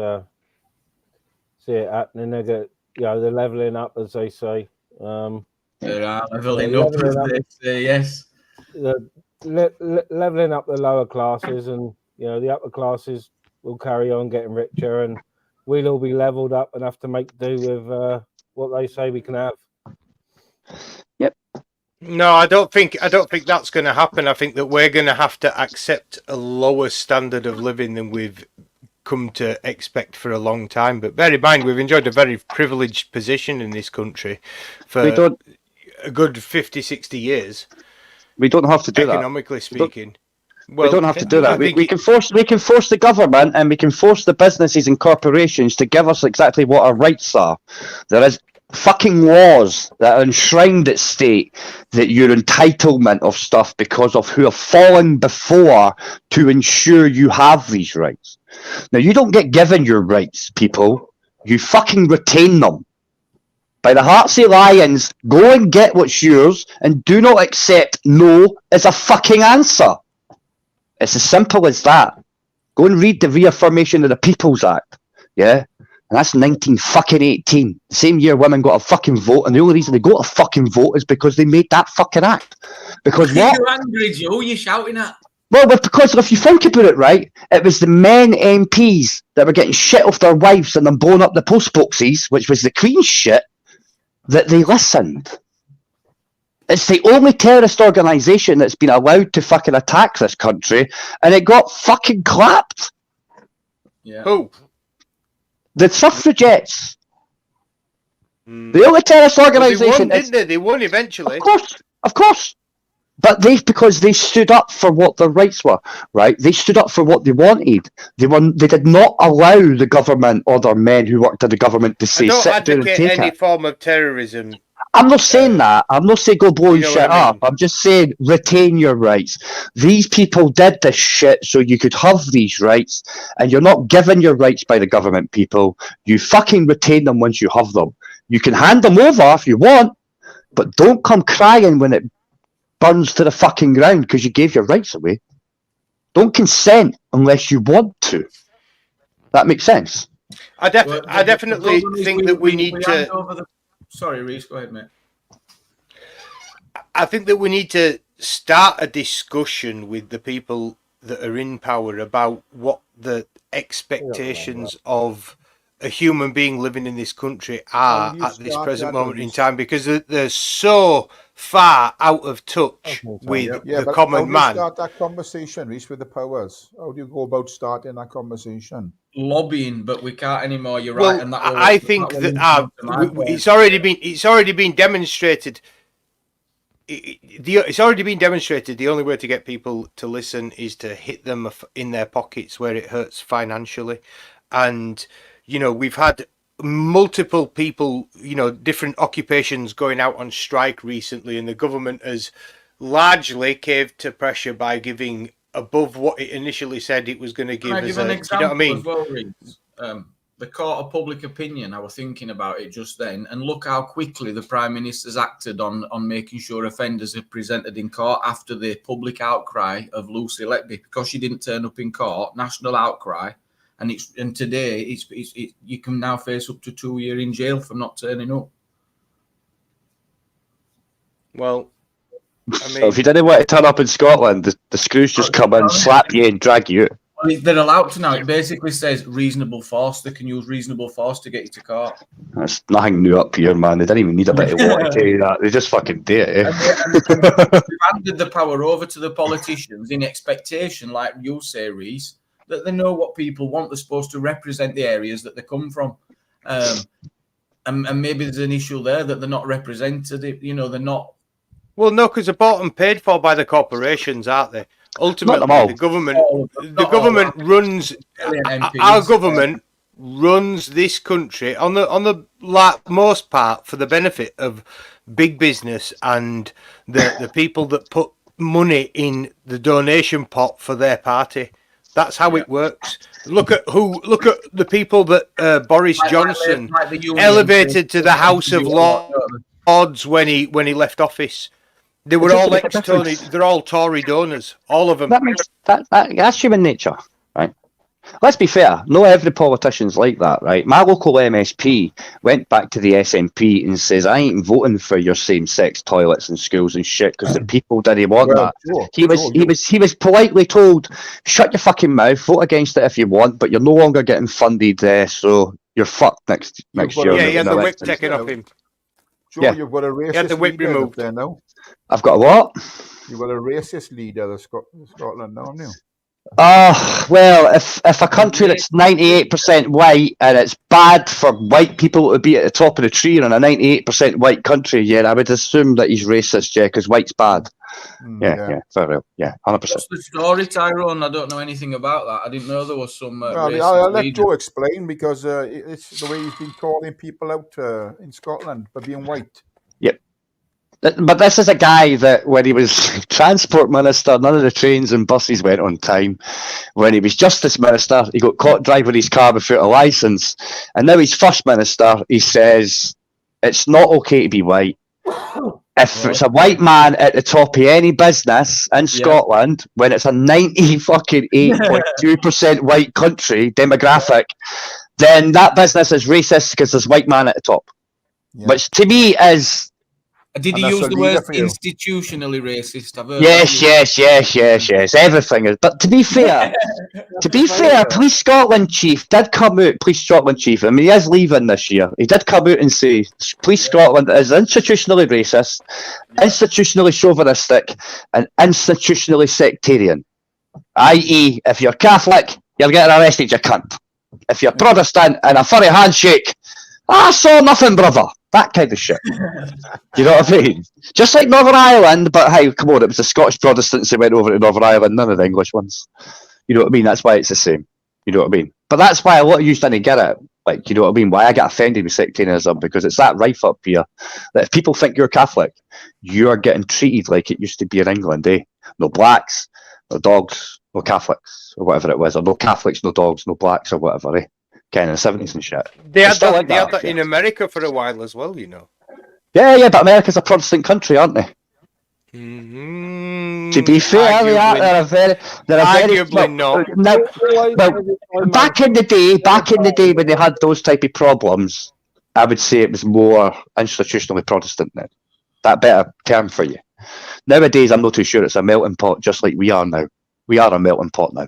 happening. They get, you know, they're leveling up, as they say. They are leveling up, as they say, yes. Leveling up the lower classes, and you know the upper classes will carry on getting richer, and we'll all be leveled up and have to make do with what they say we can have. Yep. No, I don't think that's going to happen. I think that we're going to have to accept a lower standard of living than we've come to expect for a long time. But bear in mind, we've enjoyed a very privileged position in this country for a good 50, 60 years. We don't have to do that. Economically speaking. Well, we don't have to do that. We can force the government and we can force the businesses and corporations to give us exactly what our rights are. There is fucking laws that are enshrined at state that your entitlement of stuff because of who have fallen before to ensure you have these rights. Now, you don't get given your rights, people. You fucking retain them. By the hearts of lions, go and get what's yours and do not accept no as a fucking answer. It's as simple as that. Go and read the Reaffirmation of the People's Act. Yeah? And that's 1918. The same year women got a fucking vote, and the only reason they got a fucking vote is because they made that fucking act. Because what? You're angry, Joe. You're shouting at. Well, because if you think about it, right, it was the men MPs that were getting shit off their wives and then blowing up the post boxes, which was the Queen's shit, that they listened. It's the only terrorist organisation that's been allowed to fucking attack this country, and it got fucking clapped. Yeah. Who? The suffragettes. The only terrorist organisation. Well, they won eventually. Of course. But because they stood up for what their rights were, right? They stood up for what they wanted. They did not allow the government or their men who worked in the government to say, sit down and take any it. form of terrorism. I'm not saying that. I'm not saying go blowing shit up. I'm just saying retain your rights. These people did this shit so you could have these rights, and you're not given your rights by the government, people. You fucking retain them once you have them. You can hand them over if you want, but don't come crying when it burns to the fucking ground because you gave your rights away. Don't consent unless you want to. That makes sense. I definitely think that we need to... Sorry, Reese, go ahead, mate. I think that we need to start a discussion with the people that are in power about what the expectations of a human being living in this country are at this present moment in time, because they're so far out of touch with the common man. How do you start that conversation, Reese, with the powers? How do you go about starting that conversation? Lobbying, but we can't anymore. You're well, right, and that I think that it's already been demonstrated. It's already been demonstrated. The only way to get people to listen is to hit them in their pockets where it hurts financially, and you know we've had multiple people, you know, different occupations going out on strike recently, and the government has largely caved to pressure by giving above what it initially said it was going to give. Can I give an example? You know what I mean? As well, Reece? The court of public opinion, I was thinking about it just then, and look how quickly the Prime Minister's acted on making sure offenders are presented in court after the public outcry of Lucy Letby, because she didn't turn up in court, national outcry, and today you can now face up to 2 years in jail for not turning up. Well, I mean, So if you didn't want to turn up in Scotland, the screws just come in, slap you, and drag you out. They're allowed to now. It basically says reasonable force. They can use reasonable force to get you to court. That's nothing new up here, man. They didn't even need a bit of water to tell you that. They just fucking do it. We've handed the power over to the politicians in expectation, like you say, Reese, that they know what people want. They're supposed to represent the areas that they come from. And maybe there's an issue there that they're not represented. You know, they're not. Well, no, because they're bought and paid for by the corporations, aren't they? Ultimately, the government runs. Our government runs this country on the most part for the benefit of big business and the people that put money in the donation pot for their party. That's how it works. Look at the people that Boris Johnson elevated to the House of Lords when he left office. They were all ex-Tory. They're all Tory donors, all of them. That's human nature, right? Let's be fair. Not every politician's like that, right? My local MSP went back to the SNP and says, "I ain't voting for your same-sex toilets in schools and shit because the people didn't want that." He was politely told, "Shut your fucking mouth. Vote against it if you want, but you're no longer getting funded there, so you're fucked next year." Yeah, he had the whip taken off him. Joe, you've got a racist had the whip leader removed there now. I've got a what? You've got a racist leader of Scotland now, haven't you? Well, if a country that's 98% white and it's bad for white people to be at the top of the tree in a 98% white country, yeah, I would assume that he's racist, yeah, because white's bad. Yeah, for real. Yeah, 100%. What's the story, Tyrone? I don't know anything about that. I didn't know there was some I'll let Joe explain because it's the way he's been calling people out in Scotland for being white. Yep. But this is a guy that when he was transport minister, none of the trains and buses went on time. When he was justice minister, he got caught driving his car without a licence. And now he's first minister, he says it's not okay to be white. If it's a white man at the top of any business in Scotland, when it's a 98.2% white country demographic, then that business is racist because there's a white man at the top. Which to me is... Did he use the word institutionally racist? Yes. Everything is. But to be fair, Police Scotland chief did come out. Police Scotland chief. I mean, he is leaving this year. He did come out and say Police Scotland is institutionally racist, institutionally chauvinistic, and institutionally sectarian. I.e., if you're Catholic, you're getting arrested, you cunt. If you're Protestant and a furry handshake, I saw nothing, brother. That kind of shit. You know what I mean? Just like Northern Ireland, but hey, come on, it was the Scottish Protestants who went over to Northern Ireland, none of the English ones. You know what I mean? That's why it's the same. You know what I mean? But that's why a lot of you didn't get it. Like, you know what I mean? Why I get offended with sectarianism, because it's that rife up here that if people think you're Catholic, you are getting treated like it used to be in England, eh? No blacks, no dogs, no Catholics, or whatever it was, or no Catholics, no dogs, no blacks, or whatever, eh? Kind of the 70s and shit. They had that in America for a while as well, you know. Yeah, but America's a Protestant country, aren't they? To be fair, they're very not. Now, back in the day when they had those type of problems, I would say it was more institutionally Protestant then. That better term for you. Nowadays, I'm not too sure. It's a melting pot, just like we are now. We are a melting pot now.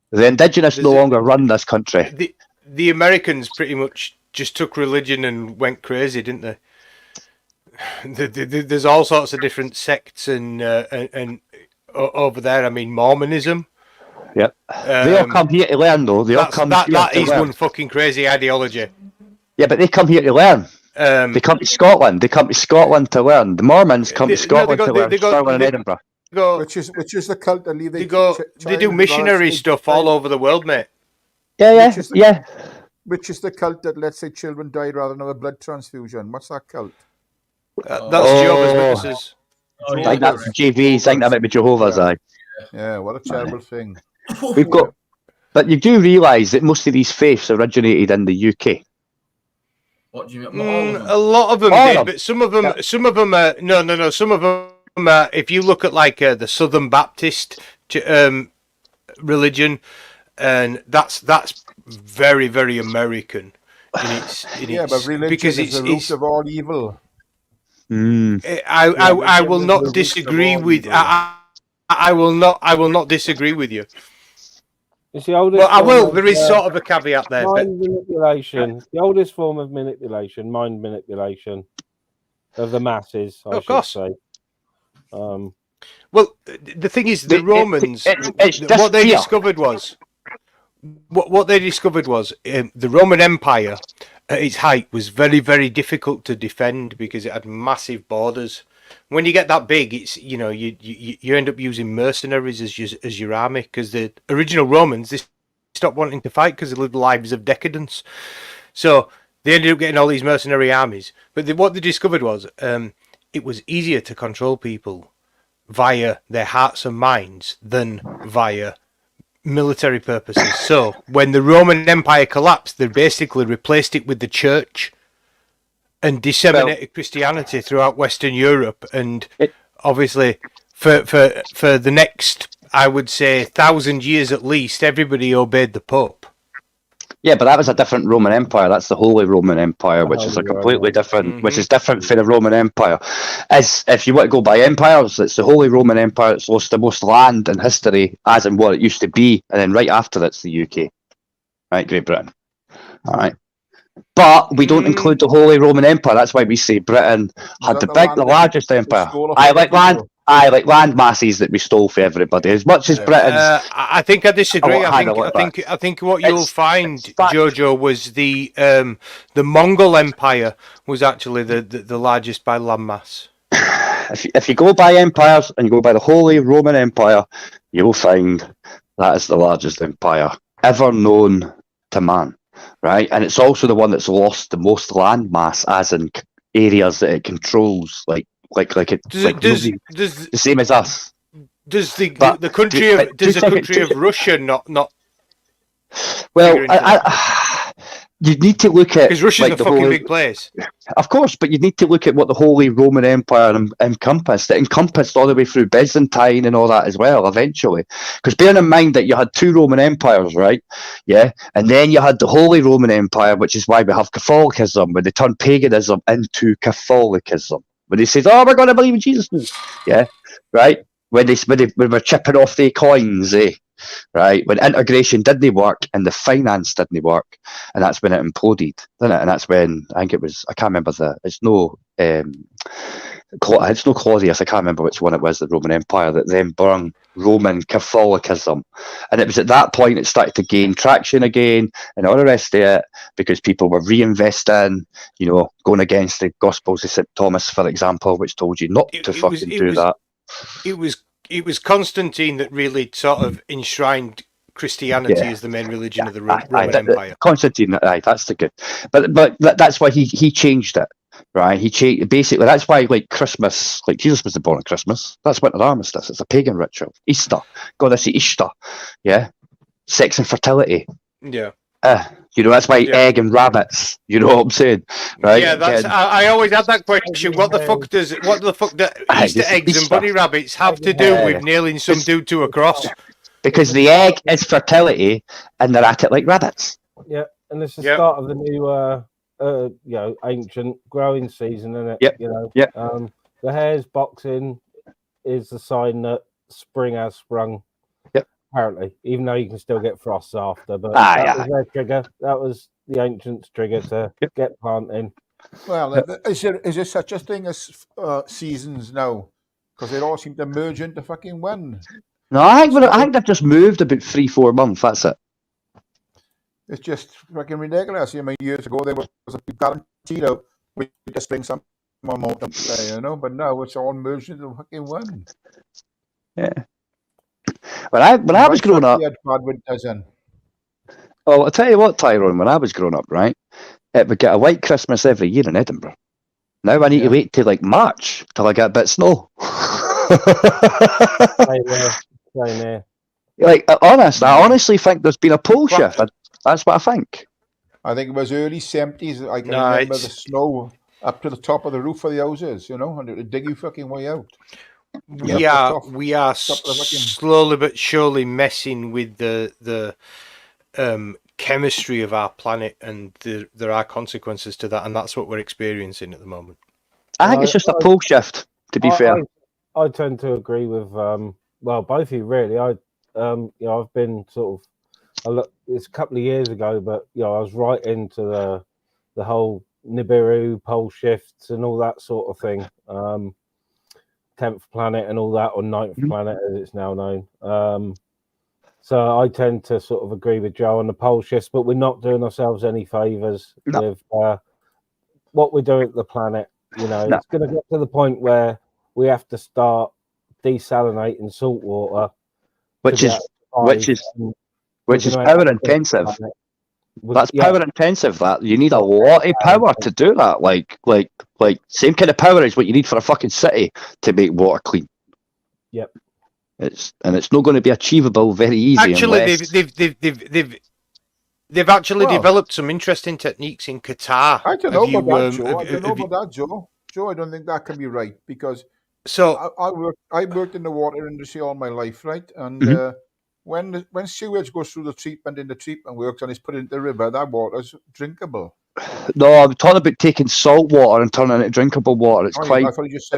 The indigenous no longer run this country. The Americans pretty much just took religion and went crazy, didn't they? There's all sorts of different sects and over there. I mean, Mormonism. Yep. They all come here to learn, though. That is one fucking crazy ideology. Yeah, but they come here to learn. They come to Scotland. They come to Scotland to learn. The Mormons come to Scotland to learn. Stirling and Edinburgh. Which is the cult that leave. They do missionary stuff all over the world, mate. Yeah. Which is the cult that lets say children die rather than have a blood transfusion? What's that cult? That's Jehovah's Witnesses. I think that's JVs. I think that might be Jehovah's. Yeah, what a terrible thing. We've got, but you do realise that most of these faiths originated in the UK. What do you mean? A lot of them did, but some of them are Some of them. If you look at like the Southern Baptist religion, and that's very, very American. But religion because is the root of all evil. I will not disagree with. I will not disagree with you. It's the oldest. Well, I will. There is sort of a caveat there. Mind manipulation. The oldest form of manipulation, mind manipulation of the masses. I should say. Well, the thing is, the Romans. What they discovered was the Roman Empire at its height was very, very difficult to defend because it had massive borders. When you get that big, it's you end up using mercenaries as your army, because the original Romans, they stopped wanting to fight because they lived lives of decadence. So they ended up getting all these mercenary armies. But what they discovered was it was easier to control people via their hearts and minds than via military purposes. So when the Roman Empire collapsed, they basically replaced it with the church and disseminated Christianity throughout Western Europe. And obviously for the next, I would say, 1,000 years at least, everybody obeyed the Pope. Yeah, but that was a different Roman Empire. That's the Holy Roman Empire, which is a completely different, which is different for the Roman Empire. As if you want to go by empires, it's the Holy Roman Empire. It's lost the most land in history, as in what it used to be, and then right after it's the UK, right, Great Britain. All right, but we don't include the Holy Roman Empire. That's why we say Britain had the largest empire. I like land masses that we stole for everybody. As much as Britain's, I think I disagree. I think what you'll find, Jojo, was the Mongol Empire was actually the largest by landmass. If you go by empires and you go by the Holy Roman Empire, you will find that is the largest empire ever known to man, right? And it's also the one that's lost the most landmass, as in areas that it controls, the same as us. Does the country of Russia not? Well, you need to look at, because Russia's a fucking big place. Of course, but you need to look at what the Holy Roman Empire encompassed. It encompassed all the way through Byzantine and all that as well, eventually. Because bearing in mind that you had two Roman empires, right? Yeah, and then you had the Holy Roman Empire, which is why we have Catholicism, when they turned paganism into Catholicism. When they said, "Oh, we're going to believe in Jesus now," yeah, right? When we're chipping off the coins, right? When integration didn't work and the finance didn't work, and that's when it imploded, didn't it? And that's when I think it was, I can't remember it's no Claudius, I can't remember which one it was, the Roman Empire, that then burned Roman Catholicism. And it was at that point it started to gain traction again and all the rest of it, because people were reinvesting, going against the Gospels of St. Thomas, for example, which told you not to do that. It was Constantine that really sort of enshrined Christianity as the main religion of the Roman Empire. Constantine, that's the good. But that's why he changed it, right? He changed, basically, that's why, like Christmas, like Jesus was born on Christmas. That's winter armistice. It's a pagan ritual. Easter, goddess Easter, yeah. Sex and fertility. Yeah. That's why egg and rabbits. You know what I'm saying, right? Yeah, I always had that question. What the fuck do Easter eggs and bunny rabbits have to do with nailing some dude to a cross? Because the egg is fertility, and they're at it like rabbits. Yeah, and it's the start of the new, ancient growing season, isn't it? The hares boxing is the sign that spring has sprung. Apparently, even though you can still get frosts after, but that was their trigger. That was the ancients' trigger to get planting. Well, is there such a thing as seasons now? Because they all seem to merge into fucking one. No, I think they've just moved about 3-4 months. That's it. It's just fucking ridiculous. I mean, years ago there was a guaranteed out with the spring, summer, autumn, but now it's all merged into fucking one. Yeah. When I was growing up, well, I'll tell you what, Tyrone, when I was growing up, right, it would get a white Christmas every year in Edinburgh. Now I need to wait till like March till I get a bit of snow. Like, I honestly think there's been a pole shift. That's what I think. I think it was early 70s. I can remember the snow up to the top of the roof of the houses, and it would dig you fucking way out. We are slowly but surely messing with the chemistry of our planet, and there are consequences to that, and that's what we're experiencing at the moment. I think it's just a pole shift, to be fair. I tend to agree with both of you really. I've been sort of it's a couple of years ago, but I was right into the whole Nibiru pole shifts and all that sort of thing. 10th planet and all that, or 9th planet as it's now known. So I tend to sort of agree with Joe on the pole shifts, but we're not doing ourselves any favours with what we're doing at the planet. It's going to get to the point where we have to start desalinating salt water, which is power intensive. That's power intensive. That you need a lot of power to do that. Like same kind of power as what you need for a fucking city to make water clean. Yep. It's not going to be achievable very easy. Actually, they've actually developed some interesting techniques in Qatar. I don't know about that, Joe. I don't know about that, Joe. Joe, I don't think that can be right, because I worked in the water industry all my life, right? And when sewage goes through the treatment in the treatment works and it's put into the river, that water's drinkable. No, I'm talking about taking salt water and turning it into drinkable water. It's quite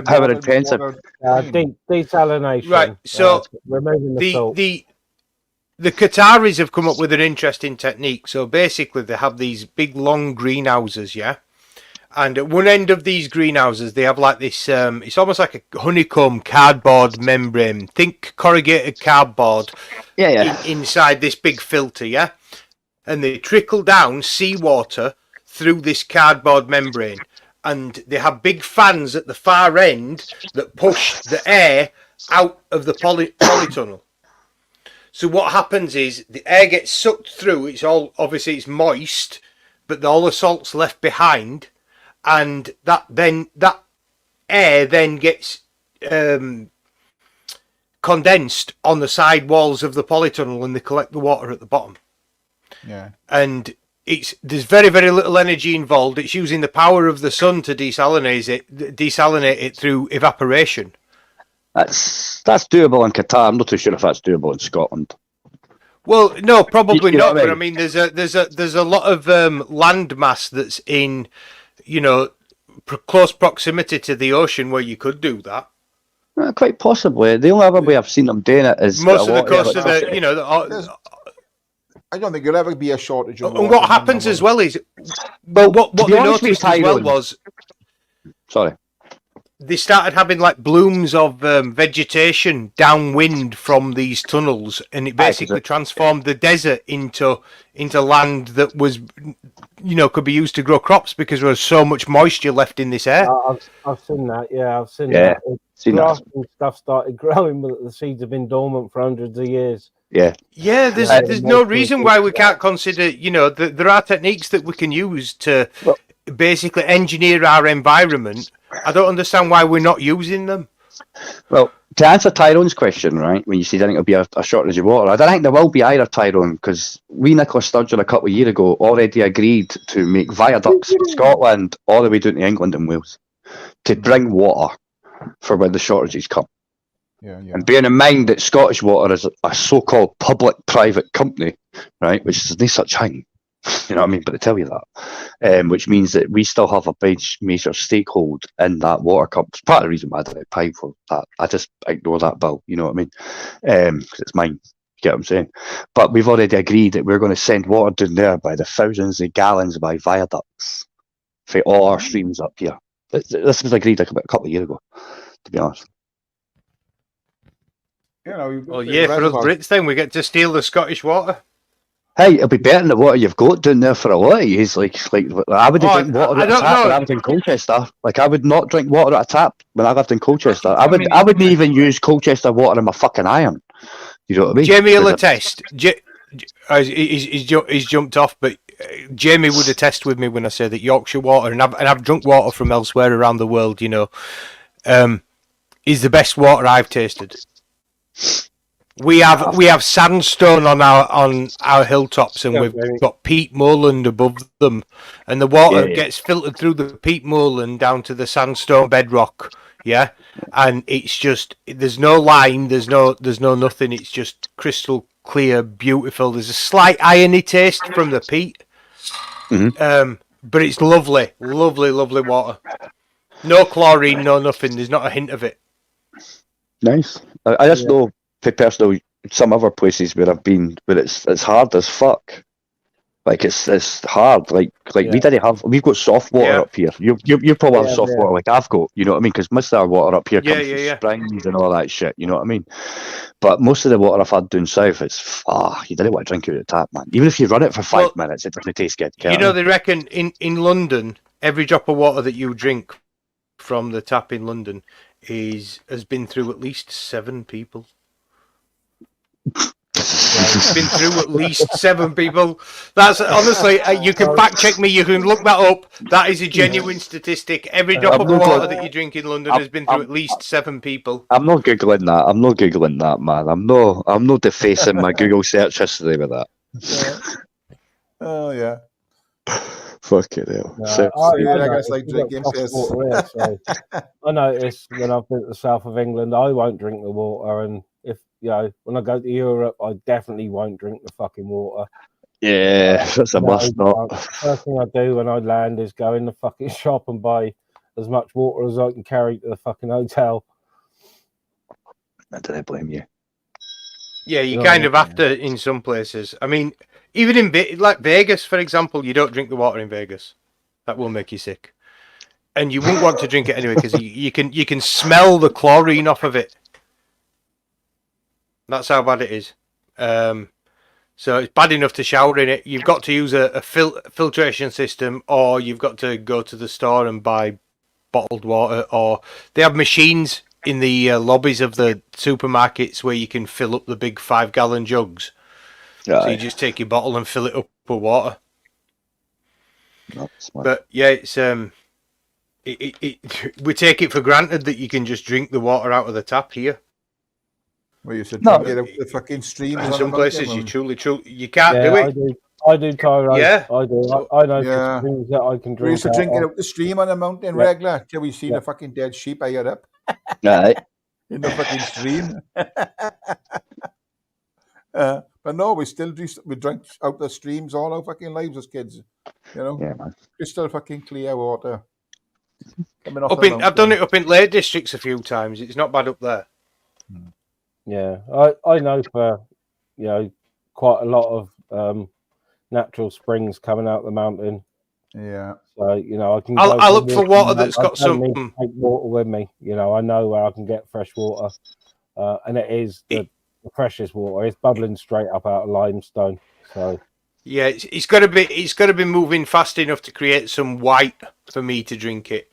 power intensive. Desalination. Right. So removing the salt. The Qataris have come up with an interesting technique. So basically, they have these big, long greenhouses, yeah? And at one end of these greenhouses, they have like this, it's almost like a honeycomb cardboard membrane. Think corrugated cardboard inside this big filter, yeah? And they trickle down seawater through this cardboard membrane. And they have big fans at the far end that push the air out of the polytunnel. So what happens is the air gets sucked through. It's moist, but all the salt's left behind. And that air then gets condensed on the side walls of the polytunnel, and they collect the water at the bottom. Yeah. And there's very, very little energy involved. It's using the power of the sun to desalinate it through evaporation. That's doable in Qatar. I'm not too sure if that's doable in Scotland. Well, no, probably not. But I mean, there's a lot of land mass that's in, close proximity to the ocean where you could do that. Quite possibly. The only other way I've seen them doing it is most of the coast of the, I don't think there'll ever be a shortage of water. And what happens as well is, what they noticed as well was, sorry, they started having like blooms of vegetation downwind from these tunnels, and it basically transformed the desert into land that was, could be used to grow crops because there was so much moisture left in this air. I've seen that. Yeah, I've seen that. Grass and stuff started growing, but the seeds have been dormant for hundreds of years. Yeah. Yeah, there's no reason why we can't consider, there are techniques that we can use to basically engineer our environment. I don't understand why we're not using them. Well, to answer Tyrone's question, right, when you said I think there'll be a shortage of water, I don't think there will be either, Tyrone, because we, Nicola Sturgeon, a couple of years ago, already agreed to make viaducts from Scotland all the way down to England and Wales to bring water for when the shortages come. Yeah. And bearing in mind that Scottish Water is a so-called public-private company, right, which is no such thing, you know what I mean, but they tell you that, which means that we still have a major stakehold in that water company. It's part of the reason why I didn't pay for that. I just ignore that bill, you know what I mean, because it's mine, you get what I'm saying. But we've already agreed that we're going to send water down there by the thousands of gallons by viaducts for all our streams up here. This was agreed like about a couple of years ago, to be honest. For us Brits, then we get to steal the Scottish water. Hey, it'll be better than the water you've got down there for a lot of years. Like I wouldn't drink water at a tap when I lived in Colchester. Like I would not drink water at a tap when I lived in Colchester. I wouldn't even use Colchester water in my fucking iron. You know what I mean? Jamie will attest. He's jumped off, but Jamie would attest with me when I say that Yorkshire water, and I've drunk water from elsewhere around the world, is the best water I've tasted. We have sandstone on our hilltops, and we've got peat moorland above them, and the water gets filtered through the peat moorland down to the sandstone bedrock. Yeah, and it's just there's no lime, there's no nothing. It's just crystal clear, beautiful. There's a slight irony taste from the peat. But it's lovely, lovely, lovely water. No chlorine, no nothing. There's not a hint of it. Nice. I just know for personal some other places where I've been where it's hard as fuck. Like it's hard. Like we've got soft water up here. You probably have soft water like I've got. You know what I mean? Because most of our water up here comes from springs and all that shit. You know what I mean? But most of the water I've had down south, it's you don't want to drink it out of the tap, man. Even if you run it for 5 minutes, it doesn't taste good. You know, they reckon in London, every drop of water that you drink from the tap in London has been through at least 7 people. It's been through at least 7 people. That's honestly, you can fact check me. You can look that up. That is a genuine statistic. Every drop of water that you drink in London has been through at least 7 people. I'm not googling that. Man. I'm not defacing my Google search history with that. Oh yeah. Fucking hell. I notice when I've been to the south of England, I won't drink the water, and if when I go to Europe, I definitely won't drink the fucking water. Yeah, that's a must not. First thing I do when I land is go in the fucking shop and buy as much water as I can carry to the fucking hotel. I don't blame you. Yeah, you kind of have to in some places. I mean, even in like Vegas, for example, you don't drink the water in Vegas. That will make you sick, and you wouldn't want to drink it anyway because you can smell the chlorine off of it. That's how bad it is. So it's bad enough to shower in it. You've got to use a filtration system, or you've got to go to the store and buy bottled water, or they have machines in the lobbies of the supermarkets where you can fill up the big 5-gallon jugs. So you just take your bottle and fill it up with water. But yeah, it's we take it for granted that you can just drink the water out of the tap here. Well, you should drink it out the fucking streams. In some places, you you can't do it. I do, Tyro. Yeah, I do. I know streams that I can drink. We used to drink it out the stream on the mountain regular till we seen a fucking dead sheep higher up. Right. In the fucking stream. But no, we drank out the streams all our fucking lives as kids. You know? Yeah, man. Crystal fucking clear water. I've done it up in Lake Districts a few times. It's not bad up there. Yeah, I know for quite a lot of natural springs coming out of the mountain. Yeah. So I can. I'll look for water that's got some. Take water with me. I know where I can get fresh water, and it is the freshest water. It's bubbling straight up out of limestone. So. Yeah, it's got to be moving fast enough to create some white for me to drink it.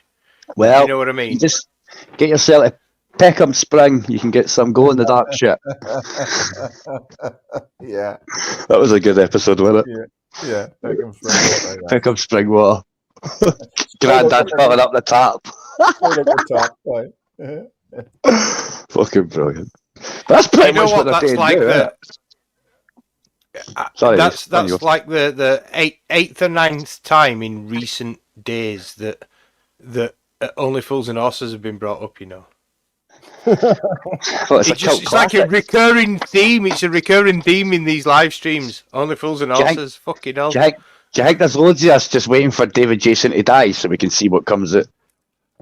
Well, you know what I mean. You just get yourself a Peckham Spring. You can get some glow in the dark shit. Yeah, that was a good episode, wasn't it? Yeah. Peckham Spring water. Peckham Spring water. Granddad filling up the tap. Fucking brilliant. But that's pretty much what they're doing. Sorry, that's like the eighth or ninth time in recent days that Only Fools and Horses have been brought up. It's like a recurring theme. It's a recurring theme in these live streams. Only Fools and Horses. Fucking hell. Do you think there's loads of us just waiting for David Jason to die so we can see what comes out?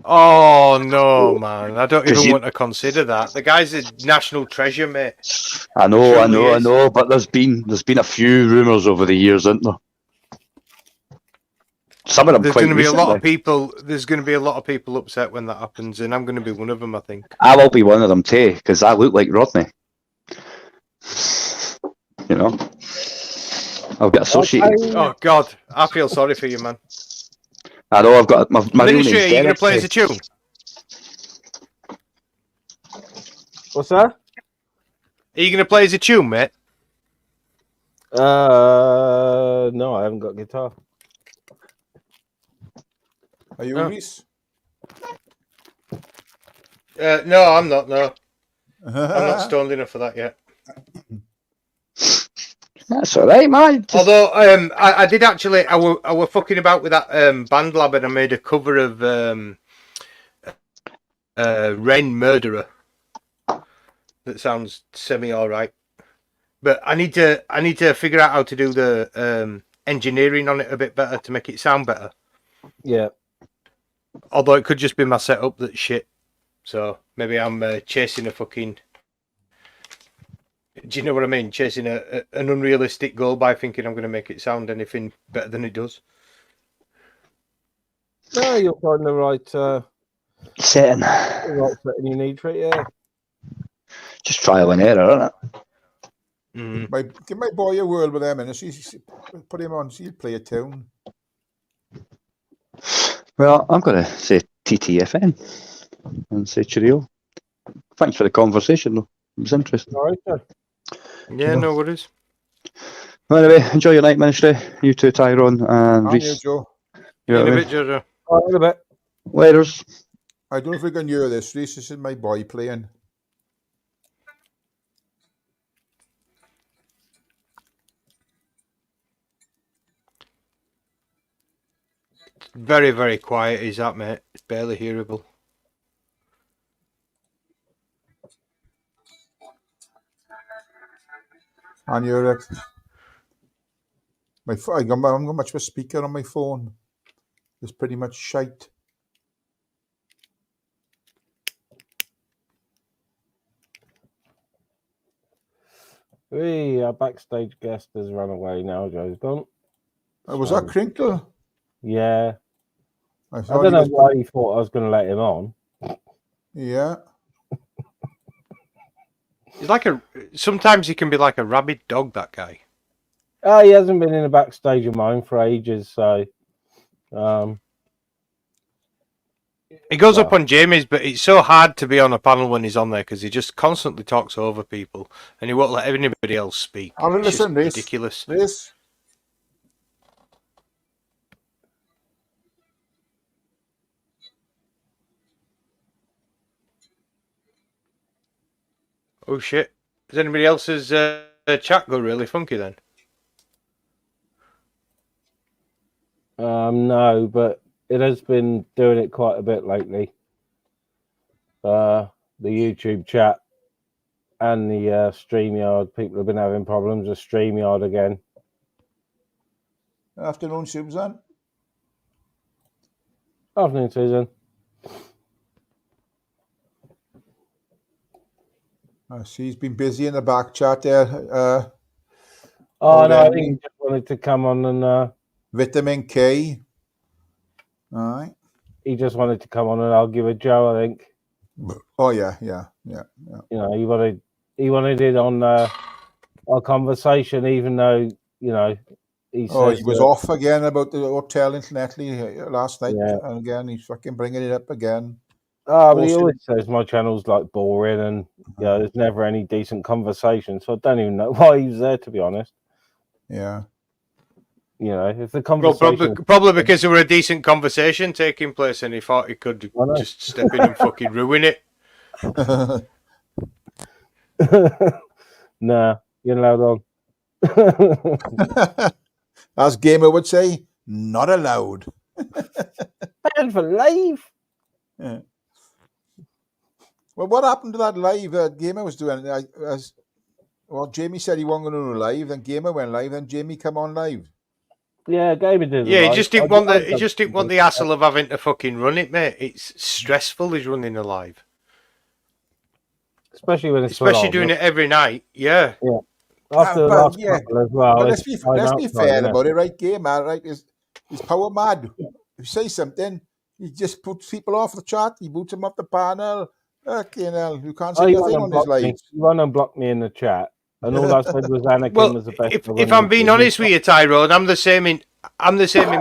Oh no, man! I don't even want to consider that. The guy's a national treasure, mate. I know. But there's been a few rumours over the years, isn't there? Some of them. There's going to be a lot of people. There's going to be a lot of people upset when that happens, and I'm going to be one of them. I think I will be one of them too, because I look like Rodney. I'll get associated. Oh God, I feel sorry for you, man. I know I've got my real name. Are you going to play as a tune? What's that? Are you going to play as a tune, mate? No, I haven't got a guitar. Are you Reese? No, I'm not. No, I'm not stoned enough for that yet. That's all right, man. Although I did actually, I were fucking about with that band lab, and I made a cover of Ren Murderer. That sounds semi all right. But I need to figure out how to do the engineering on it a bit better to make it sound better. Yeah. Although it could just be my setup that's shit. So maybe I'm chasing a fucking. Do you know what I mean? Chasing an unrealistic goal by thinking I'm going to make it sound anything better than it does. No, you'll find the right setting. The right setting you need for it. Yeah. Just trial and error, isn't it? Give my boy a whirl with them, and put him on. See, he'll play a tune. Well, I'm going to say TTFN and say cheerio. Thanks for the conversation, though. It was interesting. All right, sir. Yeah, no worries. Well, anyway, enjoy your night, Ministry. You too, Tyrone and And Reese. you, Joe. You know In what a I bit, mean? Jojo. All right, in a bit. Laters. I don't know if we can hear this. Reese, this is my boy playing. Very, very quiet is that, mate. It's barely hearable. And you're I got much of a speaker on my phone. It's pretty much shite. Our backstage guest has run away now. Joe's gone. Was that Crinkle? Yeah. I don't know why he thought I was going to let him on. Yeah. He's like sometimes he can be like a rabid dog, that guy. He hasn't been in a backstage of mine for ages, so he goes up on Jamie's, but it's so hard to be on a panel when he's on there because he just constantly talks over people and he won't let anybody else speak. Have a It's listen, just ridiculous. This. Oh shit! Does anybody else's chat go really funky then? No, but it has been doing it quite a bit lately. The YouTube chat and the StreamYard, people have been having problems with StreamYard again. Afternoon, Susan. Afternoon, Susan. She's been busy in the back chat there. No, I think he just wanted to come on and Vitamin K. All right. He just wanted to come on and argue with Joe, I think. Oh yeah. You know, he wanted it on our conversation, even though he says he was off again about the hotel incidentally last night, and again he's fucking bringing it up again. But he always says my channel's like boring and there's never any decent conversation. So I don't even know why he was there, to be honest. Yeah. If the conversation... probably because there were a decent conversation taking place and he thought he could just step in and fucking ruin it. Nah, you're allowed on. As Gamer would say, not allowed. Banned for live. Yeah. Well, what happened to that live that Gamer was doing? Jamie said he wasn't going to do live, then Gamer went live, then Jamie come on live. Yeah, Gamer did. Yeah, he just didn't want the hassle of having to fucking run it, mate. It's stressful as running a live. Especially when it's doing it every night. Yeah. Yeah. After the last couple as well. But let's be fair about it, right? Gamer, right? Is power mad. If you say something, he just puts people off the chat. He boots them off the panel. Okay, now you can't say nothing on his live. You want to block me in the chat, and all I said was Anakin was the best. If I'm being honest with you, Tyrone, I'm the same in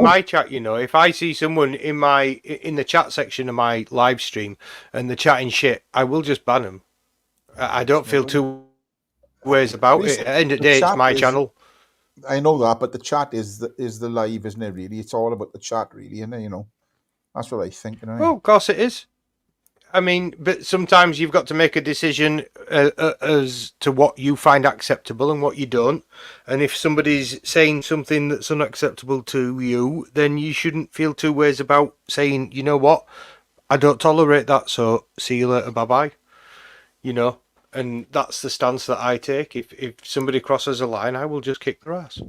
my chat. If I see someone in the chat section of my live stream and they're chatting shit, I will just ban them. I don't feel two ways about it. At the end of the day, it's my channel. I know that, but the chat is the live, isn't it? Really, it's all about the chat, really, isn't it? That's what I think. Well, of course it is. I mean, but sometimes you've got to make a decision as to what you find acceptable and what you don't. And if somebody's saying something that's unacceptable to you, then you shouldn't feel two ways about saying, you know what, I don't tolerate that, so see you later, bye-bye. and that's the stance that I take. If somebody crosses a line, I will just kick their ass.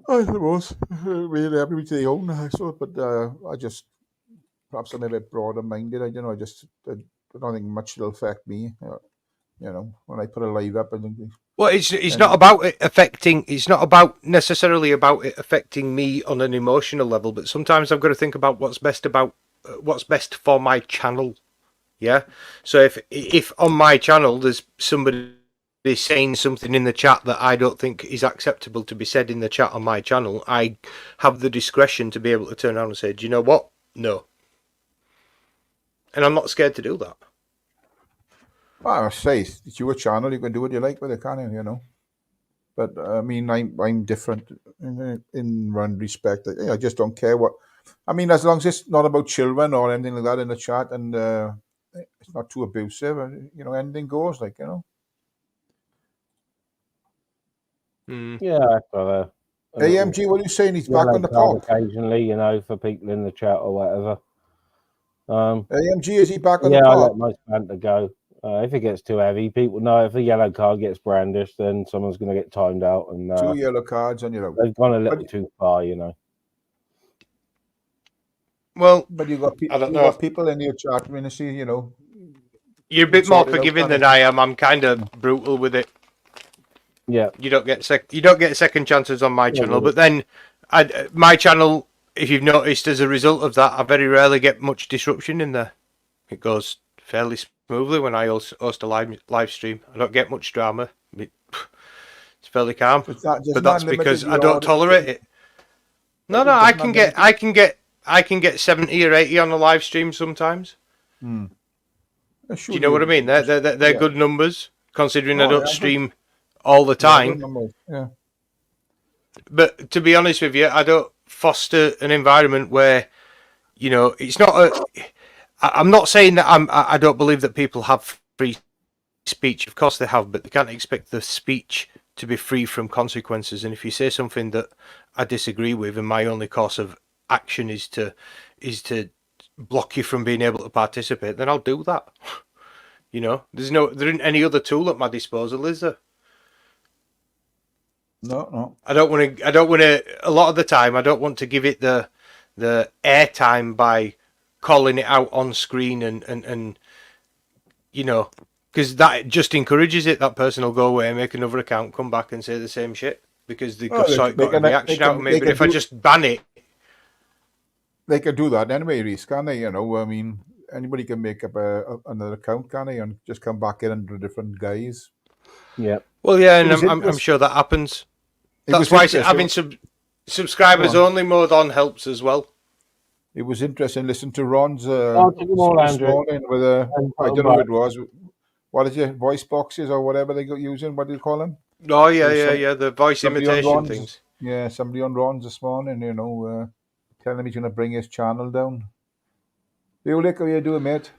I suppose. Really, everybody to their own, I suppose. But I just, perhaps I'm a bit broader minded. I don't know. I don't think much will affect me. You know, when I put a live up, I think. Well, it's not about it affecting. It's not about necessarily about it affecting me on an emotional level. But sometimes I've got to think about what's best for my channel. Yeah. So if on my channel there's somebody saying something in the chat that I don't think is acceptable to be said in the chat on my channel, I have the discretion to be able to turn around and say, do you know what? No. And I'm not scared to do that. Well, I say it's your channel. You can do what you like with it, can't you? You know. But I mean, I'm different in one respect. I just don't care what. I mean, as long as it's not about children or anything like that in the chat, and it's not too abusive, you know, anything goes. Like, you know. Yeah, I've got a AMG, what are you saying? He's back on the top. Occasionally, you know, for people in the chat or whatever. AMG, is he back on the top? Yeah, I let most banter go. If it gets too heavy, people know if a yellow card gets brandished, then someone's going to get timed out. And 2 yellow cards, and you're out. They've gone a little too far, you know. Well, but you got I don't know. Got people in your chat, when you see, you know. You're a bit more forgiving than I am. I'm kind of brutal with it. Yeah. You don't get second chances on my channel, but then my channel, if you've noticed, as a result of that, I very rarely get much disruption in there. It goes fairly smoothly when I host a live stream. I don't get much drama. It's fairly calm. But that's because I don't tolerate it. No, I can get 70 or 80 on a live stream sometimes. Hmm. Do you know what I mean? They're good numbers considering I don't stream all the time. Yeah. But to be honest with you, I don't foster an environment where, you know, it's not I'm not saying that I don't believe that people have free speech. Of course they have, but they can't expect the speech to be free from consequences. And if you say something that I disagree with, and my only course of action is to block you from being able to participate, then I'll do that. You know, there isn't any other tool at my disposal, is there? No. I don't want to. A lot of the time, I don't want to give it the airtime by calling it out on screen and you know, because that just encourages it. That person will go away, make another account, come back and say the same shit because they got a reaction out of me. But if I just ban it, they can do that anyway, Reese, can't they? You know, I mean, anybody can make up another account, can't they, and just come back in under different guise. Yeah. Well, yeah, and I'm sure that happens. That's why having subscribers only mode on helps as well. It was interesting listening to Ron's this morning with I don't know what it was. What is it? Voice boxes or whatever they got using? What do you call them? Oh yeah, the voice imitation things. Yeah, somebody on Ron's this morning, you know, telling him he's going to bring his channel down. Bulik, how you doing, mate?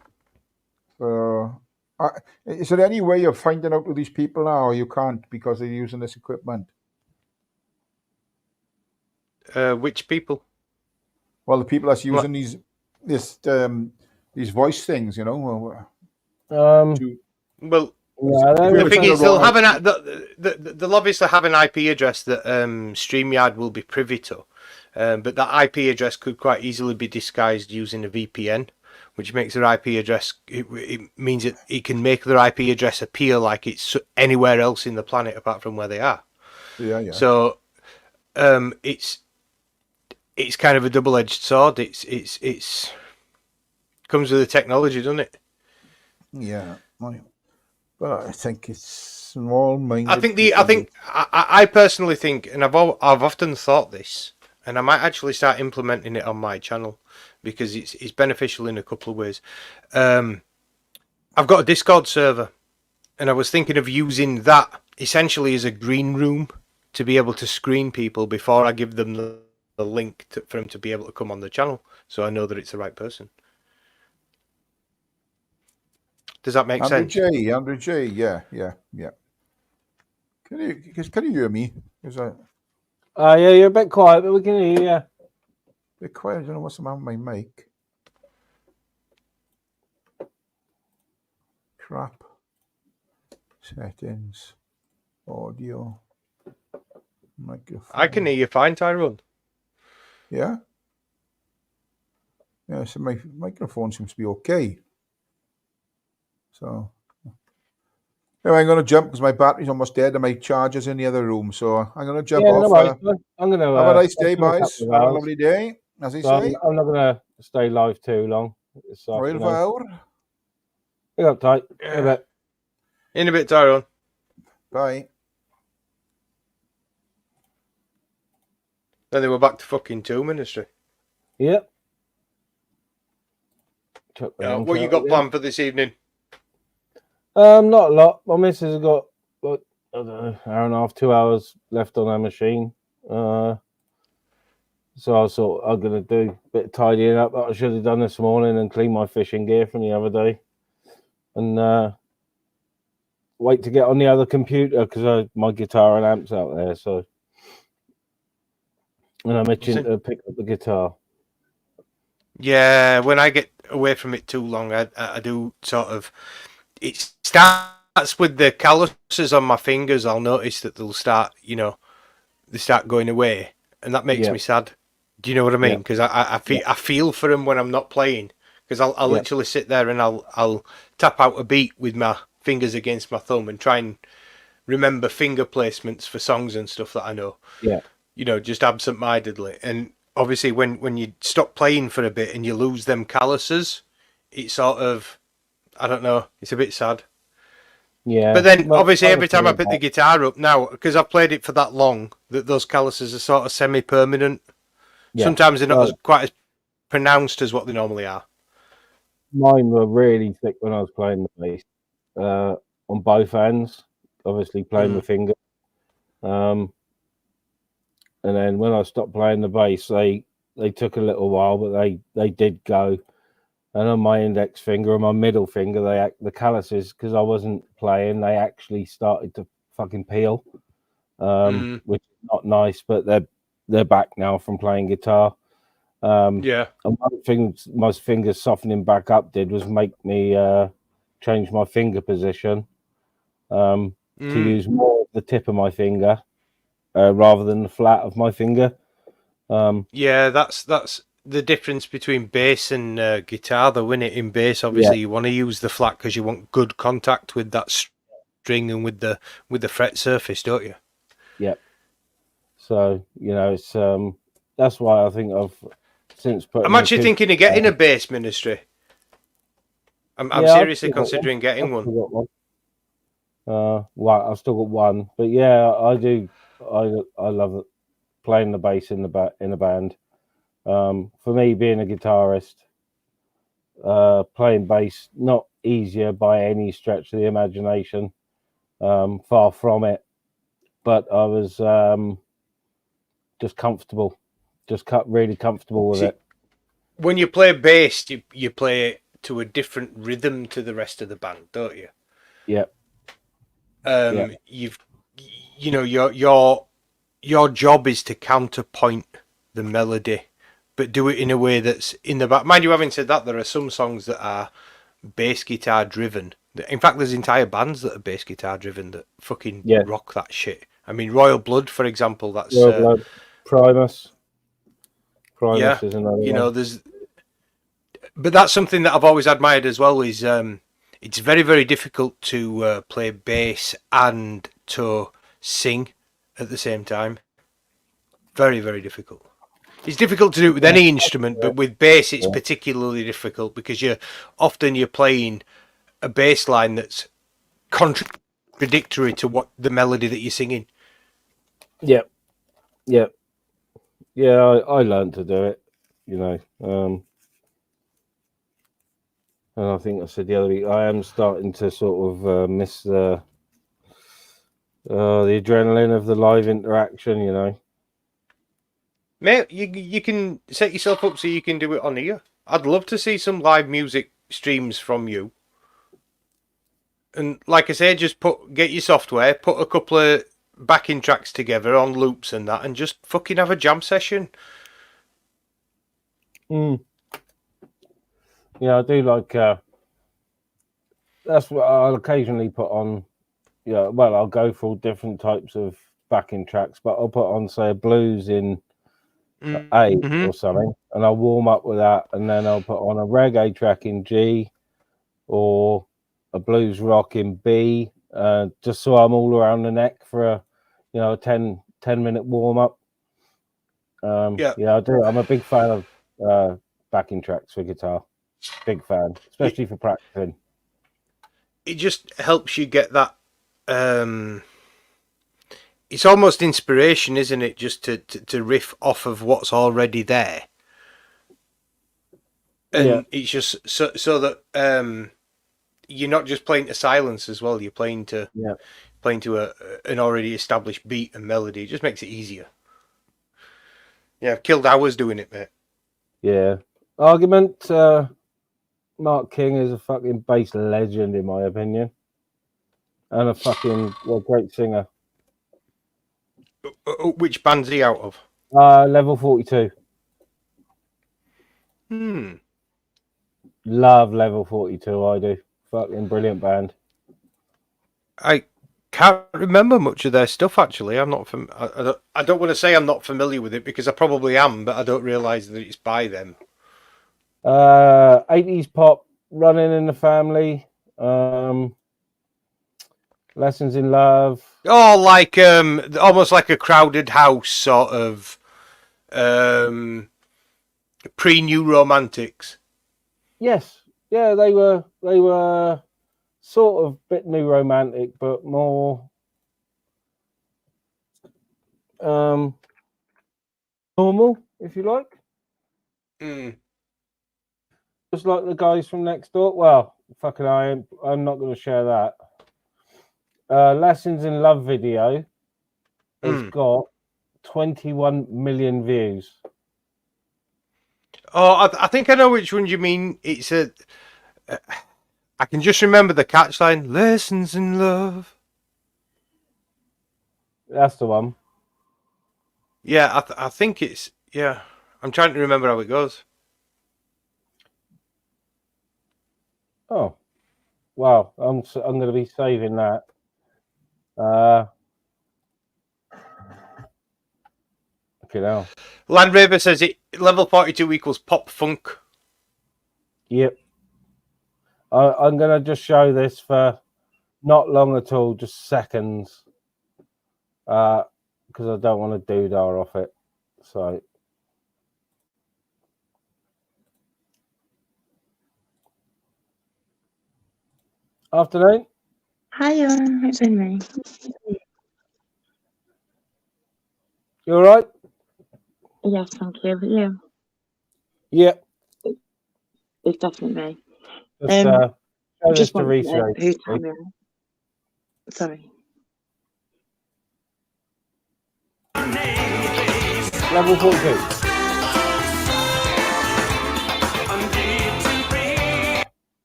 Is there any way of finding out who these people are, or you can't because they're using this equipment? Which people? Well, the people that's using these voice things, you know. Well, the thing is, they'll have they'll obviously have an IP address that StreamYard will be privy to, but that IP address could quite easily be disguised using a VPN, which makes their IP address. It means it can make their IP address appear like it's anywhere else in the planet apart from where they are. Yeah. So, it's kind of a double-edged sword. It's comes with the technology, doesn't it? Yeah, but I think it's small-minded. I personally think, and I've often thought this, and I might actually start implementing it on my channel because it's beneficial in a couple of ways. I've got a Discord server, and I was thinking of using that essentially as a green room to be able to screen people before I give them the link for them to be able to come on the channel, so I know that it's the right person. Does that make sense? Andrew J, yeah. Can you hear me? Yeah, you're a bit quiet, but we can hear you. A bit quiet. I don't know what's the matter with my mic. Crap. Settings. Audio. Microphone. I can hear you fine, Tyrone. Yeah? Yeah, so my microphone seems to be okay. So, anyway, I'm going to jump because my battery's almost dead and my charger's in the other room. So I'm going to jump off. I'm going to have a nice day, do a boys. couple of Have a hours. lovely day, as they So say. I'm not going to stay live too long this Royal afternoon. Fowr. Pick up tight. Yeah. In a bit, Tyrone. Bye. Then they were back to fucking two ministry. Yep. What you got planned for this evening? Not a lot. My missus has got, what, I don't know, hour and a half, 2 hours left on her machine. So I thought I'm going to do a bit of tidying up that I should have done this morning and clean my fishing gear from the other day. And wait to get on the other computer because my guitar and amp's out there. So, and I'm itching to pick up the guitar. Yeah, when I get away from it too long, I do sort of. It starts with the calluses on my fingers. I'll notice that they'll start, they start going away, and that makes me sad. Do you know what I mean? Because I feel for them when I'm not playing. Because I'll literally sit there and I'll tap out a beat with my fingers against my thumb and try and remember finger placements for songs and stuff that I know. Yeah. Just absent-mindedly. And obviously when you stop playing for a bit and you lose them calluses, it's sort of, I don't know, it's a bit sad. Yeah. But then obviously every time I pick the guitar up now, because I've played it for that long, that those calluses are sort of semi-permanent. Yeah. Sometimes they're not quite as pronounced as what they normally are. Mine were really thick when I was playing the bass on both hands, obviously playing the finger. And then when I stopped playing the bass, they took a little while, but they did go. And on my index finger and my middle finger, the calluses, because I wasn't playing, they actually started to fucking peel, which is not nice. But they're back now from playing guitar. Yeah. And one thing my fingers softening back up did was make me change my finger position to use more of the tip of my finger rather than the flat of my finger. Yeah, that's the difference between bass and guitar, though, isn't it? In bass, obviously, you want to use the flat because you want good contact with that string and with the fret surface, don't you? Yep. So it's that's why I think I've since put. I'm actually thinking of getting a bass ministry. I'm seriously considering getting one. I've still got one, but yeah, I do. I love it, playing the bass in a band. For me, being a guitarist, playing bass not easier by any stretch of the imagination. Far from it, but I was just comfortable, really comfortable with it. When you play bass, you play it to a different rhythm to the rest of the band, don't you? Yeah. Your job is to counterpoint the melody, but do it in a way that's in the back. Mind you, having said that, there are some songs that are bass guitar driven. In fact, there's entire bands that are bass guitar driven that fucking rock that shit. I mean, Royal Blood, for example, that's Royal Blood. Primus is another one. But that's something that I've always admired as well. Is it's very, very difficult to play bass and to sing at the same time. Very, very difficult. It's difficult to do it with any instrument, but with bass it's particularly difficult because you're playing a bass line that's contradictory to what the melody that you're singing. Yeah. I learned to do it, and I think I said the other week I am starting to sort of miss the adrenaline of the live interaction, Mate, you can set yourself up so you can do it on here. I'd love to see some live music streams from you. And like I say, just get your software, put a couple of backing tracks together on loops and that, and just fucking have a jam session. Yeah, I do like that's what I'll occasionally put on. Yeah, well, I'll go for different types of backing tracks, but I'll put on, say, a blues in A or something, and I'll warm up with that, and then I'll put on a reggae track in G or a blues rock in B, just so I'm all around the neck for a, a 10-minute warm up. Yeah, I do. I'm a big fan of backing tracks for guitar. Big fan, especially for practicing. It just helps you get that. It's almost inspiration, isn't it? Just to riff off of what's already there, and it's just so that you're not just playing to silence as well. You're playing to an already established beat and melody. It just makes it easier. Yeah, I've killed hours doing it, mate. Yeah. Argument. Mark King is a fucking bass legend, in my opinion, and a fucking great singer. Which band's he out of? Level 42. Love Level 42. I do. Fucking brilliant band. I can't remember much of their stuff, actually. I'm not I don't want to say I'm not familiar with it, because I probably am, but I don't realise that it's by them. 80s pop, Running in the Family, Lessons in Love. Oh, like almost like a Crowded House sort of pre-New Romantics. Yes, yeah, they were sort of bit New Romantic, but more normal, if you like. Just like the guys from next door. Well, fucking I'm not going to share that. Lessons in Love video has got 21 million views. Oh, I think I know which one you mean. It's a. I can just remember the catchline: "Lessons in Love." That's the one. Yeah, I think it's. Yeah, I'm trying to remember how it goes. Oh, wow! I'm going to be saving that. Okay, now. Land Rover says it level 42 equals pop funk. Yep. I'm going to just show this for not long at all, just seconds, because I don't want to doodah off it. So. Afternoon. Hiya, it's Amy. You all right? Yes, thank you. But you? Yeah. It's definitely me. Just want to reiterate. Who told me? Sorry. Level 42.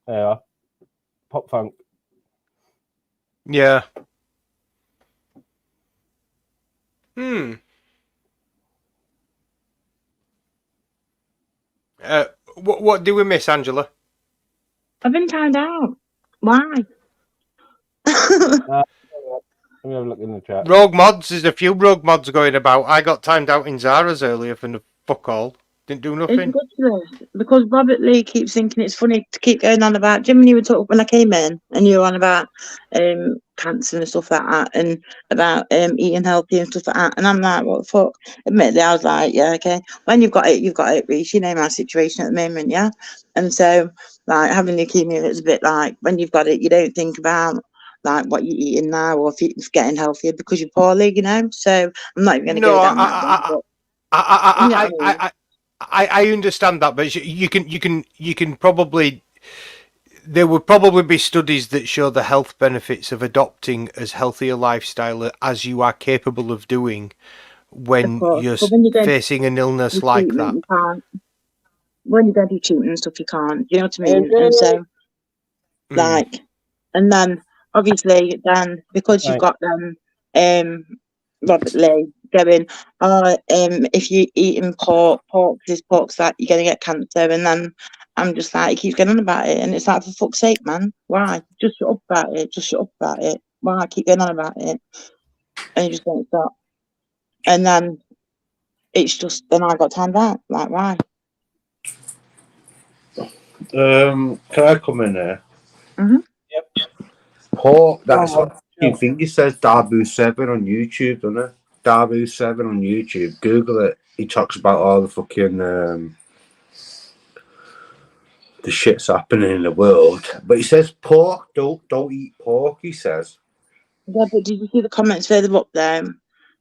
There you are. Pop funk. Yeah. What do we miss, Angela? I've been timed out. Why? Let me have a look in the chat. Rogue mods. There's a few rogue mods going about. I got timed out in Zara's earlier for the fuck all. Didn't do nothing. It's ridiculous because Robert Lee keeps thinking it's funny to keep going on about. Jim, you were talking when I came in, and you were on about cancer and stuff like that, and about eating healthy and stuff like that. And I'm like, what the fuck? Admittedly, I was like, yeah, okay. When you've got it, Reece. You know my situation at the moment, yeah. And so, like having leukemia, it's a bit like when you've got it, you don't think about like what you're eating now or if you're getting healthier because you're poorly, you know. So I'm not even going to go down that road. I understand that, but you can probably. There would probably be studies that show the health benefits of adopting as healthy a lifestyle as you are capable of doing when you're facing an illness like that. When you go do treatment and stuff, you can't. You know what I mean? And so, like, and then obviously, then because you've got them, Robert Lee going, if you're eating pork that you're going to get cancer, and then I'm just like, he keeps going on about it, and it's like, for fuck's sake, man, why? Just shut up about it. Just shut up about it. Why keep going on about it? And you just don't stop. And then it's just, then I got timed out. Like, why? Can I come in there? Mm-hmm. Yep. Paul, that's Oh, I think he says Darbu7 on YouTube, doesn't it? Darbu7 on YouTube. Google it. He talks about all the fucking the shit's happening in the world. But he says pork, don't eat pork, he says. Yeah, but did you see the comments further up there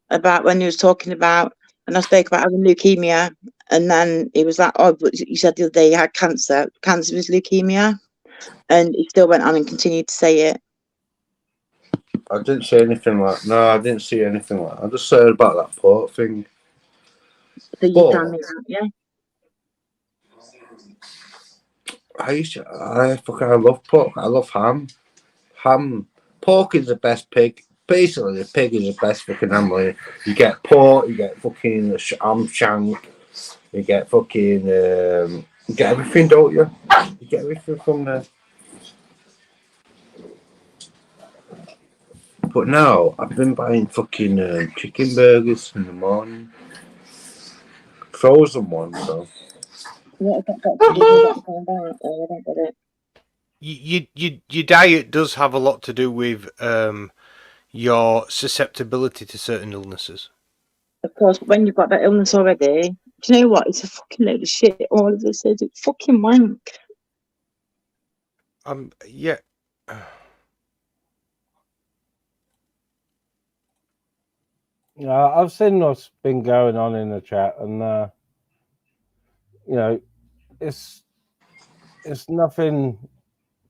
about when he was talking about, and I spoke about having leukemia, and then he was like, oh, but you said the other day he had cancer. Cancer is leukemia. And he still went on and continued to say it. I didn't say anything like. No, I didn't see anything like. I just said about that port thing. So you tell me that, yeah. I love pork. I love ham. Pork is the best pig. Basically, the pig is the best fucking animal. You get pork, you get fucking ham shank, you get fucking, you get everything, don't you? You get everything from there. But now, I've been buying fucking chicken burgers in the morning. Frozen ones, though. What has that got to do with that? I don't get it. Your diet does have a lot to do with your susceptibility to certain illnesses. Of course, but when you've got that illness already, do you know what? It's a fucking load of shit. All of this is, it's fucking wank. Yeah. I've seen what's been going on in the chat, and you know, it's nothing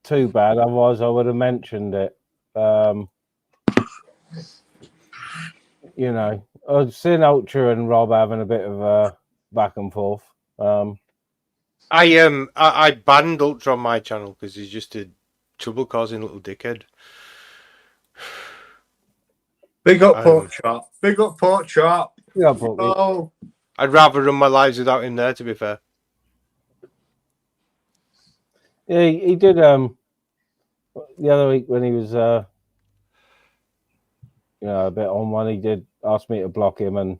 too bad. Otherwise, I would have mentioned it. You know, I've seen Ultra and Rob having a bit of a back and forth. I banned Ultra on my channel because he's just a trouble causing little dickhead. Big up pork chop. Big up pork chop. Yeah, pork. I'd rather run my lives without him there, to be fair. Yeah, he did the other week when he was you know, a bit on one. He did ask me to block him and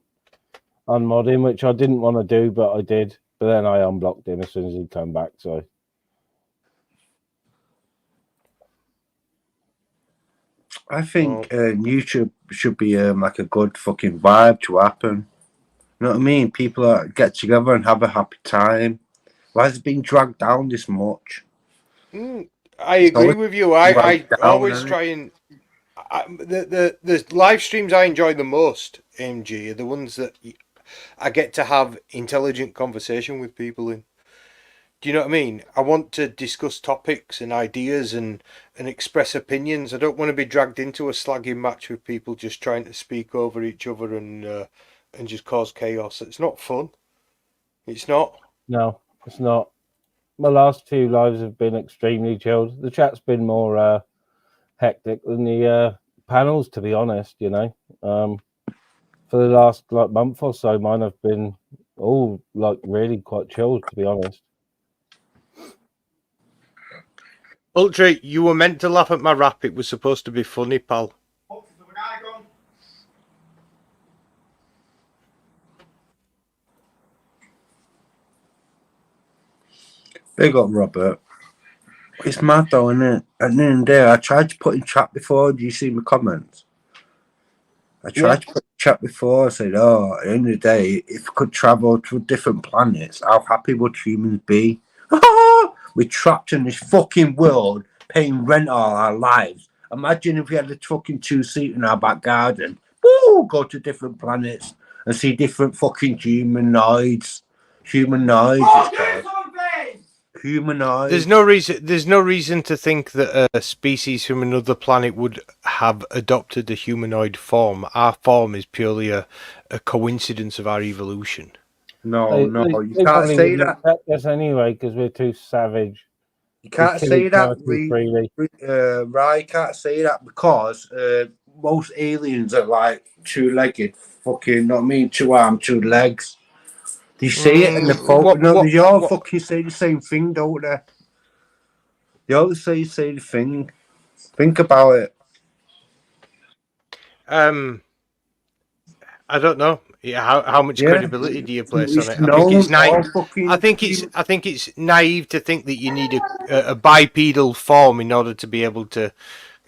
unmod him, which I didn't want to do, but I did. But then I unblocked him as soon as he came back. So I think YouTube should be like a good fucking vibe to happen. You know what I mean? People get together and have a happy time. Why has it been dragged down this much? I agree with you. I always try and the live streams I enjoy the most, MG, are the ones that I get to have intelligent conversation with people in. Do you know what I mean? I want to discuss topics and ideas and express opinions. I don't want to be dragged into a slagging match with people just trying to speak over each other and just cause chaos. It's not fun. It's not. No, it's not. My last few lives have been extremely chilled. The chat's been more hectic than the panels, to be honest. You know, for the last month or so, mine have been all really quite chilled, to be honest. Ultra, you were meant to laugh at my rap. It was supposed to be funny, pal. Big up, Robert. It's mad though, isn't it? At the end of the day, I tried to put in chat before. Do you see my comments? I tried to put in chat before. I said, oh, at the end of the day, if we could travel to different planets, how happy would humans be? We're trapped in this fucking world, paying rent all our lives. Imagine if we had a fucking two-seat in our back garden. Woo! Go to different planets and see different fucking humanoids. Humanoids. Humanoids. There's no reason to think that a species from another planet would have adopted a humanoid form. Our form is purely a coincidence of our evolution. No, you can't say that. Yes, anyway, because we're too savage. You can't say that, right? You can't say that because most aliens are like two-legged, fucking, not me, two arms, two legs. They say it in the photo. No, they all fucking say the same thing, don't they? They all say the thing. Think about it. I don't know. Yeah, how much credibility do you place on it? I think it's naive. I think it's naive to think that you need a bipedal form in order to be able to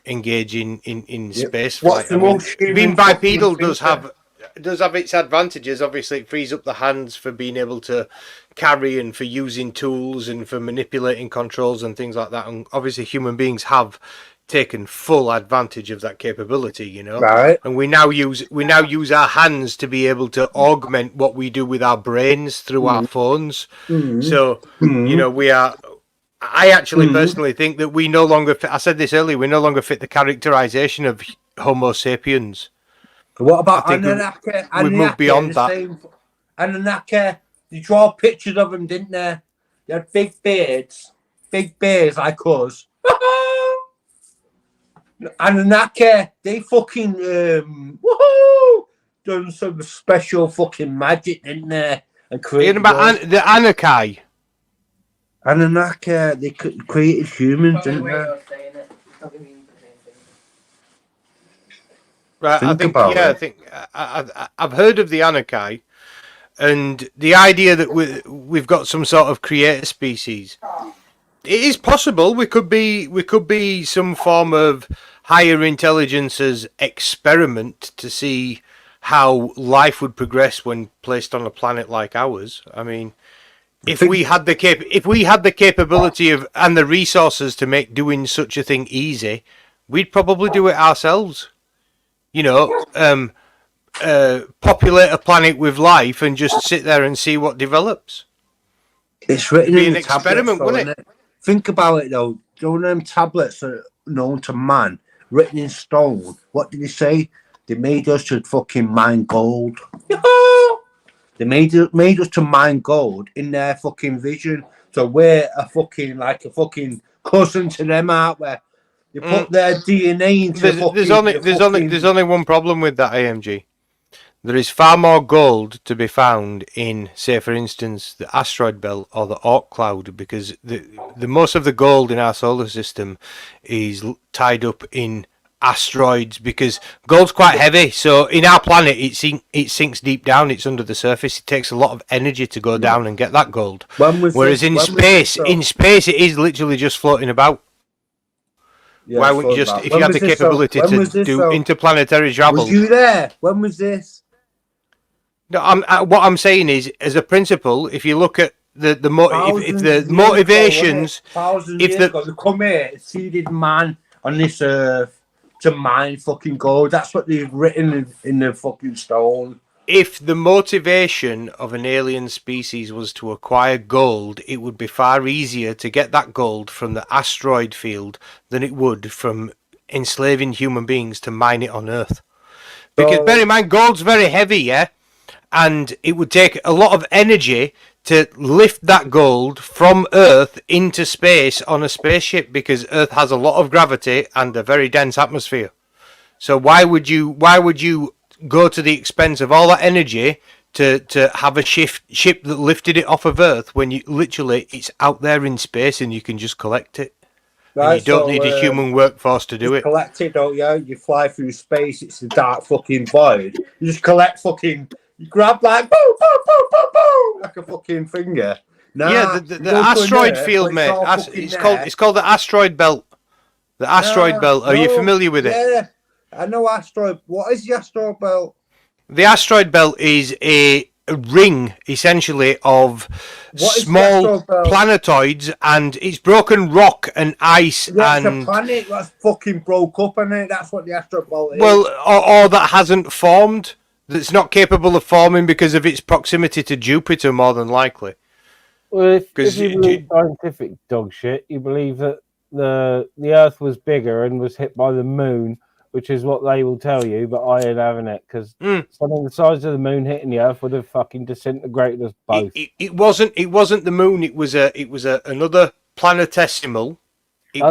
engage in space flight. Being bipedal does have its advantages. Obviously, it frees up the hands for being able to carry and for using tools and for manipulating controls and things like that. And obviously, human beings have taken full advantage of that capability, you know. Right. And we now use our hands to be able to augment what we do with our brains through our phones. So, you know, I actually personally think that we no longer I said this earlier, we no longer fit the characterization of Homo sapiens. What about Anunnaki? We've moved beyond that. Anunnaki, they draw pictures of them, didn't they? They had big beards like us. Anunnaki, they fucking woohoo, done some special fucking magic, didn't they? And created the Anunnaki. Anunnaki, they created humans, didn't they? Right, I think I've heard of the Anunnaki, and the idea that we've got some sort of creator species. It is possible we could be some form of higher intelligence's experiment to see how life would progress when placed on a planet like ours. I mean, if we had the capability of and the resources to make doing such a thing easy, we'd probably do it ourselves. You know, populate a planet with life and just sit there and see what develops. It's written in an the experiment, tablets, wouldn't it? Think about it though. Don't them tablets are known to man, written in stone. What did he say? They made us to fucking mine gold. They made us to mine gold in their fucking vision. So we're a fucking cousin to them, aren't we? They put their DNA into there's only one problem with that, AMG. There is far more gold to be found in, say, for instance, the asteroid belt or the Oort cloud, because the most of the gold in our solar system is tied up in asteroids, because gold's quite heavy. So in our planet, it sinks deep down. It's under the surface. It takes a lot of energy to go down and get that gold. Whereas in space, it is literally just floating about. Yeah, why wouldn't you just, if you had the capability to do interplanetary travel? Was you there? When was this? No, what I'm saying is, as a principle, if you look at the motivations, if they come here, seeded man on this earth to mine fucking gold. That's what they've written in the fucking stone. If the motivation of an alien species was to acquire gold, it would be far easier to get that gold from the asteroid field than it would from enslaving human beings to mine it on Earth. Because bear in mind, gold's very heavy, yeah? And it would take a lot of energy to lift that gold from Earth into space on a spaceship, because Earth has a lot of gravity and a very dense atmosphere. So why would you go to the expense of all that energy to have a ship that lifted it off of Earth when it's out there in space and you can just collect it? Right, and you don't need a human workforce to do it. Collect it, don't you? You fly through space, it's a dark fucking void. You just collect fucking, you grab like, boom, boom, boom, boom, boom, like a fucking finger. Yeah, the asteroid field, mate. It's called the asteroid belt. The asteroid belt. Are you familiar with it? Yeah. I know asteroid. What is the asteroid belt? The asteroid belt is a ring, essentially, of small planetoids, and it's broken rock and ice. That's a planet that's fucking broke up, isn't it? That's what the asteroid belt is. Well, or that hasn't formed, that's not capable of forming because of its proximity to Jupiter, more than likely. Well, if you believe scientific dog shit, you believe that the Earth was bigger and was hit by the moon, which is what they will tell you, but I ain't having it, because something the size of the moon hitting the Earth would have fucking disintegrated us both. It wasn't the moon. It was another planetesimal. It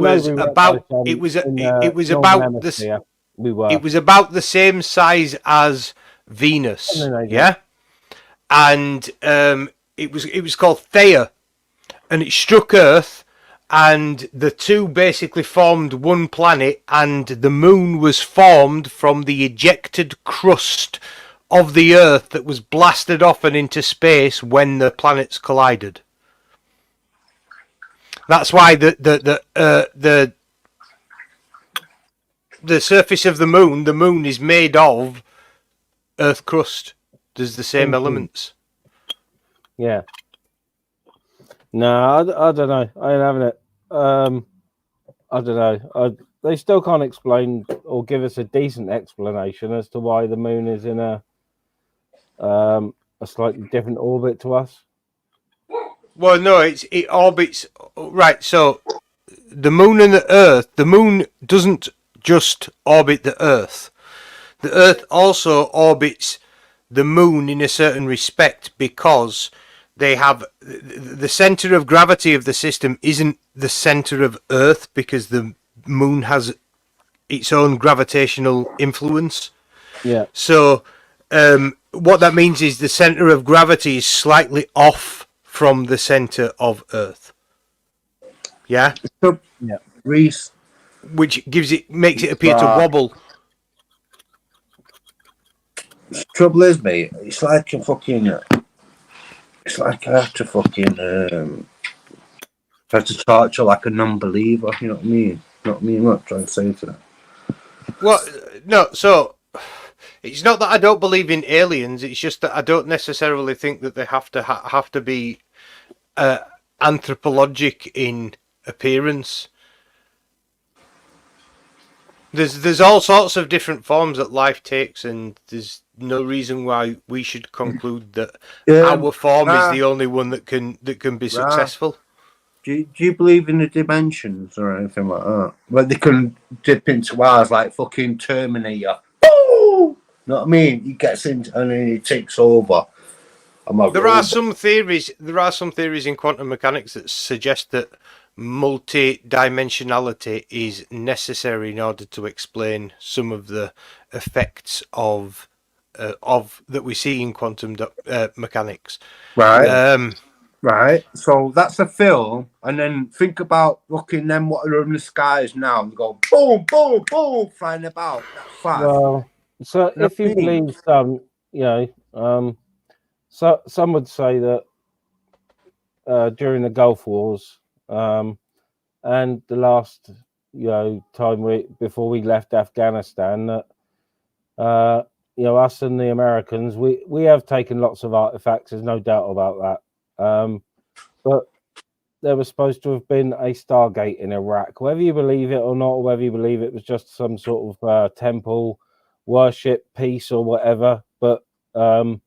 was about the same size as Venus. Yeah, and it was called Theia, and it struck Earth, and the two basically formed one planet, and the moon was formed from the ejected crust of the Earth that was blasted off and into space when the planets collided. That's why the surface of the moon is made of Earth crust. There's the same elements. Yeah. No, I don't know. I ain't having it. I don't know. They still can't explain or give us a decent explanation as to why the moon is in a slightly different orbit to us. Well, no, it orbits right. So the moon and the Earth. The moon doesn't just orbit the Earth. The Earth also orbits the moon in a certain respect because they have the center of gravity of the system isn't the center of Earth because the moon has its own gravitational influence. Yeah. So what that means is the center of gravity is slightly off from the center of Earth. Yeah. Yeah. Reese. Which makes it appear to wobble. The trouble is, mate, it's like a fucking. It's like I have to fucking try to torture like a non-believer. You know what I mean? You know what I mean? What I'm trying to say to that. Well, no. So it's not that I don't believe in aliens. It's just that I don't necessarily think that they have to be anthropologic in appearance. There's all sorts of different forms that life takes, and there's no reason why we should conclude that our form is the only one that can be successful. Do you believe in the dimensions or anything like that? Where they can dip into ours like fucking Terminator. Boom! Know what I mean? He gets into and then he takes over. There are some theories in quantum mechanics that suggest that multi-dimensionality is necessary in order to explain some of the effects of that we see in quantum mechanics. Right. Right. So that's a film, and then think about looking them what are in the skies now and go boom, boom, boom, flying about. That's fast. Well, so if you believe some, so some would say that during the Gulf Wars, and the last, time before we left Afghanistan, that us and the Americans, we have taken lots of artifacts. There's no doubt about that. But there was supposed to have been a Stargate in Iraq. Whether you believe it or not, or whether you believe it was just some sort of temple worship piece or whatever, but the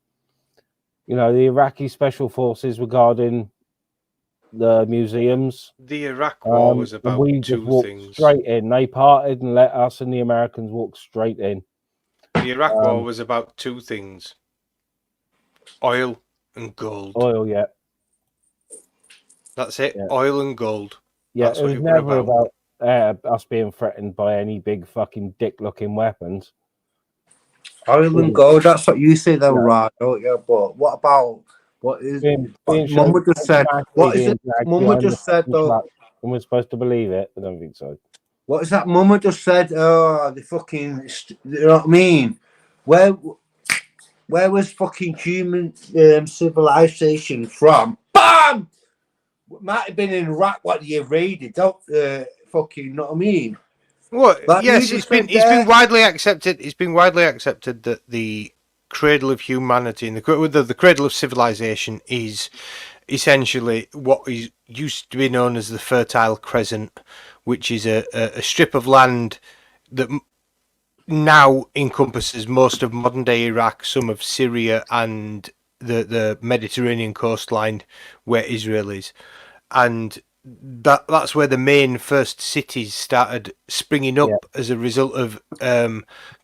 Iraqi special forces were guarding the museums. The Iraq War was about we just two walked things. straight in. They parted and let us and the Americans walk straight in. The Iraq War was about two things: oil and gold. Oil, yeah. That's it. Yeah. Oil and gold. Yeah, That's it was never about us being threatened by any big fucking dick-looking weapons. Oil and gold, that's what you say, though, right? Don't you? But what about what is? Mum would just said. What is it? Mum would just said though. And we're supposed to believe it. I don't think so. What is that? Mum just said, "Oh, the fucking," you know what I mean? Where was fucking human civilization from? Bam! Might have been in Iraq. What you raided? Don't fucking know what I mean? What? Like Yes, it's been widely accepted. It's been widely accepted that the cradle of humanity and the cradle of civilization is essentially what is used to be known as the Fertile Crescent, which is a strip of land that now encompasses most of modern day Iraq, some of Syria, and the Mediterranean coastline where Israel is. And that's where the main first cities started springing up as a result of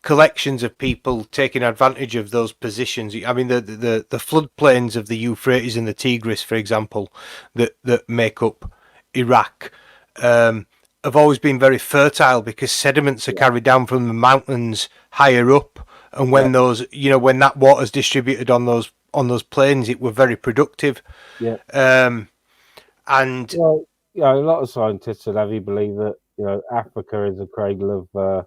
collections of people taking advantage of those positions. I mean, the floodplains of the Euphrates and the Tigris, for example, that make up Iraq, have always been very fertile because sediments are carried down from the mountains higher up, and when those, when that water's distributed on those plains, it were very productive. Yeah. And well, a lot of scientists would have you believe that Africa is a cradle of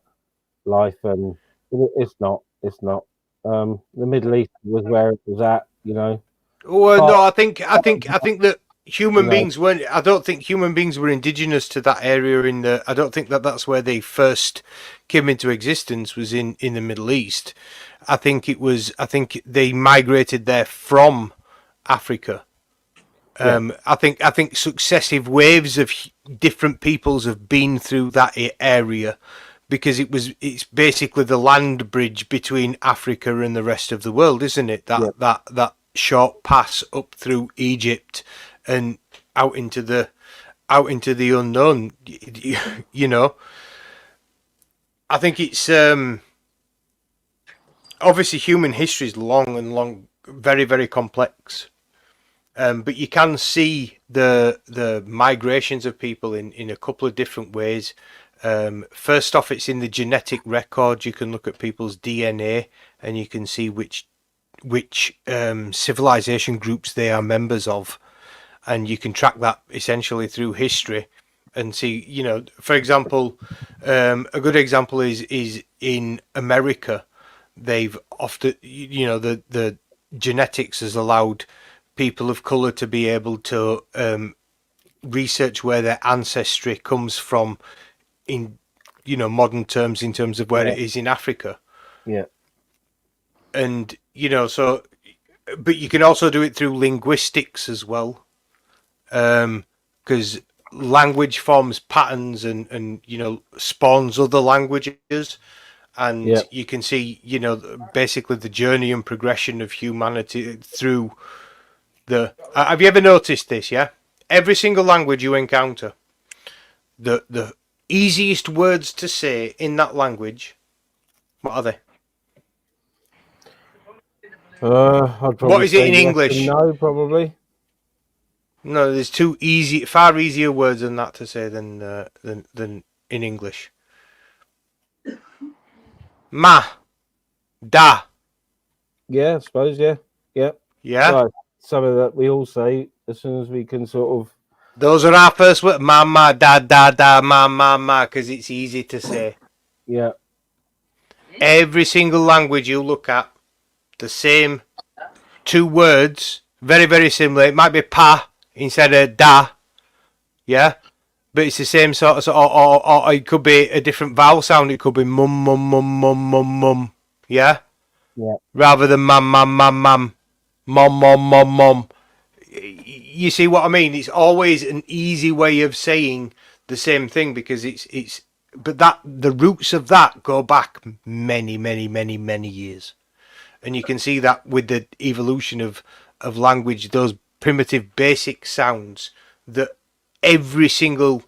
life, and it's not. It's not. The Middle East was where it was at. Well, no, I think that human No. beings weren't. I don't think human beings were indigenous to that area. I don't think that's where they first came into existence. Was in the Middle East. I think it was. I think they migrated there from Africa. I think successive waves of different peoples have been through that area, because it's basically the land bridge between Africa and the rest of the world, isn't it? That short pass up through Egypt and out into the unknown. I think it's obviously human history is long, very, very complex. But you can see the migrations of people in a couple of different ways. First off, it's in the genetic record. You can look at people's DNA and you can see which civilization groups they are members of, and you can track that essentially through history and see. For example, a good example is in America. They've often, the genetics has allowed people of color to be able to research where their ancestry comes from in modern terms, in terms of where it is in Africa. Yeah. And but you can also do it through linguistics as well, because language forms patterns and spawns other languages, and you can see basically the journey and progression of humanity through have you ever noticed this? Yeah, every single language you encounter, the easiest words to say in that language, what are they? I'd probably What is it say in yes English? and no, probably. No, there's far easier words than that to say than in English. Ma, da. Yeah, I suppose. Yeah. Yeah. Right. Something that we all say as soon as we can sort of. Those are our first words. Ma, da, ma, because it's easy to say. Yeah. Every single language you look at, the same two words, very, very similar. It might be pa instead of da. Yeah. But it's the same sort of, or it could be a different vowel sound. It could be mum, mum, mum, mum, mum, mum. Yeah? Yeah. Rather than mam, mam, mam, mam. Mom, mom, mom, mom. You see what I mean? It's always an easy way of saying the same thing, because but the roots of that go back many, many, many, many years. And you can see that with the evolution of language, those primitive basic sounds that every single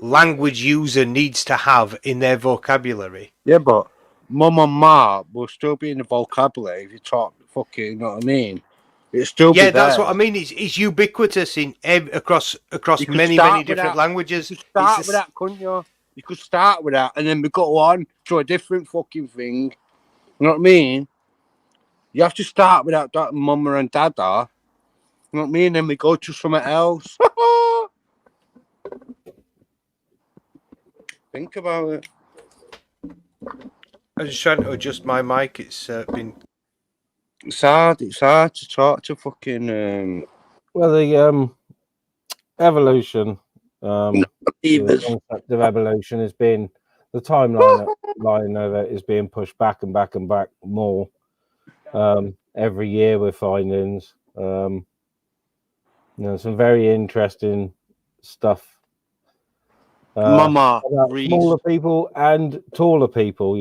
language user needs to have in their vocabulary. Yeah, but mum and ma will still be in the vocabulary if you talk fucking, you know what I mean? It'll still be there. That's what I mean. It's ubiquitous in across many different languages. You could start with that, couldn't you? You could start with that, and then we go on to a different fucking thing. You know what I mean? You have to start with that mama and dada. You know what I mean? Then we go to something else. Think about it. I was just trying to adjust my mic. It's been. It's hard to talk to fucking. Well, the evolution, the concept of evolution has been the timeline of it is being pushed back and back and back more. Every year we're finding some very interesting stuff. Mama, about smaller people and taller people,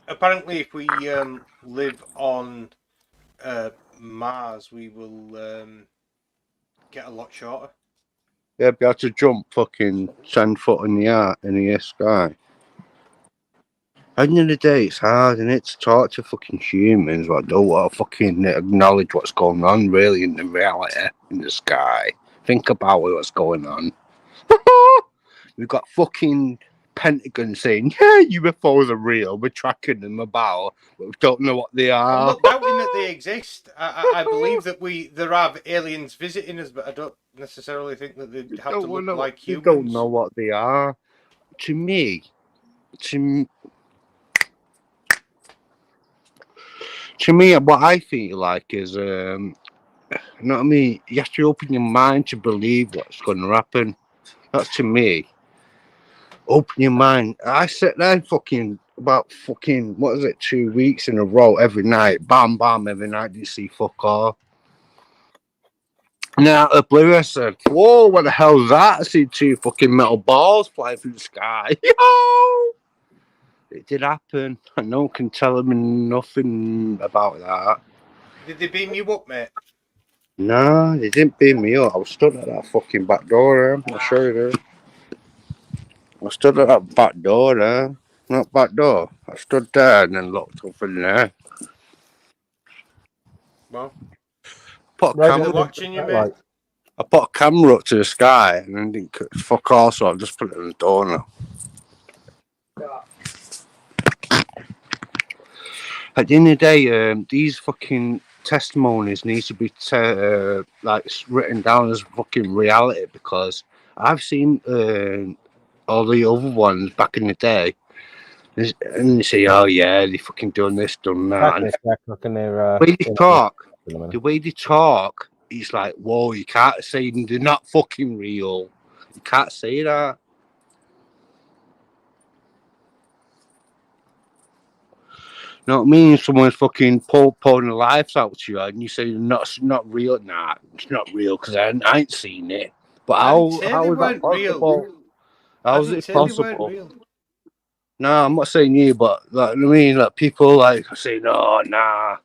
Apparently, if we live on Mars, we will get a lot shorter. Yeah, be able to jump fucking 10 foot in the air sky. At the end of the day, it's hard, isn't it, to talk to fucking humans, but don't want to fucking acknowledge what's going on, really, in the reality, in the sky. Think about what's going on. We've got fucking Pentagon saying, yeah, UFOs are real, we're tracking them about, but we don't know what they I'm are. not doubting that they exist. I believe that there are aliens visiting us, but I don't necessarily think that they have to look like They humans. don't know what they are. To me, what I feel like is, you know what I mean? You have to open your mind to believe what's going to happen. That's to me. Open your mind. I sit there about what is it, 2 weeks in a row every night. Bam, bam, every night. You see fuck all. Now, out of the blue, I said, whoa, what the hell's that? I see 2 fucking metal balls flying through the sky. Yo! It did happen. And no one can tell them nothing about that. Did they beam you up, mate? No, they didn't beam me up. I was stood at that fucking back door. I'll show you there. I stood at that back door there. Not back door. I stood there and then looked up in there. Well, Put a were camera they watching you, mate? I put a camera up to the sky and then didn't fuck all, so I've just put it on the door now. At the end of the day, these fucking testimonies need to be written down as fucking reality, because I've seen all the other ones back in the day, and they say, "Oh yeah, they fucking done this, done that." And the way they talk, it's like, whoa, you can't say they're not fucking real. You can't say that. You know what I mean? Someone's fucking pouring their lives out to you, and you say not real. Nah, it's not real because I ain't seen it. But how is that possible? How is it possible? No, I'm not saying you, but like, I mean, like people like say, no, nah.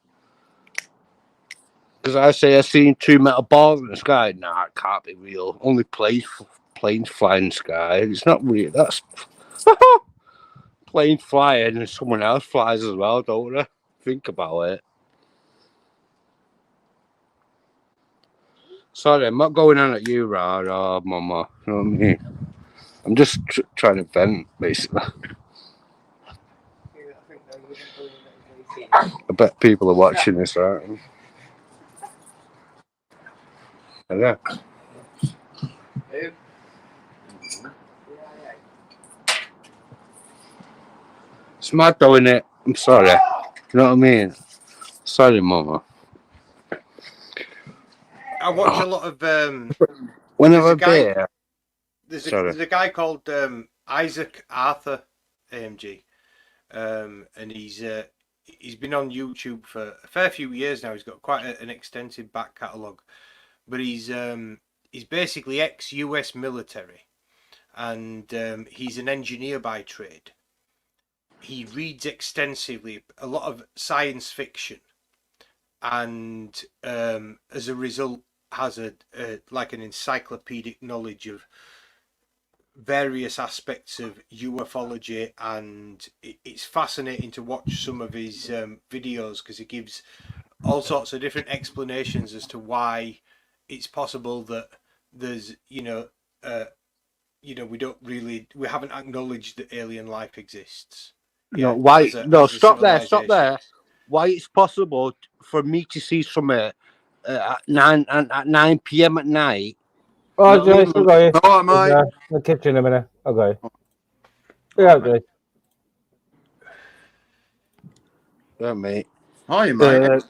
Because I say I've seen 2 metal balls in the sky. Nah, it can't be real. Only planes fly in the sky. It's not real. That's plane flying and someone else flies as well, don't they? Think about it. Sorry, I'm not going on at you, Ra, Mama. You know what I mean? I'm just trying to vent, basically. I bet people are watching this, right? Yeah. It's mad though, innit? I'm sorry. You know what I mean? Sorry, Mama. I watch a lot of Whenever there's a guy called Isaac Arthur AMG, and he's been on YouTube for a fair few years now. He's got quite an extensive back catalogue, but he's basically ex-US military, and he's an engineer by trade. He reads extensively, a lot of science fiction, and as a result has like an encyclopedic knowledge of various aspects of ufology, and it's fascinating to watch some of his videos because he gives all sorts of different explanations as to why it's possible that there's we haven't acknowledged that alien life exists. Stop there. Why it's possible for me to see something at 9 p.m. at night. Oh, Jace, I'll go. All right, mate. The kitchen in a minute. I'll go. Yeah, Jace. Yeah, mate. Hi, mate.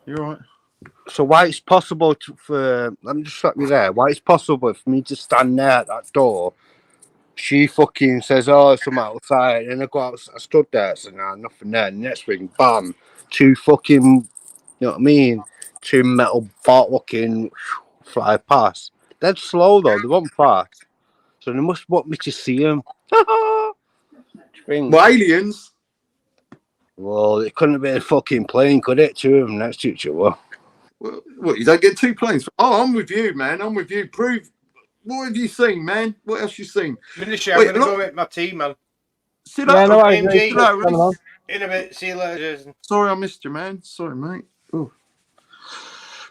You're right. So why it's possible let me just stop you there. Why it's possible for me to stand there at that door? She fucking says, "Oh, something outside," and I go out. I stood there, so nah, nothing there. Next thing, bam, 2 fucking, you know what I mean? 2 metal bot looking fly past. They're slow though; they won't fast. So they must want me to see them. Well, aliens. Well, it couldn't have been a fucking plane, could it? 2 of them next to each other. Well, what, you don't get 2 planes? Oh, I'm with you, man. I'm with you. Prove. What have you seen, man? What else you seen? Finish it. I'm gonna go make my tea, man. See you later, AMG. In a bit. See you later, Jason. Sorry, I missed you, man. Sorry, mate. Ooh.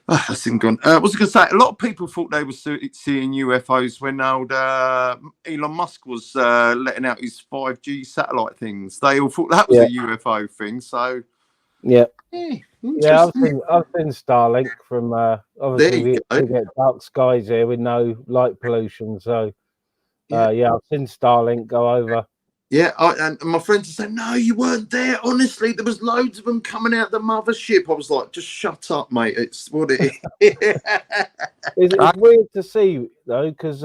That's been gone. What was I going to say? A lot of people thought they were seeing UFOs when old Elon Musk was letting out his 5G satellite things. They all thought that was a UFO thing. So yeah, I've interesting. seen Starlink from obviously we get dark skies here with no light pollution. So I've seen Starlink go over. Yeah, and my friends said, "No, you weren't there. Honestly, there was loads of them coming out the mothership." I was like, "Just shut up, mate. It's what it is." It's weird to see though, because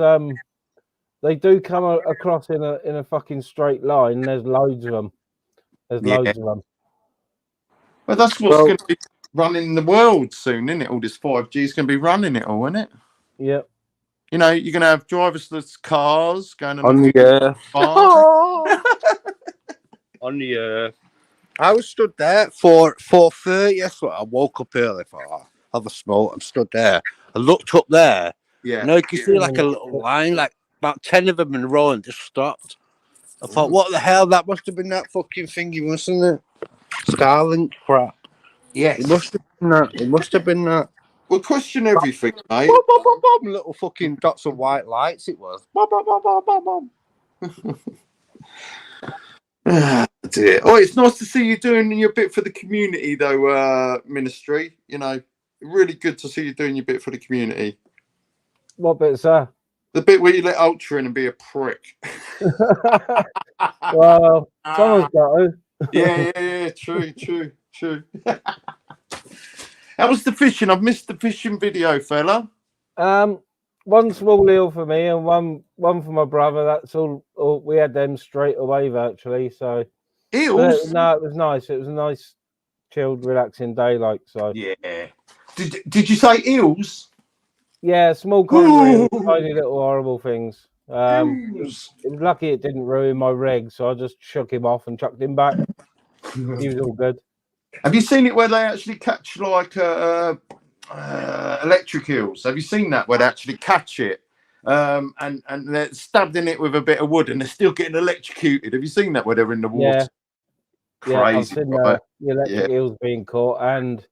they do come across in a fucking straight line. There's loads of them. Loads of them. Well, that's what's going to be running the world soon, isn't it? All this 5G is going to be running it all, isn't it? Yeah. You know, you're going to have driverless cars going on the earth. On the earth. I was stood there for 4:30. That's what I woke up early for. Have a smoke. I'm stood there. I looked up there. Yeah. You know, you can see like a little line, like about 10 of them in a row, and just stopped. I thought, what the hell? That must have been that fucking thingy, wasn't it? Starlink crap. Yes. It must have been that. It must have been that. We'll question everything, mate. Boom, boom, boom, boom. Little fucking dots of white lights. It was. Boom, boom, boom, boom, boom, boom. Dear. Oh, it's nice to see you doing your bit for the community, though, Ministry. You know, really good to see you doing your bit for the community. What bit, sir? The bit where you let Ultra in and be a prick. Well, someone's got to. Yeah. True. How was the fishing? I've missed the fishing video, fella. One small eel for me and one for my brother. That's all. We had them straight away virtually. So eels? No, it was nice. It was a nice, chilled, relaxing day. Like so. Yeah. Did you say eels? Yeah, small conger, tiny little horrible things. It was lucky it didn't ruin my rig, so I just shook him off and chucked him back. He was all good. Have you seen it where they actually catch like electric eels? Have you seen that where they actually catch it and they're stabbed in it with a bit of wood and they're still getting electrocuted? Have you seen that where they're in the water? Yeah, I've seen the electric eels being caught, and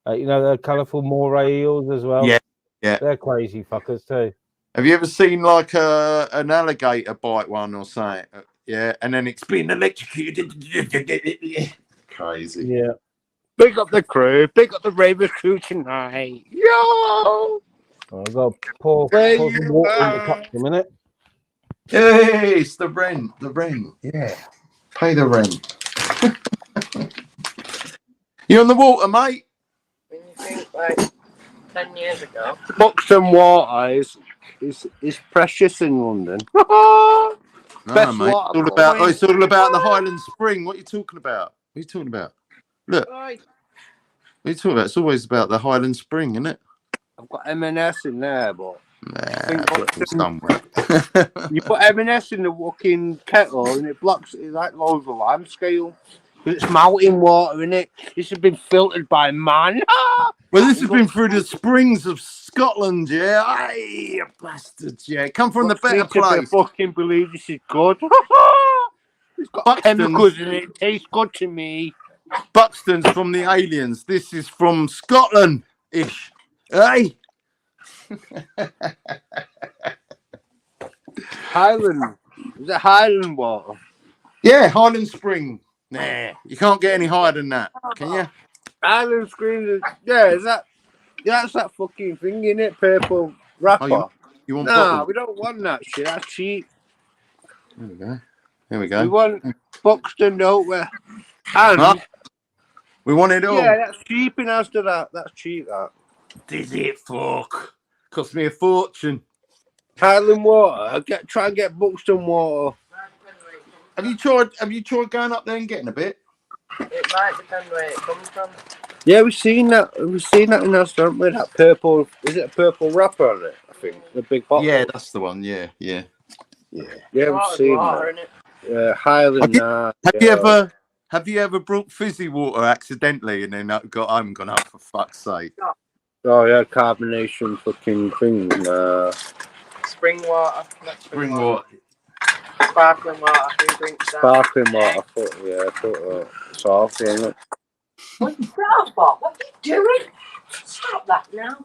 the colourful moray eels as well. Yeah, they're crazy fuckers too. Have you ever seen like an alligator bite one or something? Yeah, and then it's been electrocuted. Crazy. Yeah. Big up the crew. Big up the Raver crew tonight. Yo! I've got to pour some water in the cup for a minute. Hey, it's the rent. Yeah. Pay the rent. You on the water, mate? When you think like 10 years ago. Buxton water is precious in London. Best mate. It's all about the Highland Spring. What are you talking about? What are you talking about? Look. What are you talking about? It's always about the Highland Spring, isn't it? I've got M&S in there, but somewhere. You put M&S in the fucking kettle and it blocks it like loads of lime scale. Because it's mountain water in it. This has been filtered by man. Well, this has been through the springs of Scotland, yeah. Aye, you bastards, yeah. Come from the better place. I fucking believe this is good. It's got chemicals in it. It tastes good to me. Buxton's from the aliens. This is from Scotland-ish. Hey. Highland. Is it Highland water? Yeah, Highland Spring. Nah, you can't get any higher than that, can you? Highland Spring. Yeah, that's that fucking thing in it, purple wrapper. Oh, you want nah, bottle? we don't want that shit. That's cheap. There we go. We want Buxton, don't we? And we want it all. Yeah, that's cheap in as to that. That's cheap, that. Is it, fuck? Cost me a fortune. Highland water. Try and get Buxton water. Have you tried going up there and getting a bit? It might depend where it comes from. Yeah, we've seen that. We've seen that in us, haven't we? That purple. Is it a purple wrapper on it? I think the big bottle. Yeah, that's the one. Yeah. Yeah, we've seen that. Yeah, Highland. Have you ever brought fizzy water accidentally and then got home and gone, oh, for fuck's sake? Oh yeah, carbonation fucking thing. Spring water. Spring water. Sparkling water. I can drink that. Sparkling water. Put soft in it. What are you doing? Stop that now.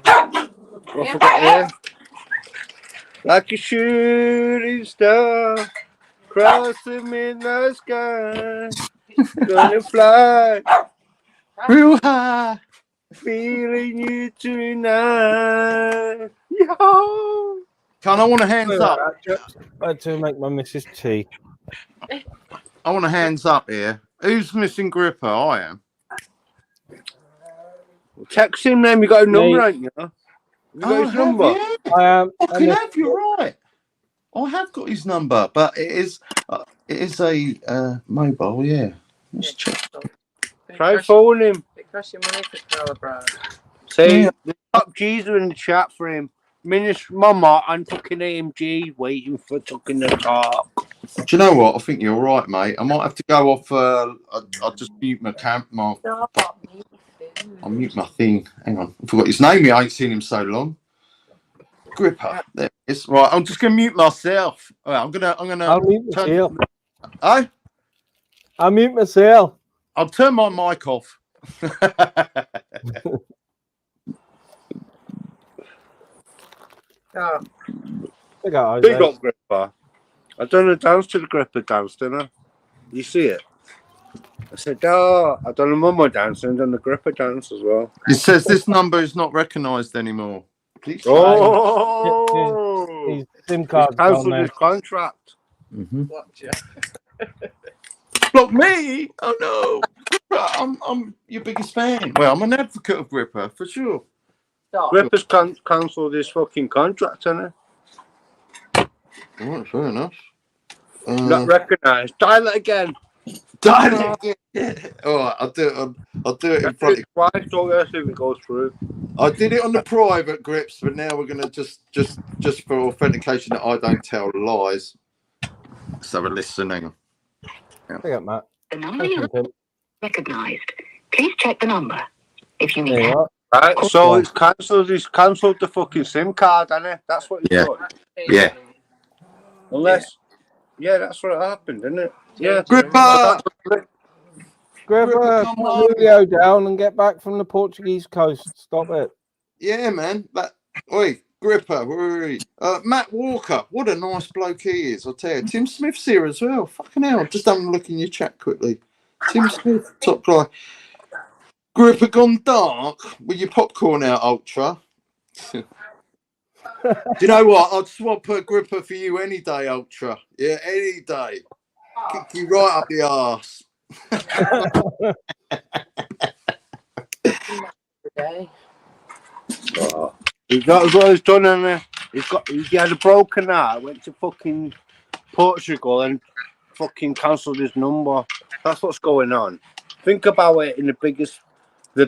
I forgot here. Like a shooting star, across the midnight sky, gonna fly real high, feeling you tonight. Yo! Can I want a hands up? I had to make my missus tea. I want a hands up here. Who's missing Gripper? I am. Text him then, you got a number, Me. ain't you? You got his number? Yeah. I am. I can have, you're right. I have got his number, but it is a mobile, yeah. Let's check. Try phone him. Because your money for Carla Brown. Say, the top G's are in the chat for him. Minis Mama and fucking AMG waiting for fucking the talk. Do you know what? I think you're right, mate. I might have to go off. I'll just mute my I'll mute my thing. Hang on. I forgot his name. I ain't seen him so long. Gripper. There it is. Right. I'm just gonna mute myself. All right, I'm gonna. I'll mute myself. Oh? I'll mute myself. I'll turn my mic off. Oh. Big up Gripper. I done a dance to the Gripper dance, didn't I? You see it? I said, oh, I done a Mummo dance and done the Gripper dance as well. It says this number is not recognised anymore. Please. Oh, his SIM card's cancelled gone his contract. Watch Block me? Oh no! I'm your biggest fan. Well, I'm an advocate of Gripper for sure. Gripper's cancelled his fucking contract, hasn't All right, fair enough. he? Not recognised. Dial it again. Dial it again. All right, I'll do it. I'll do it in front of you. Twice, don't you see if it goes through. I did it on the private grips, but now we're gonna just for authentication that I don't tell lies. Let's have a listen. Hang on. I got Matt. The number you recognised. Please check the number. If you need help. Right, so it's cancelled. He's cancelled the fucking SIM card, hasn't he? That's what he's done. Yeah. Unless, yeah, that's what happened, isn't it? Yeah. Gripper! Gripper, put Julio down and get back from the Portuguese coast. Stop it. Yeah, man. Oi, Gripper. Where are you? Matt Walker. What a nice bloke he is. I'll tell you. Tim Smith's here as well. Fucking hell. Just having a look in your chat quickly. Tim Smith, top guy. Gripper gone dark with your popcorn out, Ultra. Do you know what? I'd swap a Gripper for you any day, Ultra. Yeah, any day. Kick you right up the arse. He's got what he's done, and he had a broken heart. Went to fucking Portugal and fucking cancelled his number. That's what's going on. Think about it in the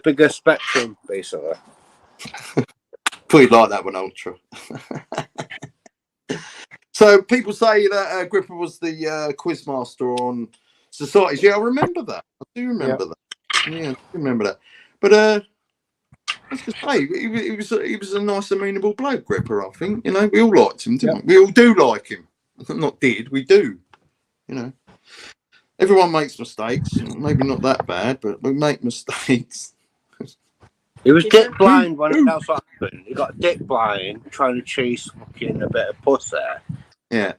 bigger spectrum, basically. Thought you'd like that one, Ultra. So people say that Gripper was the quizmaster on Societies. Yeah, I remember that. I do remember that. Yeah, I do remember that. But I was going to say, he was a nice, amenable bloke, Gripper, I think. You know, we all liked him, didn't we? We all do like him. Not did, we do. You know. Everyone makes mistakes. Maybe not that bad, but we make mistakes. He was dick blind when that's what happened. He got dick blind trying to chase fucking a bit of pussy. Yeah.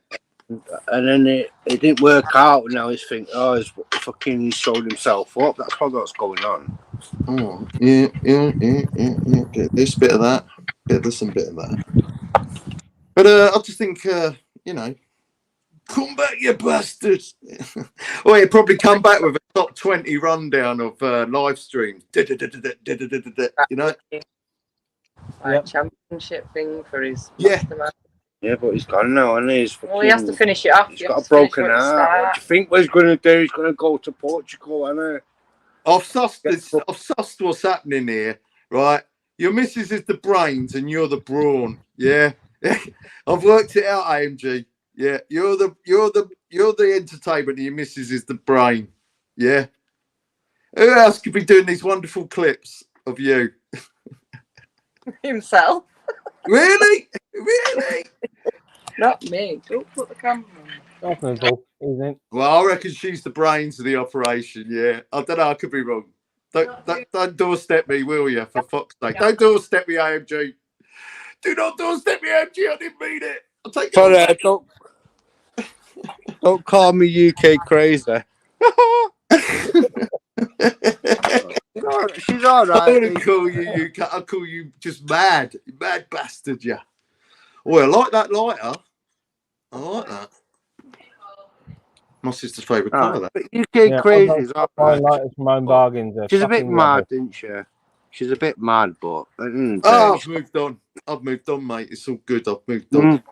And then it didn't work out. Now he's thinking, he's showed himself up. That's probably what's going on. Oh, yeah. Get this bit of that. Get this and bit of that. But I just think, you know, come back, you bastards. Well, he'd probably come back with a top 20 rundown of live streams. You know? Championship thing for his mastermind. Yeah, but he's gone now, and he has to finish it off. He's got a broken heart. What do you think what he's going to do? He's going to go to Portugal, isn't he? I've sussed what's happening here, right? Your missus is the brains and you're the brawn. Yeah. I've worked it out, AMG. Yeah, you're the entertainment and your missus is the brain. Yeah. Who else could be doing these wonderful clips of you? Himself. Really? Really? Not me. Don't put the camera on. Well, I reckon she's the brains of the operation, yeah. I don't know, I could be wrong. Don't doorstep me, will you? For fuck's sake, don't doorstep me, AMG. Do not doorstep me, AMG. I didn't mean it. I'll take it. Sorry, don't call me UK crazy. She's all right. I'm gonna call you UK. I'll call you just mad bastard, yeah. Oh, I like that lighter. I like that. My sister's favourite colour. That. But UK crazy is all right. Bargains. She's a bit mad, isn't she? She's a bit mad, but I've moved on. I've moved on, mate. It's all good. I've moved on.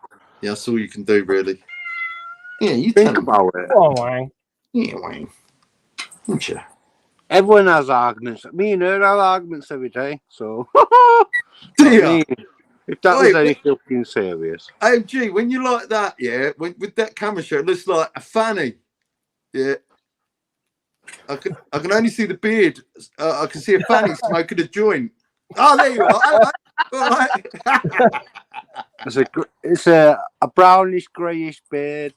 Yeah, that's all you can do, really. Yeah, you think about it. Oh, Wang. Yeah, Wang. Don't you? Everyone has arguments. Me and her have arguments every day. So, do you? If that was anything fucking serious. OG, when you like that, yeah, with that camera shot, it looks like a fanny. Yeah. I can only see the beard. I can see a fanny smoking a joint. Oh, there you are. All right. It's a brownish, greyish beard.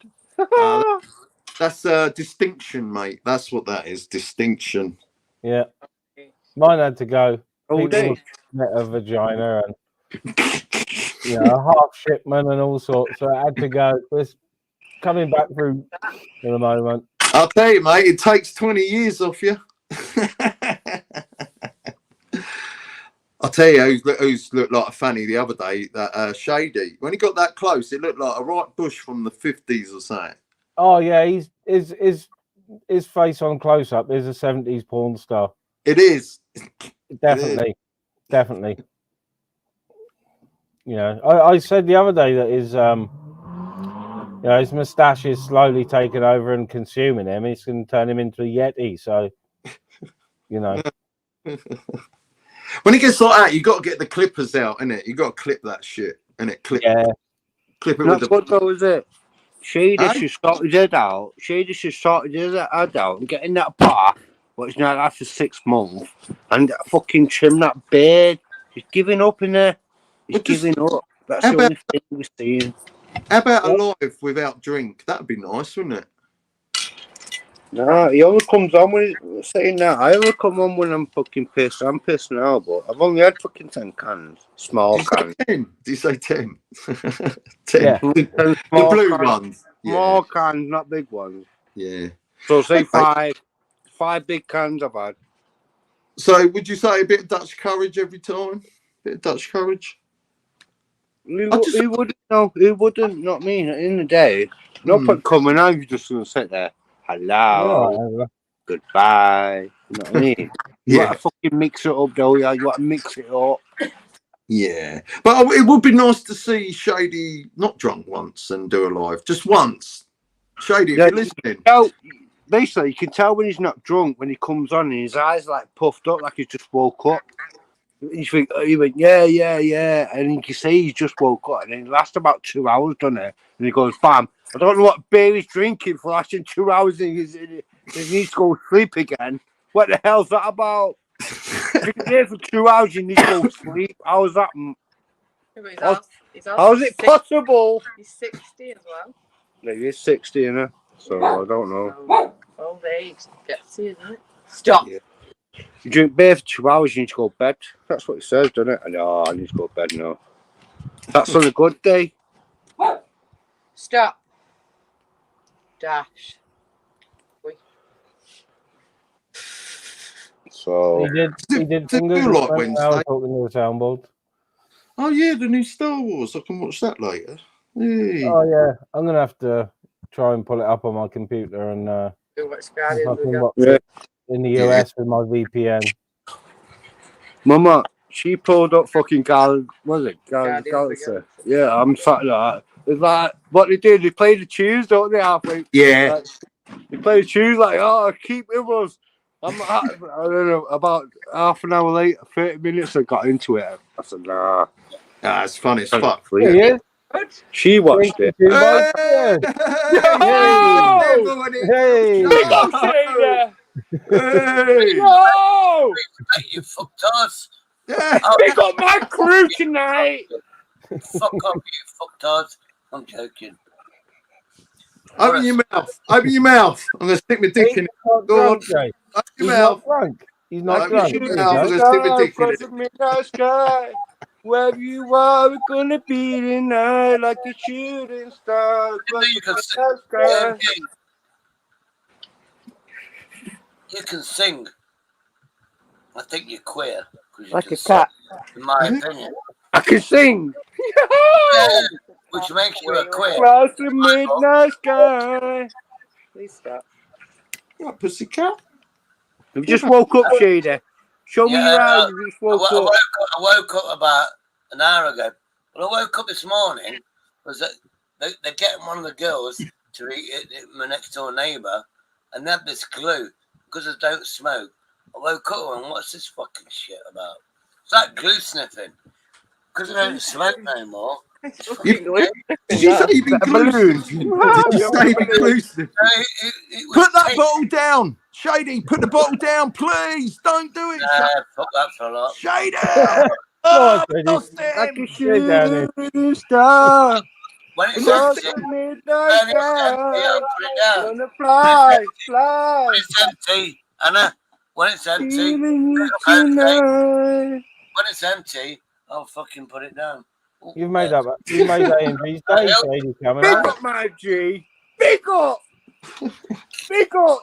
That's distinction, mate. That's what that is. Distinction. Yeah. Mine had to go. Oh, People met a vagina and a half shipment and all sorts. So it had to go. It's coming back through for the moment. I'll tell you, mate, it takes 20 years off you. I'll tell you who's looked like a fanny the other day, that Shady. When he got that close, it looked like a right bush from the 50s or something. Oh, yeah, his face on close-up is a 70s porn star. It is. Definitely. Definitely. You know, I said the other day that his moustache is slowly taking over and consuming him. It's going to turn him into a Yeti. So, you know. When it gets like that, you got to get the clippers out, innit? You got to clip that shit, innit? Clip it with the... What though is it? Shady should sort his head out. Shady should sort his head out and get in that pot, which now after 6 months, and fucking trim that beard. He's giving up in there. He's giving up. That's the only thing we're seeing. How about a live without drink? That'd be nice, wouldn't it? Nah, he only comes on when he's saying that. I only come on when I'm fucking pissed. I'm pissed now, but I've only had fucking 10 cans. Small cans. 10? Did you say 10? 10. Yeah. The blue ones. Small cans, not big ones. Yeah. So say 5 big cans I've had. So would you say a bit of Dutch courage every time? Bit of Dutch courage? He wouldn't, no, he wouldn't, not me. At the end of the day, no point coming out, you're just going to sit there. Hello. Goodbye. You know what I mean? You got to fucking mix it up, though. Yeah, you got to mix it up. Yeah. But it would be nice to see Shady not drunk once and do a live. Just once. Shady, if you're listening. Basically, you can tell when he's not drunk when he comes on and his eyes like puffed up like he's just woke up. You think, he went, yeah. And you can see he's just woke up. And then it lasts about 2 hours, doesn't it? And he goes, bam. I don't know what beer he's drinking for lasting 2 hours. And he needs to go to sleep again. What the hell's that about? You've been there for 2 hours, you need to go to sleep. How's that? How's it possible? He's 60 as well. Yeah, he's 60, innit? So I don't know. Old age gets you, isn't it? Stop. Yeah. You drink beer for 2 hours, you need to go to bed. That's what it says, doesn't it? No, I need to go to bed now. That's on a good day. Stop. Dash. So he did fingers like Wednesday. I was talking to the soundboard. Oh yeah, the new Star Wars. I can watch that later. Hey. Oh yeah, I'm gonna have to try and pull it up on my computer and watch it in the US with my VPN. Mama, she pulled up fucking Galaxy. Yeah, I'm sat there. It's like what they do. They play the tunes, don't they? Halfway. Yeah. Like, they play the tunes like, oh, keep with us. I don't know. About half an hour later, 30 minutes, I got into it. I said, nah. It's funny as fuck. Yeah. She watched it. Hey! No! You fucked us. Pick up my crew tonight. Fuck off, you fucked us. I'm joking. Open your mouth. Open your mouth. I'm going to stick my dick in it. Go on. Open your mouth. He's not Like drunk. shooting Here he stars goes. across the Across the midnight sky, wherever you are, we're gonna be tonight, like a shooting star across the midnight sky. You can sing. I think you're queer. You Like can a cat. sing, in my opinion. I can sing. Yeah, which makes you a queer. Across the midnight sky. Please stop. What, pussycat? You just woke up, Shady. Show me your eyes. You just woke up. I woke up about an hour ago. Well, I woke up this morning was that they're getting one of the girls to eat it, my next door neighbour, and they had this glue because I don't smoke. I woke up and what's this fucking shit about? It's like glue sniffing because I don't smoke no more. Did you say you've been glue? Did you say you've been glue? Put that bottle down, Shady. Put the bottle down, please. Don't do it. Fuck that fella. Shady. Oh, lost like him. a shooting star. When it's Across empty, the midnight sky, I'll put it down. gonna fly. When it's empty, Anna. When it's empty, Feeling you tonight. when it's empty, I'll fucking put it down. You've made that. You made that in these days, Shady, coming Big out. up, my G. Big up. Big up.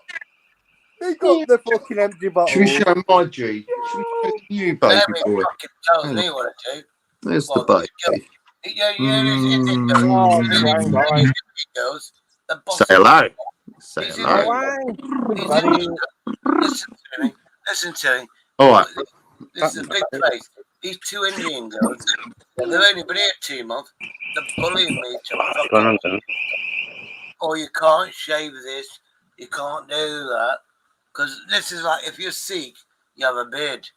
Big up the fucking empty bottle. Should we show my G? Should we show you, baby boy? Fucking tells me what to do. There's the baby. Girls. Say hello. Say hello. Listen to me. All right. This is a big place. These two Indian girls, they've only been here 2 months. They're bullying me to oh, you can't shave this. You can't do that. Because this is like, if you're Sikh, you have a beard.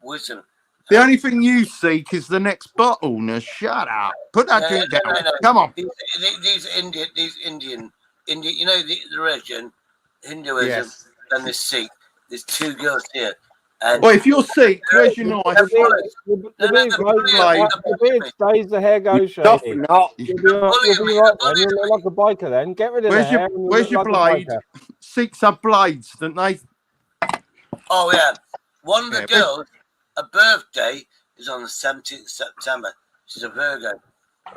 Wisdom. The only thing you seek is the next bottle. Now, shut up. Put that drink down. Come on. These Indian, you know, the religion, Hinduism, Yes. and this Sikh. There's two girls here. And Well, if you're Sikh, where's your knife? The beard stays, the hair goes, Shady. You'll be right then. You look like a biker then. Get rid of the hair. Where's your blade? Sikhs have blades, don't they? Oh, yeah. One of the girls, her birthday is on the 17th of September. She's a Virgo.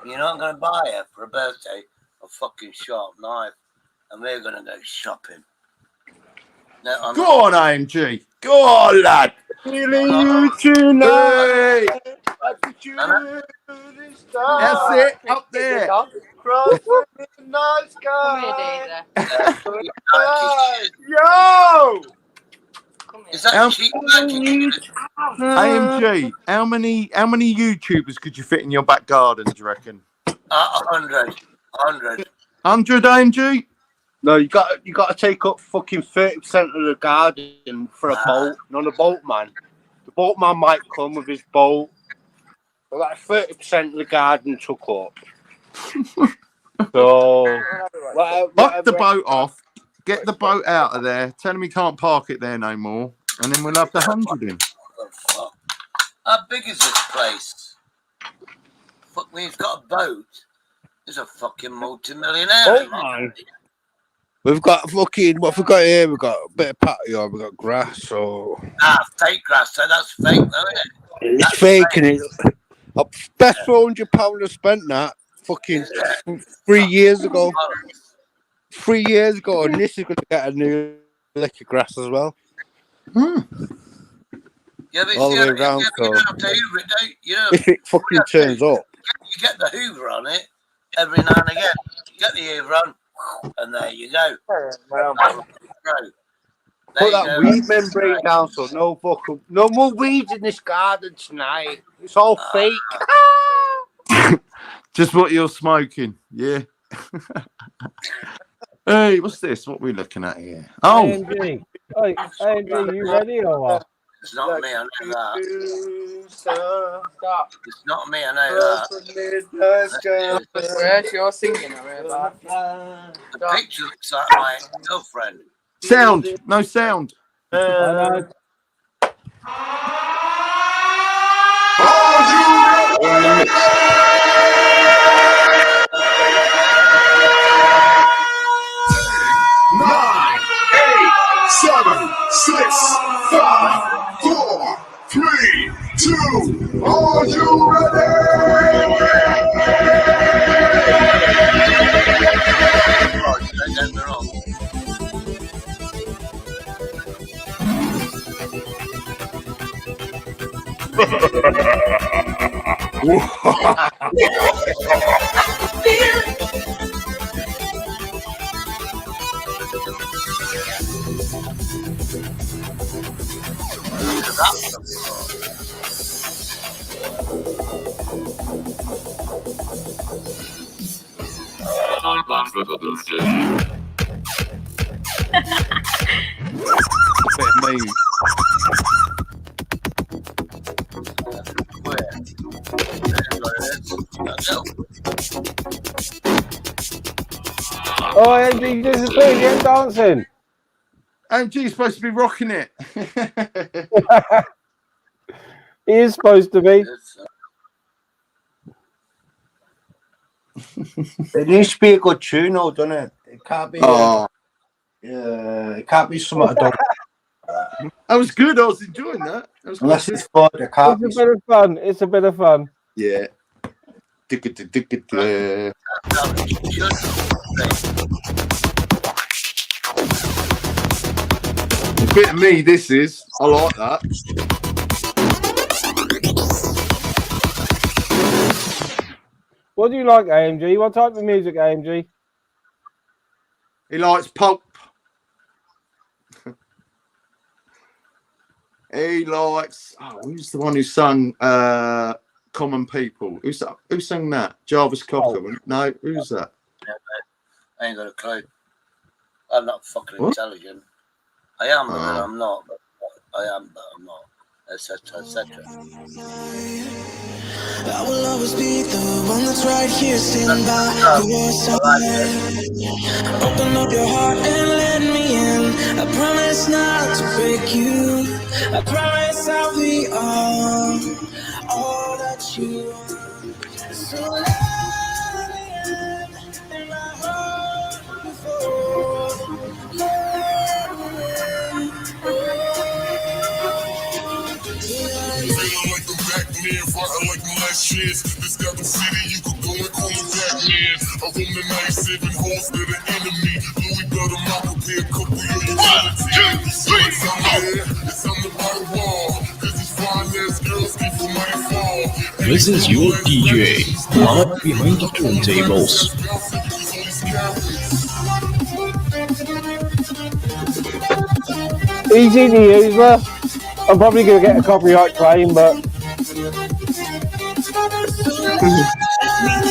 You're not going to buy her for a birthday a fucking sharp knife. And we're going to go shopping. No, Go on, AMG. Go on, lad. Feeling you tonight. That's it. Up there. Across the midnight sky. Yo! Is that cheap AMG, how many YouTubers could you fit in your back garden, do you reckon? 100. 100 AMG? No, you got to take up fucking 30% of the garden for a boat. Not a boatman. The boatman might come with his boat. But like 30% of the garden took up. So Lock the boat off. Get the boat out of there. Tell him he can't park it there no more, and then we'll have the 100 in. How big is this place? Fuck me, he's got a boat. He's a fucking multi-millionaire. We've got fucking, what have we got here? We've got a bit of patio, we've got grass, so... Fake grass, so that's fake though, isn't it? It's fake, and it's... Best £400 I spent that fucking 3 years ago. 3 years ago, and this is going to get a new lick of grass as well. Yeah, but all the way around, so... If it fucking turns up. You get the Hoover on it every now and again. You get the Hoover on, and there you go. Put that weed membrane down, so no more weeds in this garden tonight. It's all fake. Just what you're smoking, yeah. Hey, what's this? What are we looking at here? Oh, AMG. Hey, AMG, you ready or what? It's not me, I know that. It's not me, I know that. Where's your singing? The picture looks like my girlfriend. sound, no sound. Nine, 8, 7, 6, 5, Me. Oh, Andy disappeared. You ain't dancing. Angie's supposed to be rocking it. He is supposed to be. It needs to be a good tune, though, doesn't it? It can't be. It can't be something I don't. That was good. I was enjoying that. Unless it's fun, it can't It's a bit of fun. It's a bit of fun. Yeah. A bit of me, this is. I like that. What do you like, AMG? What type of music, AMG? He likes pulp. He likes. Oh, who's the one who sung Common People? Who sang that? Jarvis Cocker? No, who's that? I ain't got a clue. I'm not fucking intelligent. I am, but then I'm not. But I am, but I'm not. Etc. Etc. I will always be the one that's right here, standing by your side. Open up your heart and let me in. I promise not to break you. I promise I'll be all that you are. So let me in my heart before. Feeling like I'm back man, fighting like my last chance. This got the city, you could go and call him Batman. I roam the 97 holes to the enemy. Louis got him out, prepare a couple of your utility. So it's on there, it's on the right wall. Cause these fine ass girls keep from my fall. This is your DJ, Mark behind the turntables. Easy to use, though. I'm probably going to get a copyright claim, but... We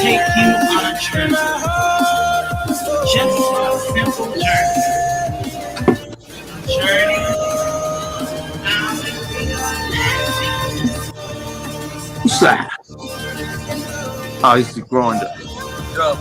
take you on a journey. Just a simple journey. Journey. What's that? Oh, it's the grinder. Drop.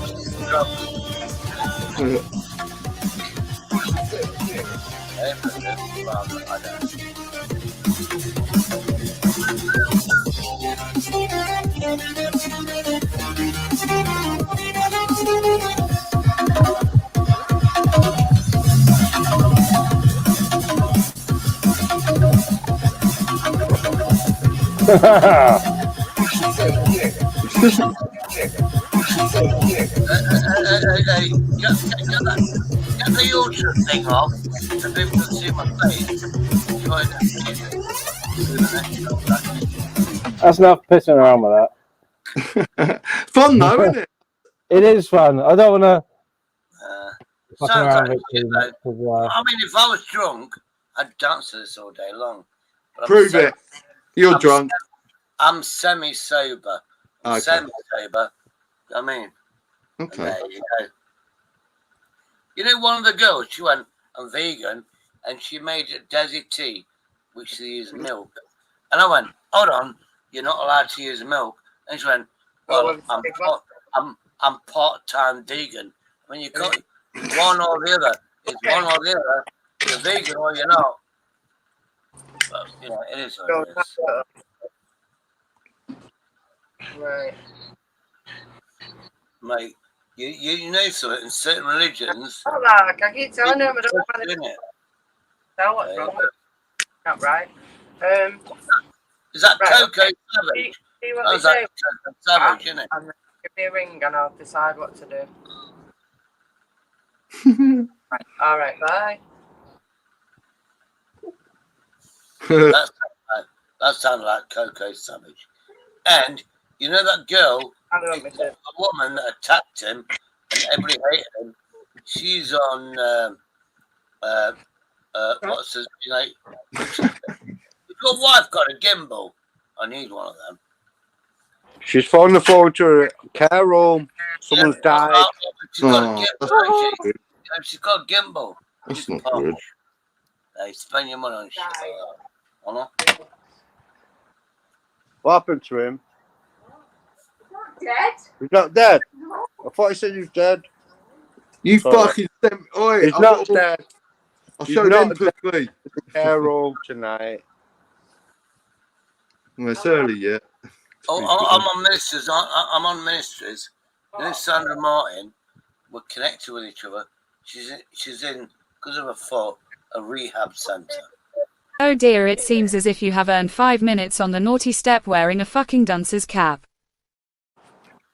Get the ultra thing off so people can see my face. That's enough pissing around with that. Fun though, isn't it? It is fun. I don't want to fucking Sounds around like with it too much. I mean, if I was drunk, I'd dance to this all day long. But Prove it. You're drunk. I'm semi-sober. Okay. Semi-sober. I mean, Okay. there you go. You know, one of the girls, she went, I'm vegan, and she made a Desi tea, which she used milk. And I went, hold on, you're not allowed to use milk. And she went, well, I'm part-time vegan. I mean, you can't, one or the other. It's one or the other. You're vegan or you're not. But, you know, it is what it is. Right. Mate, you know something, in certain religions... Like, I keep telling them I don't want to it. tell what's wrong with it. Not right. Is that right, Coco okay. Savage? See what Oh, they is that say. Coco Savage, isn't it? And then give me a ring and I'll decide what to do. Right. All right, bye. That sounded like Coco Savage. And You know that girl, a woman that attacked him and everybody hated him. She's on what's his name? If your wife got a gimbal, I need one of them. She's phoned the phone to her care home. Someone's died. She's got a gimbal. She's got a gimbal. That's not good. Hey, spend your money on shit like that. Honor? What happened to him? Dead? He's not dead. I thought he said he was dead. You Sorry. fucking sent me. Oi, He's not dead. I'll He's show not them to me. Care home tonight. Well, it's early yet. Oh, I'm on ministries. I'm on ministries. You know, Sandra Martin. We're connected with each other. She's in because of her foot, a rehab centre. Oh dear, it seems as if you have earned 5 minutes on the naughty step wearing a fucking dunce's cap.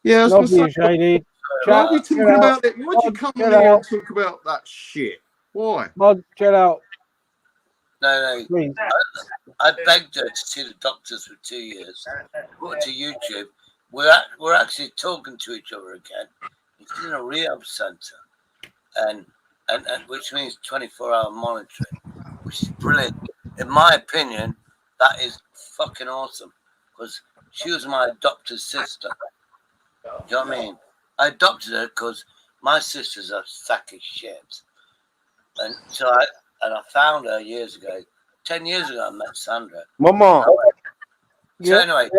Yeah, I was Love gonna you, say, Shady. why are we talking Chill about out. it? Why'd you come on Chill here out. and talk about that shit? Why? Mod, chill out. No. Please. I begged her to see the doctors for 2 years. Put it to YouTube. We're actually talking to each other again. It's in a rehab centre, and which means 24-hour monitoring, which is brilliant. In my opinion, that is fucking awesome because she was my adopted sister. You know what I mean? I adopted her because my sister's a sack of shit, and so I found her years ago. 10 years ago, I met Sandra. Mama. So anyway,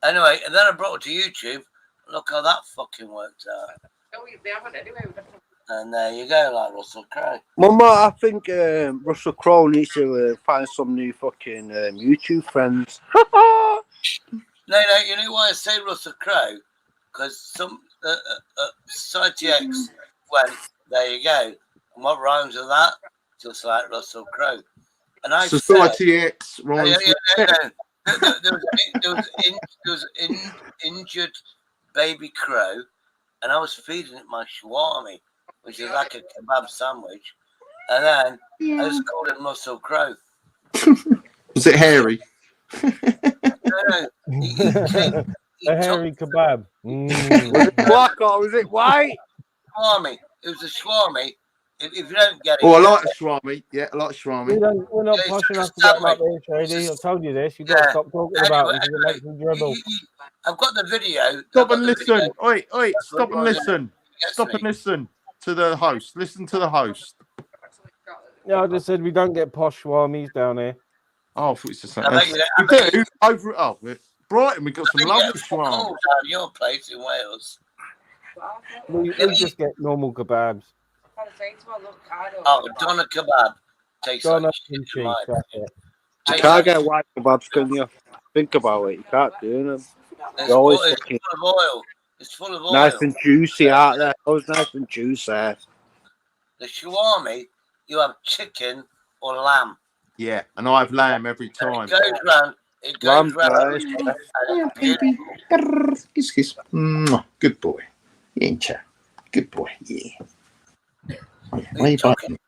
and then I brought her to YouTube. Look how that fucking worked out. They haven't anyway. And there you go, like Russell Crowe. Mama, I think Russell Crowe needs to find some new fucking YouTube friends. No, you know why I say Russell Crowe? Because some Society X went, there you go. And what rhymes with that? Just like Russell Crowe. And I Society said, X rhymes with There was injured baby crow, and I was feeding it my shawarma, which is like a kebab sandwich. And then I just called him Russell Crowe. Was it hairy? No. A hairy kebab. Was it black or was it white? Shawarma. It was a shawarma. If you don't get it, Oh, I like a shawarma. Yeah, I like shawarma. We're not posh enough to get them up there, Shady. I've told you this. You've got to stop talking about them because it makes me dribble. I've got the video. Stop and listen. Oi, stop and listen. Stop and listen to the host. Listen to the host. Yeah, I just said we don't get posh shawarmas down here. Oh, I thought it's the same. We do. Over Brighton, we've got some lovely shawarma. Down your place in Wales. We just get normal kebabs. Oh, doner kebab. Tastes Doner like and shit in my cheese, that's it. You can't get white kebabs, can you? Think about it. You can't do them. It's full of oil. It's full of oil. Nice and juicy, aren't they? Always nice and juicy. The shawarma, you have chicken or lamb. Yeah, and I have lamb every time. It goes round. Lamb's nice. Baby. Kiss, kiss. Good boy. Ain't you? Good boy. Yeah. Where are you talking?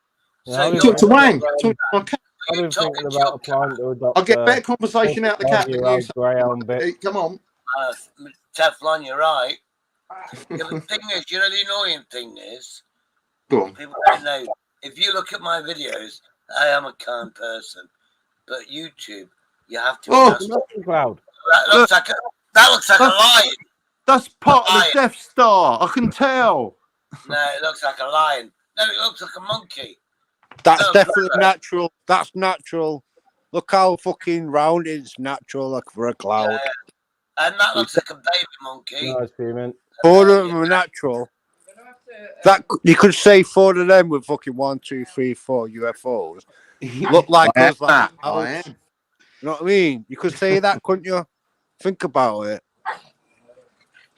Talk to Wang. Talk to my cat. I've been thinking about applying to adopt. I'll get better conversation out the cat than you. Greyhound bit. Come on. Teflon, you're right. Yeah, but the thing is, you know, the annoying thing is, go on. People don't know. If you look at my videos, I am a kind person, but YouTube, you have to. Oh, cloud. That looks like a lion. That's part of the Death Star. I can tell. No, it looks like a lion. No, it looks like a monkey. That's definitely natural. That's natural. Look how fucking round it is. Natural, like for a cloud. Yeah. And that looks like a baby monkey. Nice, man. 4 of them are natural. That you could say 4 of them with fucking 1, 2, 3, 4 UFOs look like us. Like you know what I mean? You could say that, couldn't you? Think about it.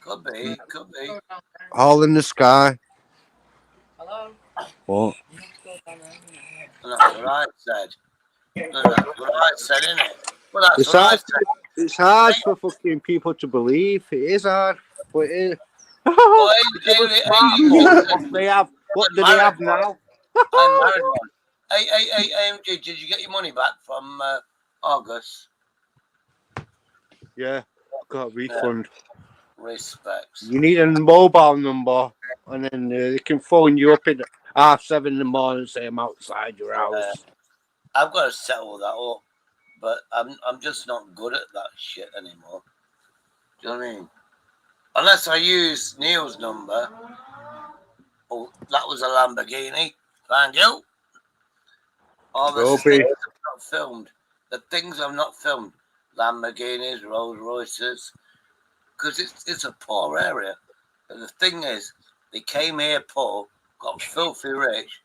Could be. All in the sky. Hello. What? That's what I said. That's what I said, isn't it? Well, that's It's what I hard. said. It's hard for fucking people to believe. It is hard, but it is. What do they have now? I'm married one. Hey, AMG, did you get your money back from August? Yeah, got a refund. Respects. You need a mobile number, and then they can phone you up at 7:30 in the morning and say I'm outside your house. I've got to settle that up, but I'm just not good at that shit anymore. Do you know what I mean? Unless I use Neil's number. Oh, that was a Lamborghini. Thank you. All the things I've not filmed. The things I've not filmed. Lamborghinis, Rolls Royces. Because it's a poor area. But the thing is, they came here poor, got filthy rich,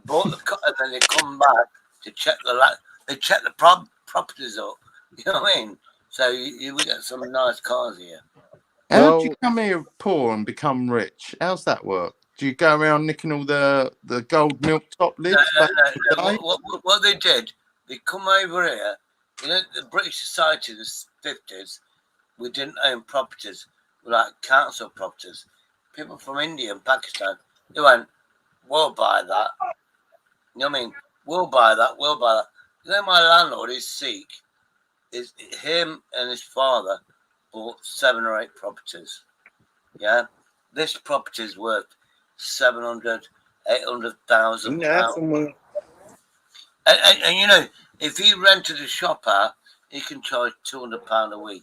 bought the cut, and then they come back to check they check the properties up. You know what I mean? So you get some nice cars here. How do you come here poor and become rich? How's that work? Do you go around nicking all the gold milk top lids? No. What they did, they come over here. You know, the British Society in the 50s, we didn't own properties. We like council properties. People from India and Pakistan, they went, we'll buy that. You know what I mean? We'll buy that. You know, my landlord is Sikh. Is him and his father bought 7 or 8 properties. Yeah, this property is worth 700,000, 800,000 pounds. And you know, if he rented a shop out, he can charge £200 a week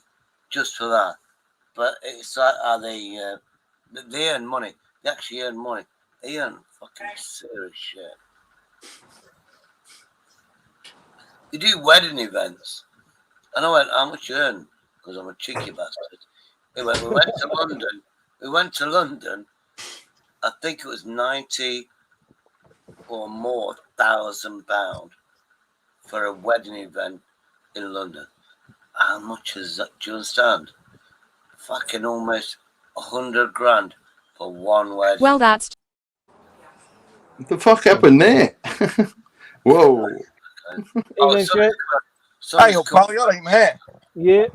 just for that. But it's like how they earn money. They actually earn money. They earn fucking serious shit. They do wedding events. And I went, how much you earn? Because I'm a cheeky bastard. We went to London. We went to London. I think it was 90 or more £1,000 for a wedding event in London. How much is that? Do you understand? Fucking almost 100 grand for one wedding. Well, that's... What the fuck happened there? Whoa. Hey, up, pal, you all right, mate? Yeah.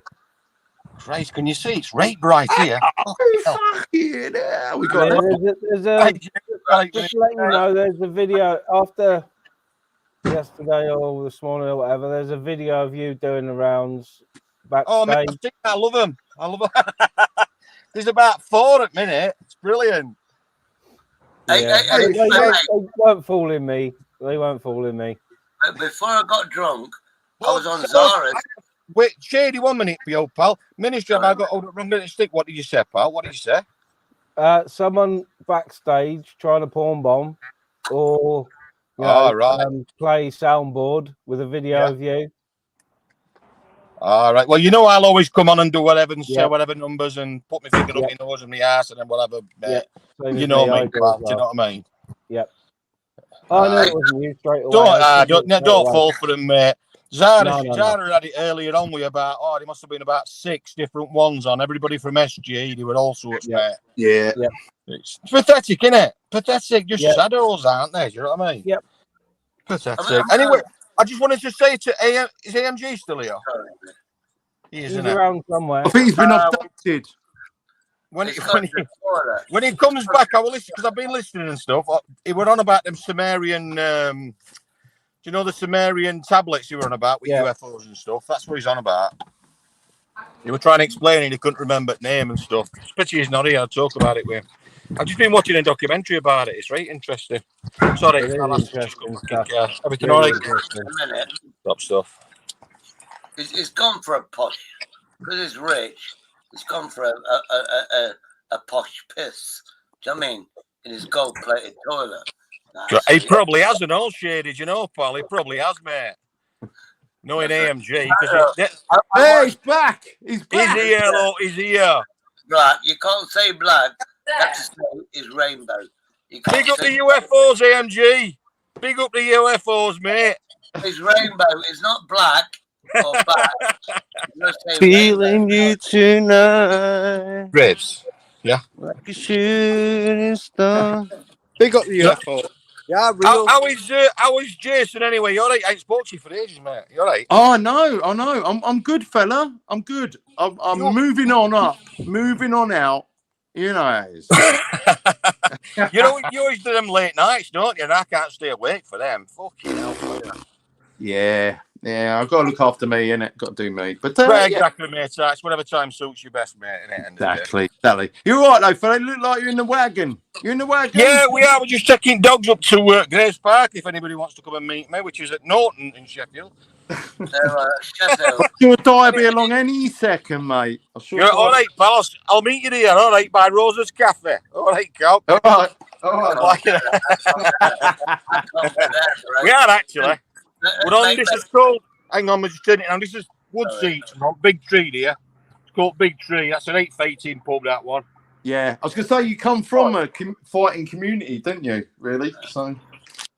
Christ, can you see? It's right bright here. Fucking hell. We Yeah, got there's just to let you know, there's a video after yesterday or this morning or whatever. There's a video of you doing the rounds backstage. Oh, mate, I love them. There's about 4 at minute. It's brilliant. Yeah, they weren't fooling me. They weren't fooling me. Before I got drunk, I was on Zara's. Wait, Shady, 1 minute for you, pal. Ministry, have I got hold of wrong little stick? What did you say, pal? What did you say? Someone backstage trying to porn bomb or play soundboard with a video of you. All right. Well, you know, I'll always come on and do whatever and say whatever numbers and put my finger up your nose and my ass and then whatever. You know me, pal. Do you know what I mean? Yep. I know it wasn't you straight away. Don't fall for them, mate. Zara had it earlier on with about, there must have been about 6 different ones on. Everybody from SG, they were all sorts, mate. Yeah. It's pathetic, isn't it? Pathetic, just shadows, aren't they? Do you know what I mean? Yep. Pathetic. Anyway, I just wanted to say to is AMG still here? He is, isn't it? Around somewhere. I think he's been abducted. When he comes back, I will listen because I've been listening and stuff. He went on about them Sumerian. Do you know the Sumerian tablets you were on about with UFOs and stuff? That's what he's on about. He was trying to explain it, he couldn't remember the name and stuff. Especially he's not here, I'll talk about it with him. I've just been watching a documentary about it. It's right interesting. Sorry, everything all right? A minute. Top stuff. It's gone for a posh. Because it's rich, it's gone for a posh piss. Do you know what I mean? In his gold-plated toilet. He probably has an all shaded, you know, pal. He probably has, mate. Knowing AMG, because he's back. He's back. He's here. Right, you can't say black. That's is rainbow. Big up the UFOs, AMG. Big up the UFOs, mate. It's rainbow. It's not black or black. Feeling you tonight. Ribs. Yeah. Like a shooting star. Big up the UFO. Yeah, real. How is Jason anyway? You all right? I ain't spoke to you for ages, mate. You all right? Oh, no. I'm good, fella. I'm good. I'm moving on up, moving on out. You know. You always do them late nights, don't you? And I can't stay awake for them. Fucking hell. Yeah. Yeah, I've got to look after me, innit? Got to do me. But Right, exactly, mate. So it's whatever time suits you best, mate. Exactly. You're right, though, fella. You look like you're in the wagon. You're in the wagon? Yeah, we are. We're just taking dogs up to Grace Park if anybody wants to come and meet me, which is at Norton in Sheffield. Sheffield. I'm sure I'll be along any second, mate. You're all right, pal. I'll meet you here, all right, by Rosa's Cafe. All right, Cal. All right. All right. We are actually. We're on. This is called. Hang on, we're just turning it on. This is Wood Seats. Big Tree here. It's called Big Tree. That's an 8-18 pub. That one. Yeah, I was going to say you come from a fighting community, didn't you? Really? So.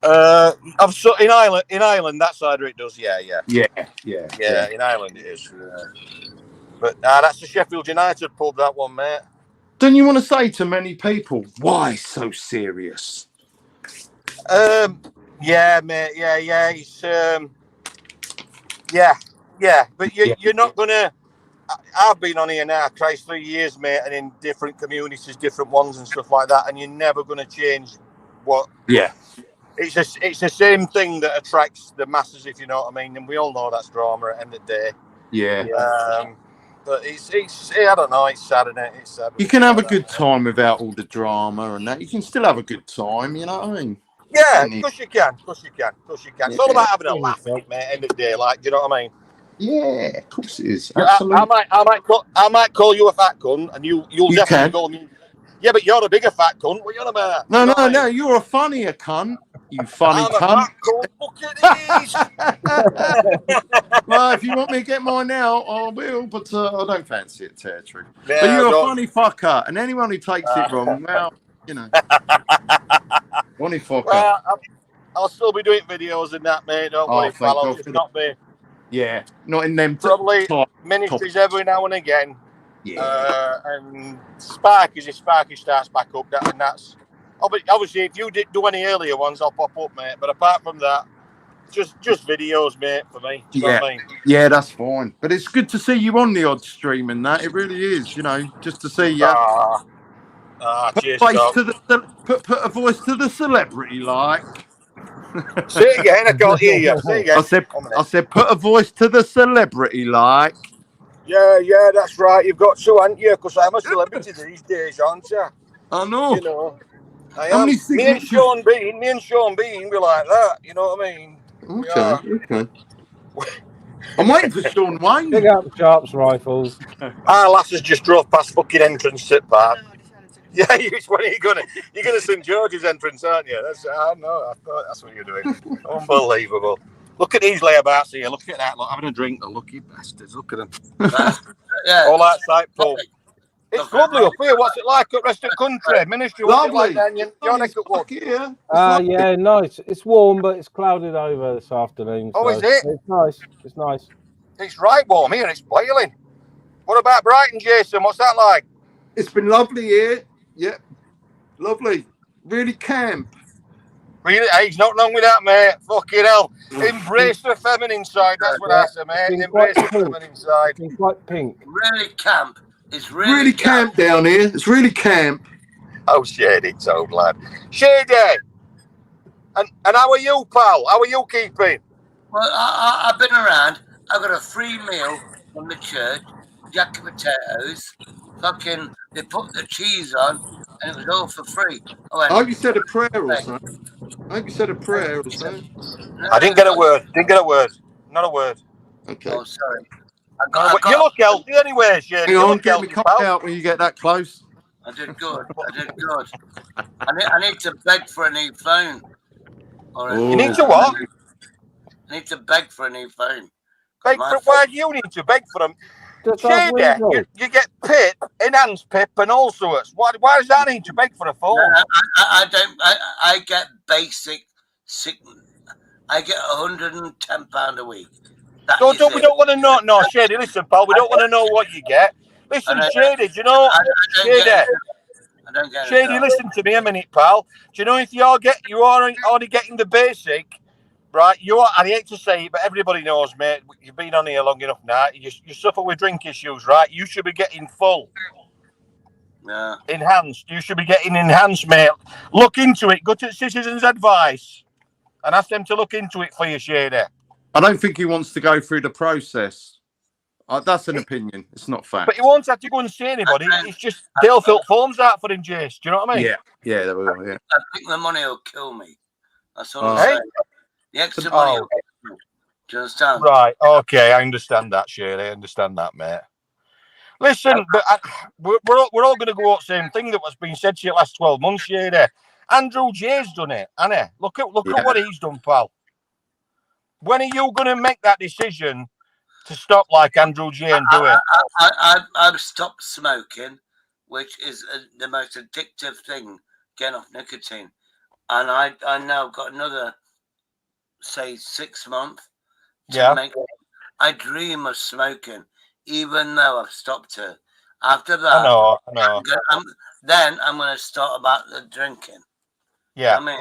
I'm so in Ireland. That side of it does. Yeah. Yeah. In Ireland it is. But that's the Sheffield United pub. That one, mate. Don't you want to say to many people, why so serious? Yeah, mate. Yeah. It's yeah. But you're not gonna. I've been on here now, Christ, 3 years, mate, and in different communities, different ones and stuff like that, and you're never gonna change what. Yeah. It's the same thing that attracts the masses, if you know what I mean, and we all know that's drama at the end of the day. Yeah. But it's I don't know. It's sad, isn't it? It's sad. You can have a good time without all the drama and that. You can still have a good time. You know what I mean? Yeah, of course you can. It's all about having a laugh, mate. End of the day, like, do you know what I mean? Yeah, of course it is. Absolutely. I might call you a fat cunt, and you'll definitely call me. Yeah, but you're a bigger fat cunt. What are you on about? No. You're a funnier cunt. You funny cunt. Look at these. Well, if you want me to get mine now, I will, but I don't fancy it, territory. Yeah, but you're a funny fucker, and anyone who takes it wrong, well, you know. Funny fucker. Well, I'll still be doing videos and that, mate. Don't worry, pal. I'll just not be. Yeah, not in them. Probably ministries every now and again. Yeah. And Sparky starts back up, and that's. Obviously, if you did do any earlier ones, I'll pop up, mate. But apart from that, just videos, mate, for me. Do you know what I mean? Yeah, that's fine. But it's good to see you on the odd stream and that. It really is, you know, just to see you. Cheers, put a voice to the celebrity, like. Say it again, I can't hear you. Say it again. I said, put a voice to the celebrity, like. Yeah, that's right. You've got to, haven't you? Because I'm a celebrity these days, aren't you? I know. You know. I am. Me and Sean Bean, we're like that. You know what I mean? Okay. I'm waiting for Sean Wayne. Big up Sharps Rifles. Our lasses just drove past fucking entrance at Park. Yeah, when are you gonna? You're gonna St George's entrance, aren't you? I thought that's what you're doing. Unbelievable. Look at these layabouts here. Look at that. Look, having a drink. The lucky bastards. Look at them. All outside pub. It's lovely up here. What's it like up rest of the country? Ministry, what's lovely. It like down your neck of wood? Yeah. Yeah, nice. It's warm, but it's clouded over this afternoon. Oh, is it? It's nice. It's nice. It's right warm here. It's boiling. What about Brighton, Jason? What's that like? It's been lovely here. Yeah. Lovely. Really camp. Really? Hey, there's nothing wrong with that, mate. Fucking hell. Embrace the feminine side. That's what I say, mate. Embrace the feminine side. It's quite pink. Really camp. It's really camp down here. It's really camp. Oh, Shady, it's old lad. Shady! And how are you, pal? How are you keeping? Well, I've been around. I got a free meal from the church, jack of potatoes, fucking, they put the cheese on, and it was all for free. I hope you said a prayer or something. I hope you said a prayer or something. I didn't get a word. Not a word. Okay. Oh, sorry. You look healthy anyway, Shady. Hang on, get me cut out when you get that close. I did good. I need to beg for a new phone. You need to what? I need to beg for a new phone. Why do you need to beg for them? Shady, you get PIP, enhanced PIP, and all sorts. Why does that need to beg for a phone? No, I don't. I get basic sick. I get £110 a week. We don't want to know. No, Shady, listen, pal. We don't want to know what you get. Listen, Shady, do you know? Shady, I don't get Shady, it. listen to me a minute, pal. Do you know if you are only getting the basic, right? I hate to say it, but everybody knows, mate. You've been on here long enough now. You suffer with drink issues, right? You should be getting full. Yeah. Enhanced. You should be getting enhanced, mate. Look into it. Go to Citizens Advice and ask them to look into it for you, Shady. I don't think he wants to go through the process. That's an opinion. It's not fact. But he won't have to go and see anybody. It's just they'll fill forms out for him, Jace. Do you know what I mean? Yeah, they will. Yeah. I think the money will kill me. That's all I'm Hey? saying. The extra money will kill me. Do you understand? Right. Okay. I understand that, Shirley. I understand that, mate. Listen, but we're all going to go out the same thing that was being said to you the last 12 months, Shirley. Andrew Jay's done it, hasn't he? Look at what he's done, pal. When are you going to make that decision to stop like Andrew Jay and do it? I've stopped smoking, which is the most addictive thing, getting off nicotine. And I now got another, say, 6 months to make it. I dream of smoking, even though I've stopped it. After that, I know. Then I'm going to start about the drinking. Yeah. I mean,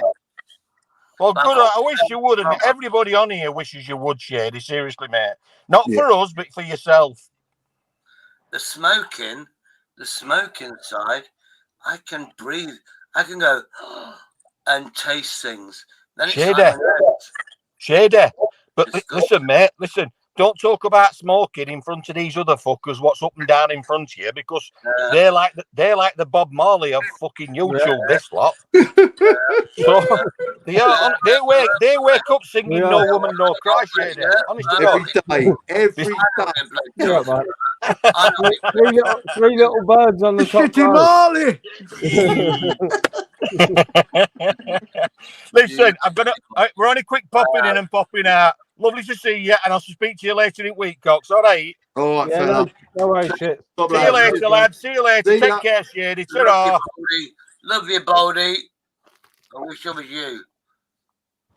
well, good. I wish you would, and everybody on here wishes you would, Shady. Seriously, mate. Not for us, but for yourself. The smoking side, I can breathe. I can go and taste things. Then Shady. But listen, mate. Listen. Don't talk about smoking in front of these other fuckers. What's up and down in front of you? Because they're like the Bob Marley of fucking YouTube. This lot. So they wake up singing "No Woman, No Cry." Shady. Honest to God. Every day. Three little birds on the top. Marley. Listen, we're only quick popping in and popping out. Lovely to see you, and I'll speak to you later in the week, Cox. All right. All right, no worries, shit. See you later, lad. See you later. Take care, Shady. Ta-ra. Love you, Baldy. I wish I was you.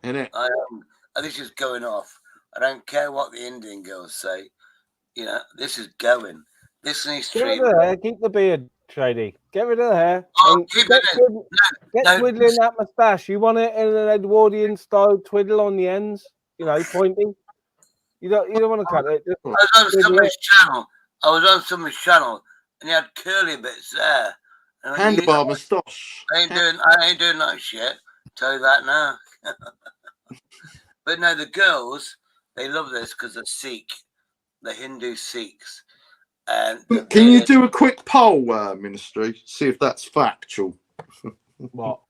Innit? This is going off. I don't care what the Indian girls say. You know, this is going. This needs to Get rid of the hair. Keep the beard, Shady. Get rid of the hair. Get twiddling that moustache. You want it in an Edwardian style twiddle on the ends. You know, pointing. You don't want to cut it. I was on somebody's channel, and he had curly bits there. Handlebar moustache. I ain't doing that shit. Tell you that now. But no, the girls, they love this because they're Sikh, the Hindu Sikhs. And can you do a quick poll, Ministry? See if that's factual. What?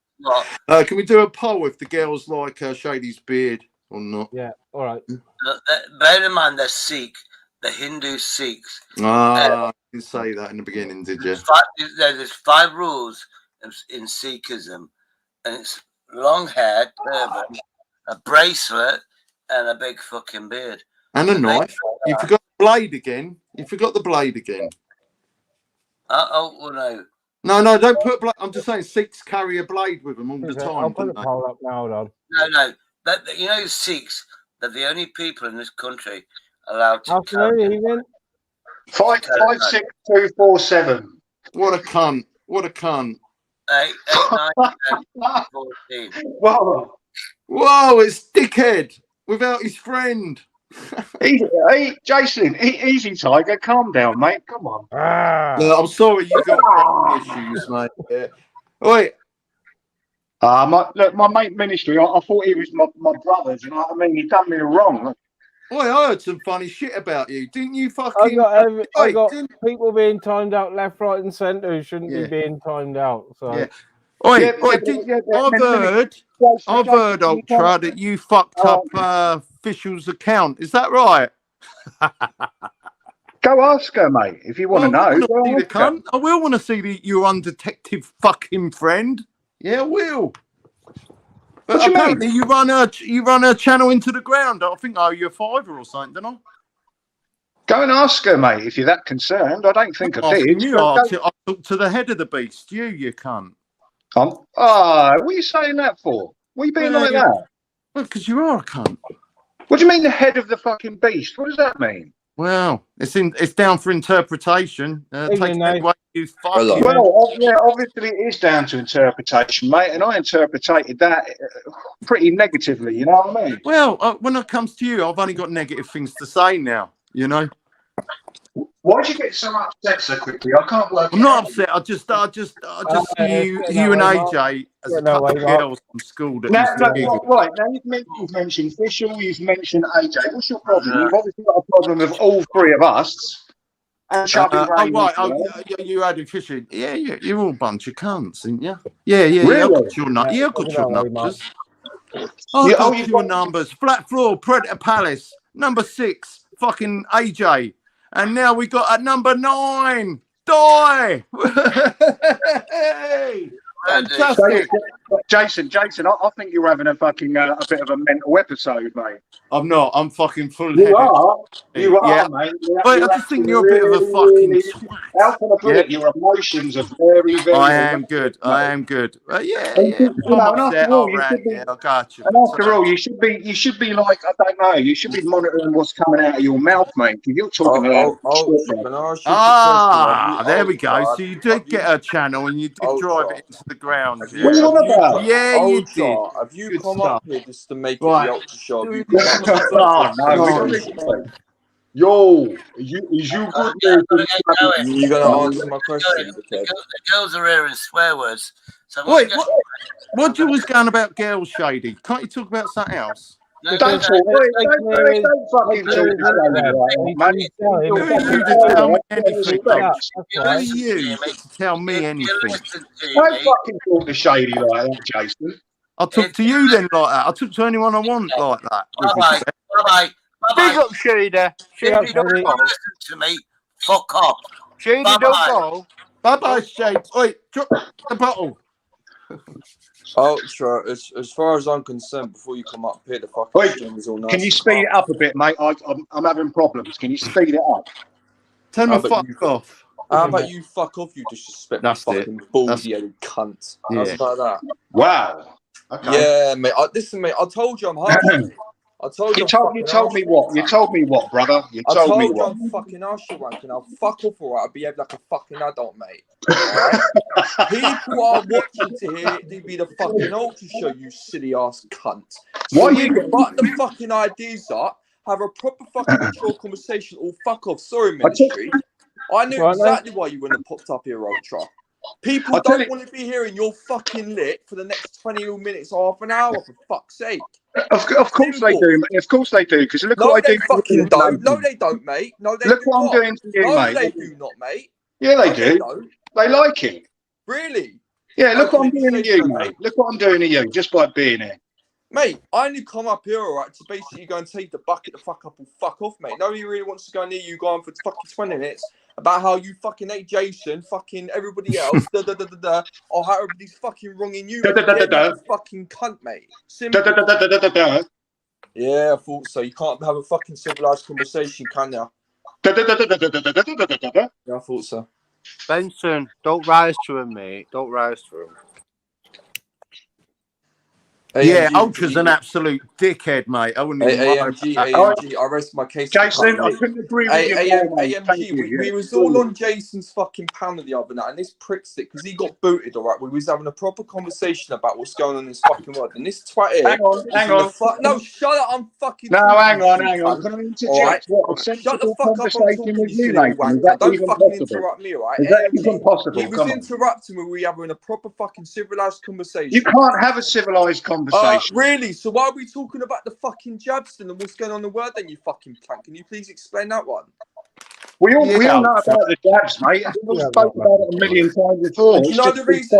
Can we do a poll if the girls like Shady's beard or not? Yeah, all right. Bear in mind, they're Sikh, the Hindu Sikhs. You didn't say that in the beginning, did you? There's 5 rules in Sikhism, and it's long hair, turban, a bracelet, and a big fucking beard. And a knife. You forgot the blade again. Oh, no. No, don't put blade. I'm just saying Sikhs carry a blade with them all the time. I'll put the poll up now, hold on. No. You know, Sikhs, they're the only people in this country allowed to carry. 56247. What a cunt. 8, 9, 10, 14. Whoa, it's dickhead without his friend. Jason, easy, Tiger. Calm down, mate. Come on. No, I'm sorry you got issues, mate. Yeah. Wait. My mate Ministry, I thought he was my brother. Do you know what I mean? He done me wrong. I heard some funny shit about you. Didn't you fucking... I got people being timed out left, right and centre who shouldn't be being timed out. So. Yeah. I've heard, Ultra, that you fucked up official's account. Is that right? Go ask her, mate, if you want to know. I will want to see your undetective fucking friend. Yeah, I will. But apparently you run her channel into the ground. I think I owe you a $5 or something, don't I? Go and ask her, mate, if you're that concerned. I don't think I did. I'll talk to the head of the beast. You cunt. What are you saying that for? What are you being like that? Well, because you are a cunt. What do you mean the head of the fucking beast? What does that mean? Well, it's down for interpretation. Take that way you fucking... Well, yeah, obviously it is down to interpretation, mate, and I interpreted that pretty negatively. You know what I mean? Well, when it comes to you, I've only got negative things to say now. You know. Why did you get so upset so quickly? I can't work. I'm not upset. I just see you and AJ as a couple of girls from school that used to giggle. Right, now you've mentioned Fischl, you've mentioned AJ. What's your problem? You've obviously got a problem with all three of us. And Chubby Ray. You added Fisher. Yeah, you're all a bunch of cunts, ain't you? Yeah. Really? I've got your numbers. I've got your numbers. Flat Floor, Predator Palace, number 6, fucking AJ. And now we got at number 9, Die. Hey, fantastic. Jason, I think you're having a fucking a bit of a mental episode, mate. I'm not. I'm fucking full. You are, mate. Wait, I just think you're a bit of a fucking twat. How can I put it? Your emotions are very, very. I am good. I'm upset. I got you. And after all, you should be like, I don't know. You should be monitoring what's coming out of your mouth, mate. Because you're talking there we go. So you did get a channel and you did drive it into the ground. What are you on about? Yeah, you did. Have you come up here just to make it the ultra show? Yo, is you good? You're gonna answer my question. The girls are hearing swear words. So wait, what you was going about girls, Shady? Can't you talk about something else? Don't fucking talk tell me anything. Don't fucking talk to Shady like that, Jason. I'll talk to you then like that. I'll talk to anyone I want like that. Bye-bye. Big up, Shady. Shady, don't go. Listen to me. Fuck off. Shady, don't go. Bye-bye, Shady. Wait, drop the bottle. Ultra, as far as I'm concerned, before you come up here, the fucking stream is all nice. Can you speed it up a bit, mate? I'm having problems. Can you speed it up? Tell me fuck off. How about you fuck off, you disrespectful fucking baldy-headed cunt? How's about that? Wow. Okay. Yeah, mate. Listen, mate, I told you I'm harsh. I told you. You told me what? You told me what, brother? You told me what? I'm fucking arse wanking. I'll fuck off, alright? I'll behave like a fucking adult, mate. Alright? People are watching to hear it be the fucking ultra show, you silly ass cunt. What you button the fucking ideas up, have a proper fucking mature conversation, or fuck off. Sorry, ministry. I knew exactly why you wouldn't have popped up here, ultra. People don't want to be hearing your fucking lit for the next 20 minutes or half an hour, for fuck's sake. Of course they do. Of course they do. Because look what I do. Fucking don't. No, they don't, mate. No, they look do what not. I'm doing to you, mate. No, they do not, mate. Yeah, they do. They like it. Really? Yeah, look what I'm doing to you, mate. Look what I'm doing to you just by being here. Mate, I only come up here, alright, to basically go and take the bucket the fuck up and fuck off, mate. Nobody really wants to go near you going for fucking 20 minutes about how you fucking hate Jason, fucking everybody else, or how everybody's fucking wronging you. Fucking cunt, mate. Simple. Yeah, I thought so. You can't have a fucking civilized conversation, can you? Yeah, I thought so. Benson, don't rise to him, mate. Don't rise to him. Yeah, Ultra's an absolute dickhead, mate. I wouldn't even AMG, I rest my case. Jason, I couldn't agree with you. AMG, we was all on Jason's fucking panel the other night, and this pricks it because he got booted, all right? We was having a proper conversation about what's going on in this fucking world, and this twat here... Hang on. No, shut up, I'm fucking... No, hang on. Can I interject? Shut the fuck up, I'm talking to you, wanker. Don't fucking interrupt me, all right? Is that even possible? He was interrupting me, we were having a proper fucking civilised conversation. You can't have a civilised conversation. Really? So why are we talking about the fucking jabs then and what's going on in the world then, you fucking plank? Can you please explain that one? We all know about the jabs, mate. We've spoken about it a million times before. Do you know the reason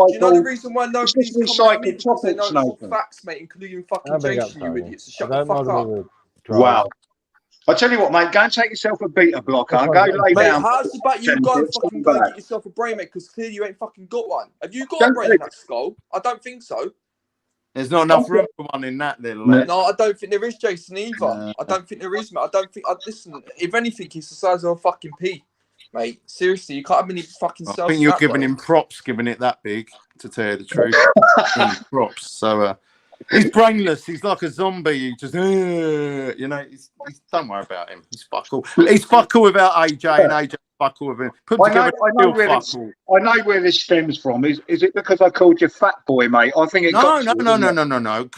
why nobody's coming at me? Because they know facts, mate, including fucking Jason, you idiots. So shut the fuck up. Wow. I tell you what, mate, go and take yourself a beta blocker. Go lay down. How's about you go and fucking go and get yourself a brain, mate, because clearly you ain't fucking got one. Have you got a brain in that skull? I don't think so. There's not enough room for one in that little. No, I don't think there is, Jason, either. I don't think there is, mate. I don't think. Listen, if anything, he's the size of a fucking pea, mate. Seriously, you can't have any fucking cells. I think you're giving him props, giving it that big, to tell you the truth. Props. So he's brainless. He's like a zombie. He just, you know, he's don't worry about him. He's fuck all. He's fuck all without AJ, and AJ fuck all with him. I know where this stems from. Is it because I called you fat boy, mate? I think it No.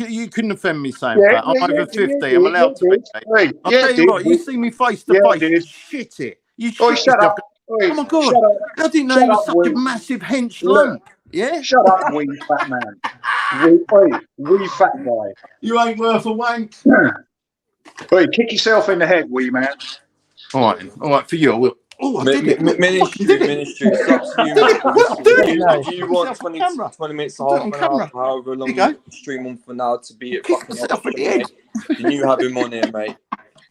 You couldn't offend me saying that. I'm over 50. I'm allowed to be. I'll tell you what, you see me face to face, shit it. You Oi, shit shut yourself. up. Oi, Oh my God. shut up. I didn't know Shut you were up, such a wee. massive hench Look, lump. Yeah? shut up, wee fat man. Wee fat guy. You ain't worth a wank. Oi, kick yourself in the head, wee man. All right, for you. I will. Oh, I did it. Look, I fucking did it. Ministry. It's up to you, mate. Look, I'm doing it. If you want 20 minutes, I'll do it half on an hour, camera. however long There you you go. stream on for now to be at Kick fucking myself in the option, head. mate, then you have him on here, mate.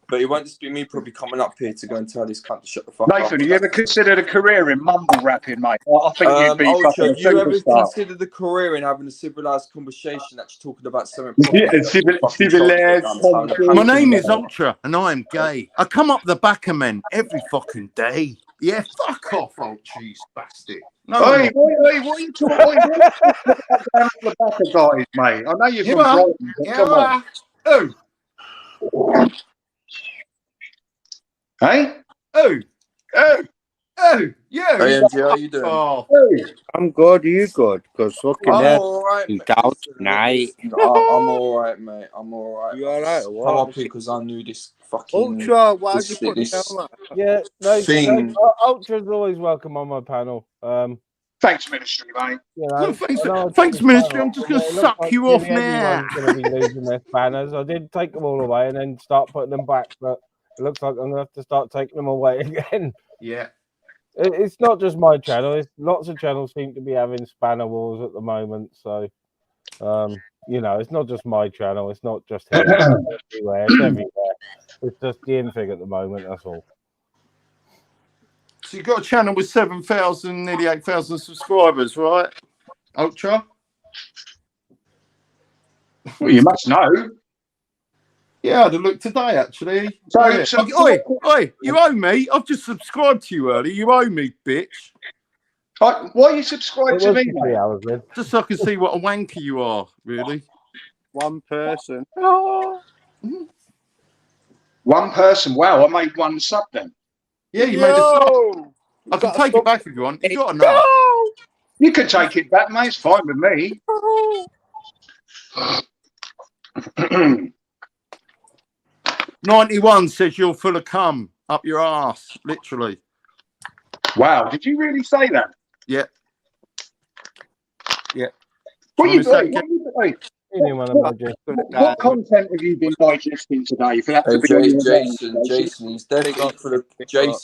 But it won't just be me probably coming up here to go and tell this cunt to shut the fuck Nathan, up. have you ever considered a career in mumble rapping, mate? I think you'd be Ultra, fucking have a you ever superstar. considered a career in having a civilized conversation that's talking about something Yeah, fucking civilized My name is conversation. Ultra, and I am gay. I come up the back of men every fucking day. Yeah, fuck off, old cheese bastard. No, Oi, what are you talking? Oi, what are you talking about down at the back of guys, mate? I know you're you from are. Brighton, but You come on. are. Oh, Hey? oh, Oh, oh, you. Hey, MG, how you doing? Oh, I'm good. Are you good? Because fucking I'm hell, alright, you mate. down Listen, tonight. I'm alright, mate. I'm alright. You alright or Come what? up here because I knew this fucking Ultra, why did you put me this down that? Yeah, no, thing. Ultra's always welcome on my panel. thanks, Ministry, mate. You know, Thanks, Ministry. I'm just going to suck like you off nearly now. everyone's going to be losing their spanners. I did take them all away and then start putting them back, but it looks like I'm going to have to start taking them away again. Yeah. It's not just my channel. It's lots of channels seem to be having spanner wars at the moment. So, you know, it's not just my channel. It's not just here. It's everywhere. It's everywhere. It's just the in thing at the moment. That's all. So you've got a channel with 7,000, nearly 8,000 subscribers, right? Ultra? Well, you must know. Yeah, I had a look today, actually. So, Yeah. Oi, you owe me. I've just subscribed to you early. You owe me, bitch. Why are you subscribed to me, mate? Just so I can see what a wanker you are, really. One person. One person. Wow, I made one sub then. Yeah, you made a sub. I can take it back if you want. You got enough. You can take it back, mate. It's fine with me. 91 says you're full of cum up your ass, literally. Wow, did you really say that? Yeah. Yeah. What content have you been digesting today for that to be on your Jason, he's definitely for the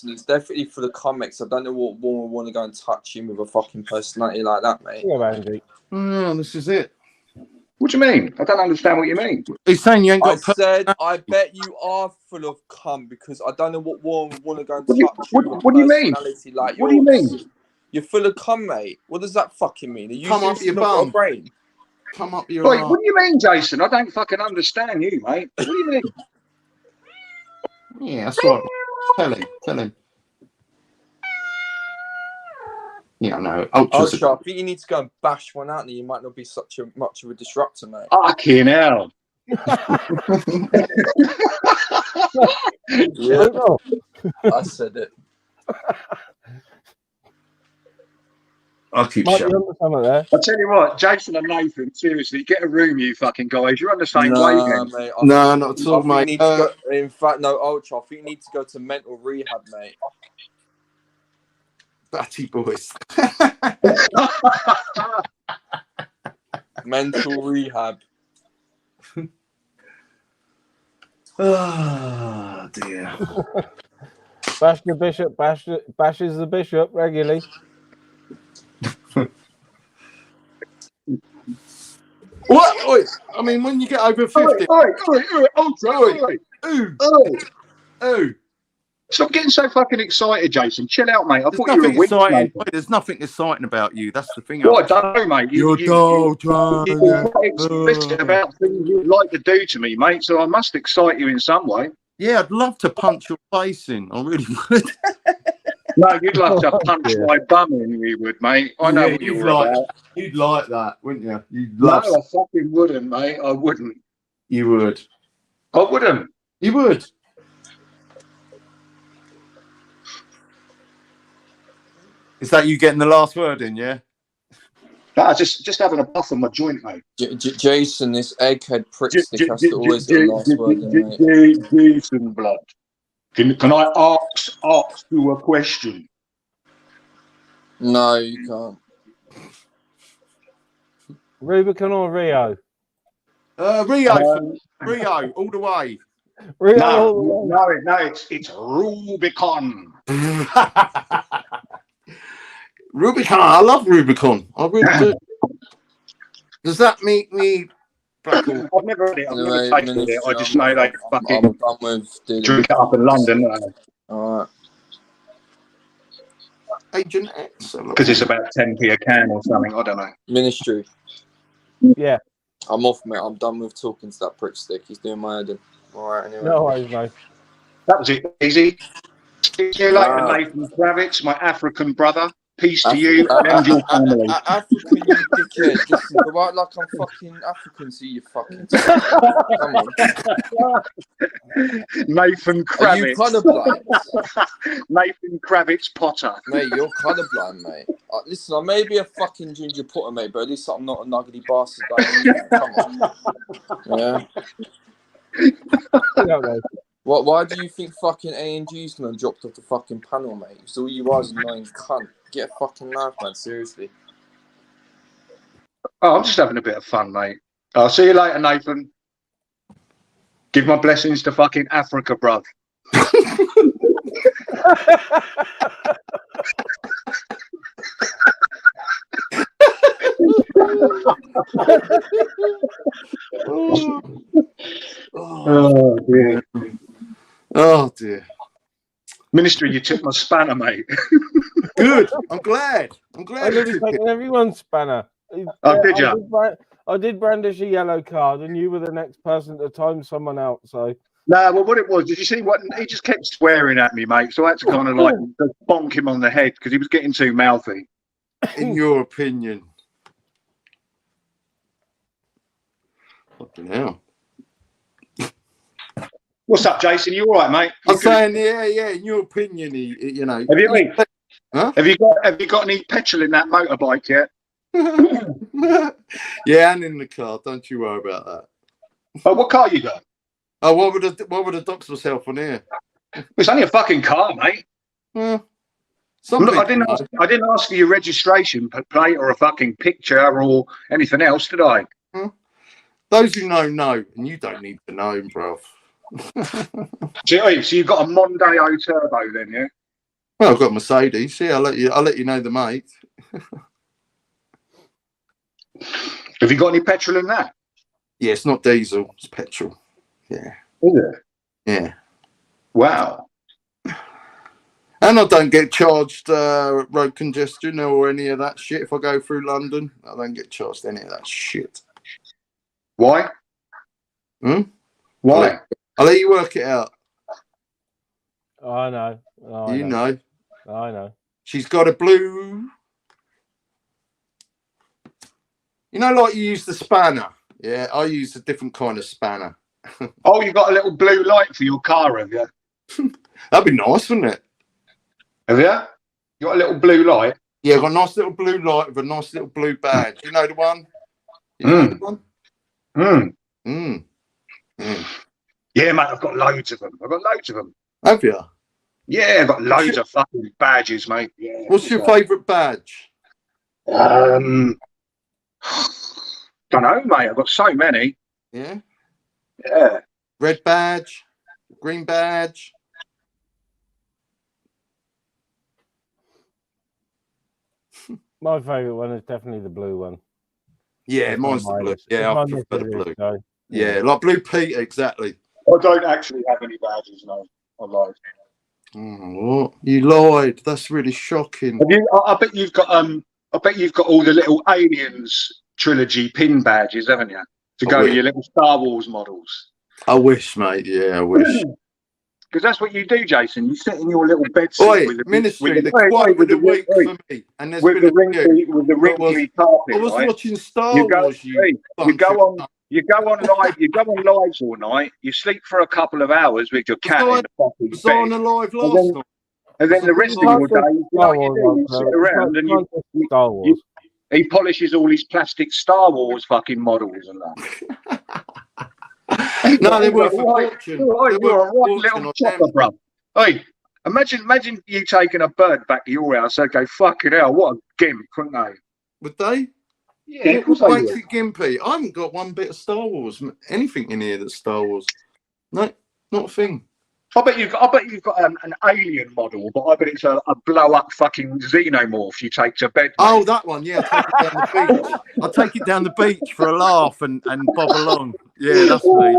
He's definitely for the comics. I don't know what woman would want to go and touch him with a fucking personality like that, mate. Yeah, Andy. This is it. What do you mean? I don't understand what you mean. He's saying you ain't got. I said, I bet you are full of cum because I don't know what woman would want to go and touch you with what a do you mean? personality like yours. What do you mean? You're full of cum, mate. What does that fucking mean? Are you Come up seriously your not got a bum. brain? Come up your Wait, arse. what do you mean, Jason? I don't fucking understand you, mate. What do you mean? Yeah, that's right. Tell him. Yeah, no. Ultra, I think you need to go and bash one out, and you might not be much of a disruptor, mate. Fucking hell. Yeah, I said it. I'll keep Might shut. be onto something there. I tell you what, Jason and Nathan, seriously, get a room, you fucking guys. You're on the same wavelength. Mate. No, not at all, mate. You need to go, in fact, no, Ultra. I think you need to go to mental rehab, mate. Batty boys. Mental rehab. Oh dear. Bash the bishop. Bashes the bishop regularly. What? Oi, I mean, when you get over 50. Ultra. Stop getting so fucking excited, Jason. Chill out, mate. I thought you were a witch, mate. Wait, there's nothing exciting about you. That's the thing. Well, I don't know, mate. You're dull, drunk. You're quite explicit about things you'd like to do to me, mate, so I must excite you in some way. Yeah, I'd love to punch your face in. I really would. No, you'd love to punch my bum in, you would, mate. I know what you're about. You'd like that, wouldn't you? You'd No, love. I fucking wouldn't, mate. I wouldn't. You would. I wouldn't. You would. Is that you getting the last word in? Yeah. No, just having a buff on my joint, mate. Jason, this egghead prickstick has to always get the last word in, mate. Jason blood. Can I ask you a question? No, you can't. Rubicon or Rio? Rio, Rio, all the way. Rio No, all the way. no, it's Rubicon. Rubicon, I love Rubicon. I really do. Does that make me black or I've never had it. I've never Anyway, tasted it. I just Ministry, know they I'm fucking done with dealing drink it up in London. Alright. Agent X. Because it's about 10p a can or something. I don't know. Ministry. Yeah. I'm off, mate. I'm done with talking to that prick stick. He's doing my head in. Alright, anyway. No worries, mate. That was it. Easy. See you later, Wow. Nathan Kravitz, my African brother. Peace to you and your family. African, you dickhead. Listen, go out like I'm fucking African, so you fucking. Come on. Nathan Kravitz. Are you colourblind? Nathan Kravitz Potter. Mate, you're colourblind, mate. Listen, I may be a fucking ginger Potter, mate, but at least I'm not a nuggety bastard like you. Come on. Yeah. What? Why do you think fucking A&G's gonna dropped off the fucking panel, mate? It's all you are is annoying cunt. Get a fucking life, man. Seriously. Oh, I'm just having a bit of fun, mate. I'll see you later, Nathan. Give my blessings to fucking Africa, bruv. Oh dear. Oh dear. Ministry, you took my spanner, mate. Good. I'm glad. I'm glad. I did taking everyone's spanner. Oh, did you? I did brandish a yellow card, and you were the next person to time someone out. So. No, well, what it was, did you see what he just kept swearing at me, mate? So I had to kind of like bonk him on the head because he was getting too mouthy. In your opinion. Fucking hell. What's up, Jason? You all right, mate? I'm saying, yeah. In your opinion, you know. Have you, huh? Have you got any petrol in that motorbike yet? Yeah, and in the car. Don't you worry about that. Oh, what car you got? Oh, what would I dox myself on here? It's only a fucking car, mate. Look, I didn't ask for your registration plate or a fucking picture or anything else, did I? Those who know, and you don't need to know, bro. So you've got a Mondeo Turbo then, yeah? Well, I've got a Mercedes. Yeah, I'll let you know the make. Have you got any petrol in that? Yeah, it's not diesel, it's petrol. Yeah. Is it? Yeah. Wow. And I don't get charged road congestion or any of that shit if I go through London. I don't get charged any of that shit. Why? Why? I'll let you work it out. I know. You know. I know. She's got a blue. You know, like you use the spanner. Yeah, I use a different kind of spanner. Oh, you got a little blue light for your car, have you? That'd be nice, wouldn't it? Have you? You got a little blue light? Yeah, I've got a nice little blue light with a nice little blue badge. You know the one? You know the one? Yeah, mate, I've got loads of them. Have you? Yeah, I've got loads of fucking badges, mate. Yeah. What's your favourite badge? Don't know, mate. I've got so many. Yeah? Yeah. Red badge, green badge. My favourite one is definitely the blue one. Yeah, That's mine's the blue. mine. Yeah, I It's mine prefer the is, blue. so, Yeah, like Blue Peter, exactly. I don't actually have any badges, no. I lied. What? You lied. That's really shocking. I bet you've got all the little Aliens trilogy pin badges, haven't you? To go with your little Star Wars models. I wish, mate. Yeah, I wish. Because that's what you do, Jason. You sit in your little bed with the ministry, the quote of the week for me, and there's with the wrinkly carpet. I was watching Star Wars. You go on live. You go on lives all night. You sleep for a couple of hours with your cat in the fucking was on a live last night. And then the rest of your day, you sit around and he polishes all his plastic Star Wars fucking models and that. No, they work for fortune. You're a right little chopper, bro. Hey, imagine you taking a bird back to your house. They'd go, fucking hell, what a gimp, couldn't they? Would they? Yeah, of course What they makes would. it gimpy? I haven't got one bit of Star Wars. Anything in here that's Star Wars? No, not a thing. I bet you've got an alien model, but I bet it's a blow up fucking xenomorph you take to bed. Mate. Oh, that one, yeah. I'll take it down the beach. I'll take it down the beach for a laugh and bob along. Yeah, that's me.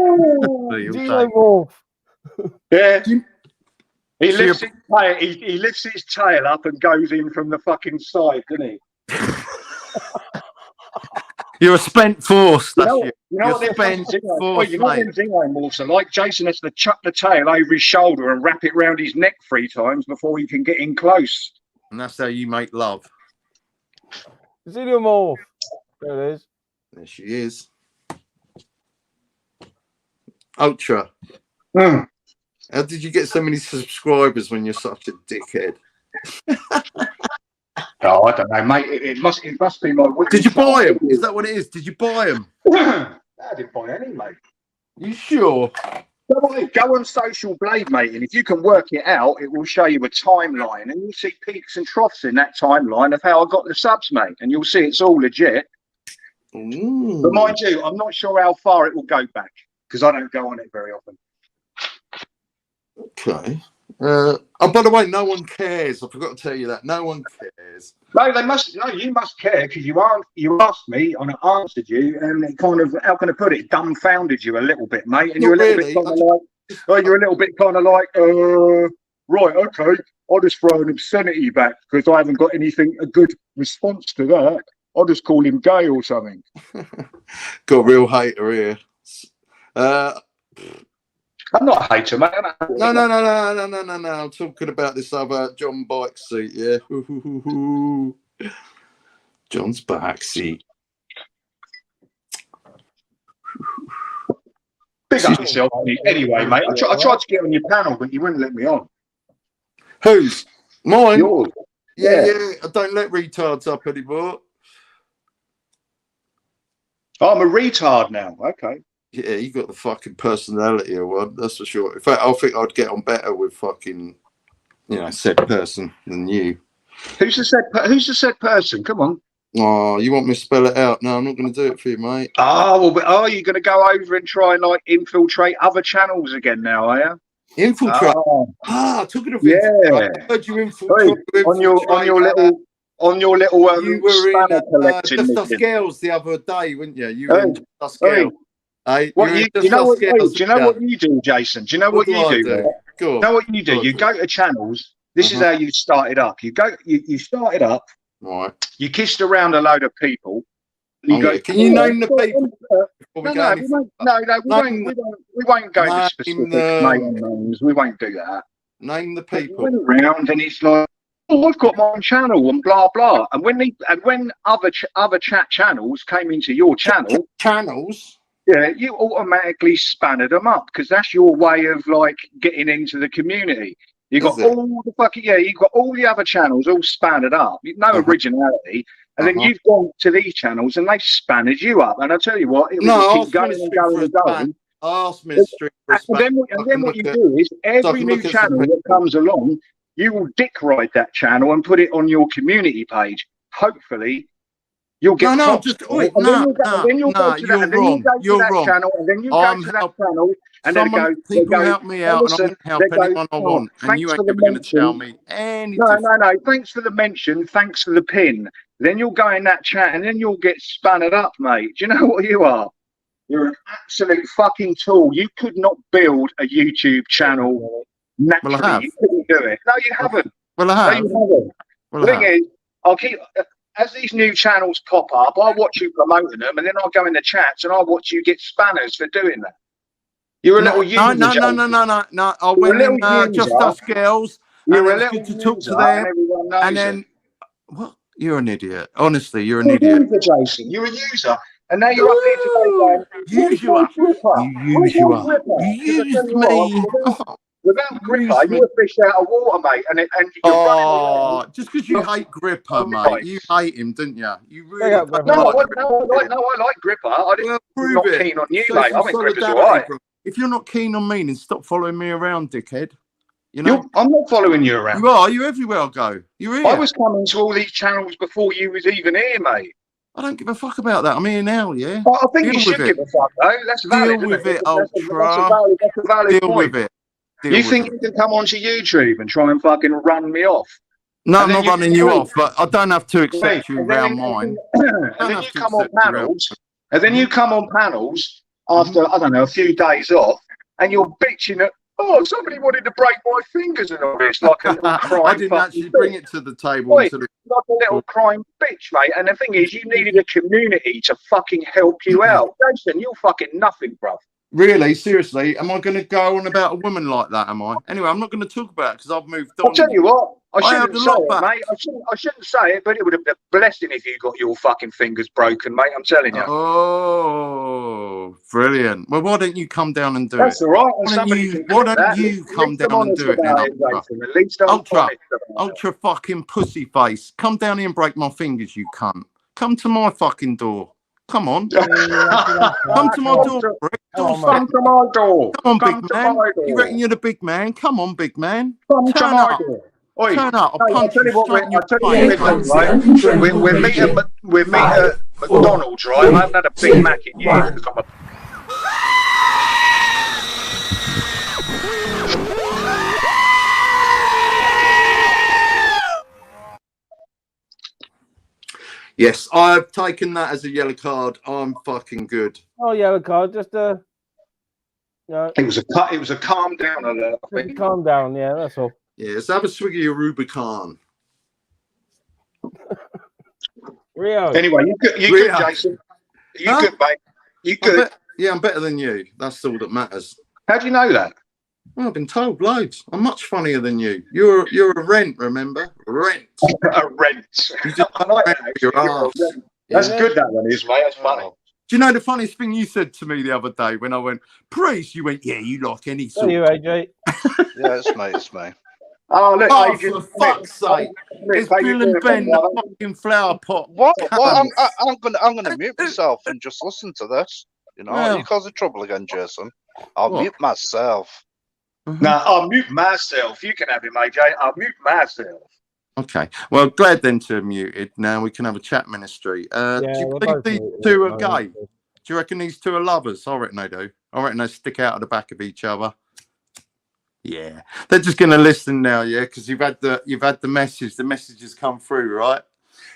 Xenomorph. Yeah. He lifts his tail up and goes in from the fucking side, doesn't he? You're a spent force. That's you. You know what You're them spent force, you know mate. them xenomorphs are like? Jason has to chuck the tail over his shoulder and wrap it round his neck 3 times before he can get in close. And that's how you make love. Xenomorph. There it is. There she is. Ultra. Mm. How did you get so many subscribers when you're such a dickhead? Oh, I don't know, mate. It must be my. Did you buy them? Is that what it is? Did you buy them? I didn't buy any, mate. You sure? Go on Social Blade, mate, and if you can work it out, it will show you a timeline, and you'll see peaks and troughs in that timeline of how I got the subs, mate, and you'll see it's all legit. Ooh. But mind you, I'm not sure how far it will go back because I don't go on it very often. Okay. Oh, by the way, no one cares. I forgot to tell you that. No one cares. No, they must. No, you must care because you asked me and I answered you, and it kind of, how can I put it, dumbfounded you a little bit, mate. And you're a little bit kind of like, you're a little bit kind of like, right, okay, I'll just throw an obscenity back because I haven't got a good response to that. I'll just call him gay or something. Got a real hater here. I'm not a hater, mate. No. I'm talking about this other John bike seat, yeah. John's bike seat. Big up yourself. Anyway, mate, I tried to get on your panel, but you wouldn't let me on. Whose? Mine? Yours. Yeah. I don't let retards up anymore. Oh, I'm a retard now. Okay. Yeah, you got the fucking personality of one, that's for sure. In fact, I think I'd get on better with fucking, said person than you. Who's the said person? Come on. Oh, you want me to spell it out? No, I'm not going to do it for you, mate. Oh, well, you're going to go over and try and infiltrate other channels again now, are you? Infiltrate? Talking of infiltrate, I heard you infiltrate. On your little you were in collection Just Us Girls the other day, weren't you? You were in Just Us Girls. Do you know what you do, Jason? Do you know what you do? You know what you do? You go to channels. This is how you start it up. You start it up. Right. You kissed around a load of people. Can you name the people? We won't go into specific names. We won't do that. Name the people. Went around and it's like, I've got my own channel and blah blah. And when other chat channels came into your channel, yeah, you automatically spanned them up because that's your way of getting into the community. You got all the other channels all spanned up. No originality, and then you've gone to these channels and they've spanned you up. And I tell you what, it will keep going and going and going. And then what you do is every new channel that comes along, you will dick ride that channel and put it on your community page. Hopefully, you'll get you're wrong. You're wrong. Channel, and then you go to that channel, and then people help me out, and I'm going to help anyone I want, and you ain't never going to tell me anything. No. Thanks for the mention. Thanks for the pin. Then you'll go in that chat, and then you'll get spun up, mate. Do you know what you are? You're an absolute fucking tool. You could not build a YouTube channel naturally. Well, I have. You couldn't do it. No, you haven't. Well, I have. No, you haven't. Well, the thing is, I'll keep. As these new channels pop up, I'll watch you promoting them, and then I'll go in the chats and I'll watch you get spanners for doing that. You're a little user. No. I went in Just Us Girls, and it was good to talk to them. And then, what? You're an idiot. Honestly, you're an idiot. Jason. You're a user. And now you're up here today going, use you up. You used me. Without Gripper, you're a fish out of water, mate. And just because you hate Gripper, mate. You hate him, didn't you? You really I like Gripper. I'm not keen on you, mate. I think Gripper's all right. If you're not keen on me, then stop following me around, dickhead. You know, I'm not following you around. You are. You're everywhere I go. You're here. I was coming to all these channels before you was even here, mate. I don't give a fuck about that. I'm here now, yeah? Well, I think Deal you should with it. give a fuck, though. That's valid. Deal with isn't it, That's Ultra. a valid Deal point. with it. Deal You with think it. you can come onto YouTube and try and fucking run me off? No, And I'm then not running you off, but I don't have to accept Mate, you and around then, mine. and then you come on panels, and then you come on panels after, I don't know, a few days off, and you're bitching at, oh, somebody wanted to break my fingers and all this, like a little crime. I didn't actually bring it to the table Oi, until it... like a little crime bitch, mate. And the thing is, you needed a community to fucking help you out. Jason, you're fucking nothing, bruv. Really? Seriously? Am I going to go on about a woman like that, am I? Anyway, I'm not going to talk about it because I've moved on. I'll tell you what, I shouldn't had a say lot it, back. mate. I shouldn't say it, but it would have been a blessing if you got your fucking fingers broken, mate. I'm telling you. Oh, brilliant. Well, why don't you come down and do That's it? all right. Why don't Somebody you, can why clip don't that. you At come least I'm down and honest do it then, about it, Ultra? Jason. At least I'm Ultra, honest about it. Ultra fucking pussy face. Come down here and break my fingers, you cunt. Come to my fucking door. Come on. Come to my door, Rick. Come to my door. Come on, Come big to man. my door. You reckon you're the big man? Come on, big man. Come to Turn my up. door. Oi, Turn up. I'll no, punch you straight in your face. right? We're meet at McDonald's, right? I haven't had a Big Mac in years because I'm a... Yes, I've taken that as a yellow card. I'm fucking good. Oh, yellow card. Just no. It was a calm down alert. I think. Calm down. Yeah, that's all. Yeah, let's have a swig of your Rubicon. Rio. Anyway, you good, Jason? You good, mate? You good? I'm better than you. That's all that matters. How do you know that? Well, I've been told loads. I'm much funnier than you. You're a rent, remember? Rent. A rent. You just I like rent that. for your ass. That's Yeah. good, that one is, mate. That's funny. Do you know the funniest thing you said to me the other day when I went, Priest? You went, yeah, you like any sort. you, AJ. Yeah, it's me. Oh, look, Oh, Adrian, for fuck's sake. It's Bill and Ben, the fucking flower pot. What? Cunts. I'm gonna mute myself and just listen to this. You know, Well. you causing trouble again, Jason. I'll mute myself. No, I'll mute myself. You can have him, AJ. I'll mute myself. Okay. Well, glad then to have muted. Now we can have a chat ministry. Do you believe these two are gay? Do you reckon these two are lovers? I reckon they do. I reckon they stick out of the back of each other. Yeah. They're just going to listen now, yeah, because you've had the message. The message has come through, right?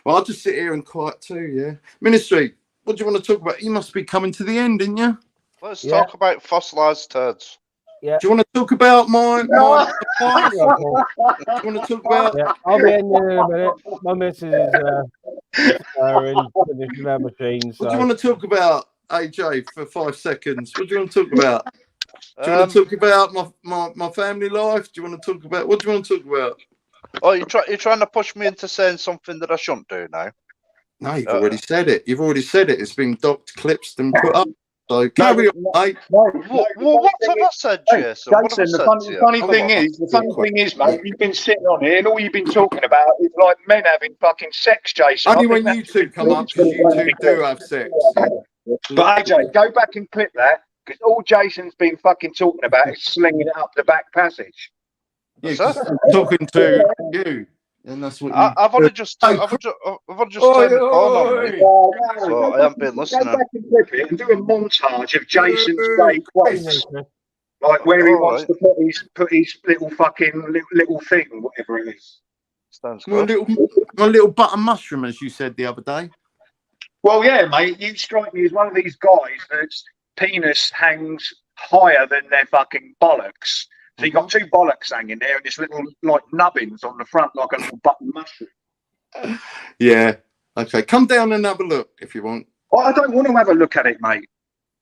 Well, I'll just sit here and quiet too, yeah. Ministry, what do you want to talk about? You must be coming to the end, didn't you? Let's talk about fossilized turds. Yeah. Do you want to talk about my do you want to talk about? Yeah, I'll be in there in a minute. My missus is finishing her machine. So. What do you want to talk about, AJ, for 5 seconds? What do you want to talk about? Do you want to talk about my family life? Do you want to talk about what do you want to talk about? Oh, you're trying to push me into saying something that I shouldn't do now. No, you've already said it. You've already said it. It's been docked, clipped, and put up. So carry on, mate. What have I said, Jason? What have I Jason, said the funny thing is, mate, you've been sitting on here and all you've been talking about is like men having fucking sex, Jason. Only when you two come up, because you two do have sex. But AJ, go back and clip that, because all Jason's been fucking talking about is slinging it up the back passage. Yeah, talking to you. And that's what I've only just turned the phone on me, so I haven't been listening. Go back and clip it and do a montage of Jason's gay quotes, like where he wants to put his little fucking little thing, whatever it is. Sounds my little button mushroom, as you said the other day. Well, yeah, mate, you strike me as one of these guys that's penis hangs higher than their fucking bollocks. So you got two bollocks hanging there and this little like nubbins on the front like a little button mushroom. Yeah. Okay. Come down and have a look if you want. Well, I don't want to have a look at it, mate.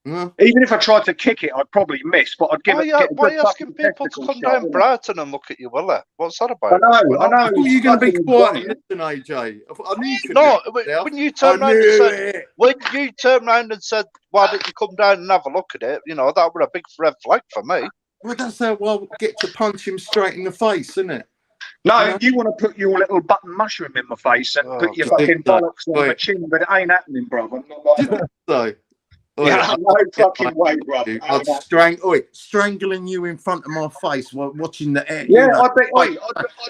Even if I tried to kick it, I'd probably miss. But I'd give it. Why are you asking people to come down Brighton and look at you, will they? What's that about? I know. I thought you were going to be quiet and listen, AJ. I knew you could when you turned around and said, when you turned around and said, why don't you come down and have a look at it? You know, that would a big red flag for me. Well, that's how I get to punch him straight in the face, isn't it? No, you want to put your little button mushroom in my face and put your fucking bollocks on my chin, but it ain't happening, bro. I'm not like that. So, Yeah, no fucking way, bro. I'd strangling you in front of my face while watching the air. Yeah, You know, I bet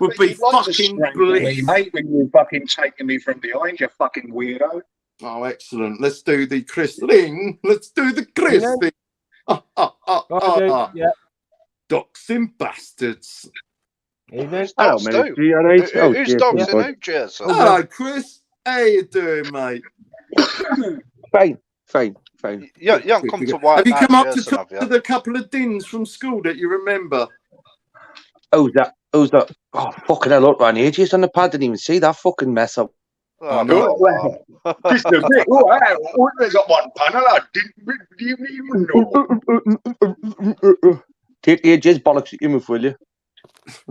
would be you'd like to fucking strangle me, bliss. mate, when you're fucking taking me from behind, you fucking weirdo. Oh, excellent. Let's do the Chris thing. Let's do the Chris thing. Yeah. Doxing bastards. Evening. Hello, mate. Who's doxing who, Jason? Hello, Chris. How you doing, mate? Fine. You haven't come to White Have you Night, come up to Jason, talk have to you? the couple of dins from school that you remember? Who's that? Oh, fucking hell, look, Ron. Ages on the pad. Didn't even see that fucking mess up. Oh, no. Just a bit. There's got one panel. I didn't even know. Take the edges, bollocks at you, move, will you?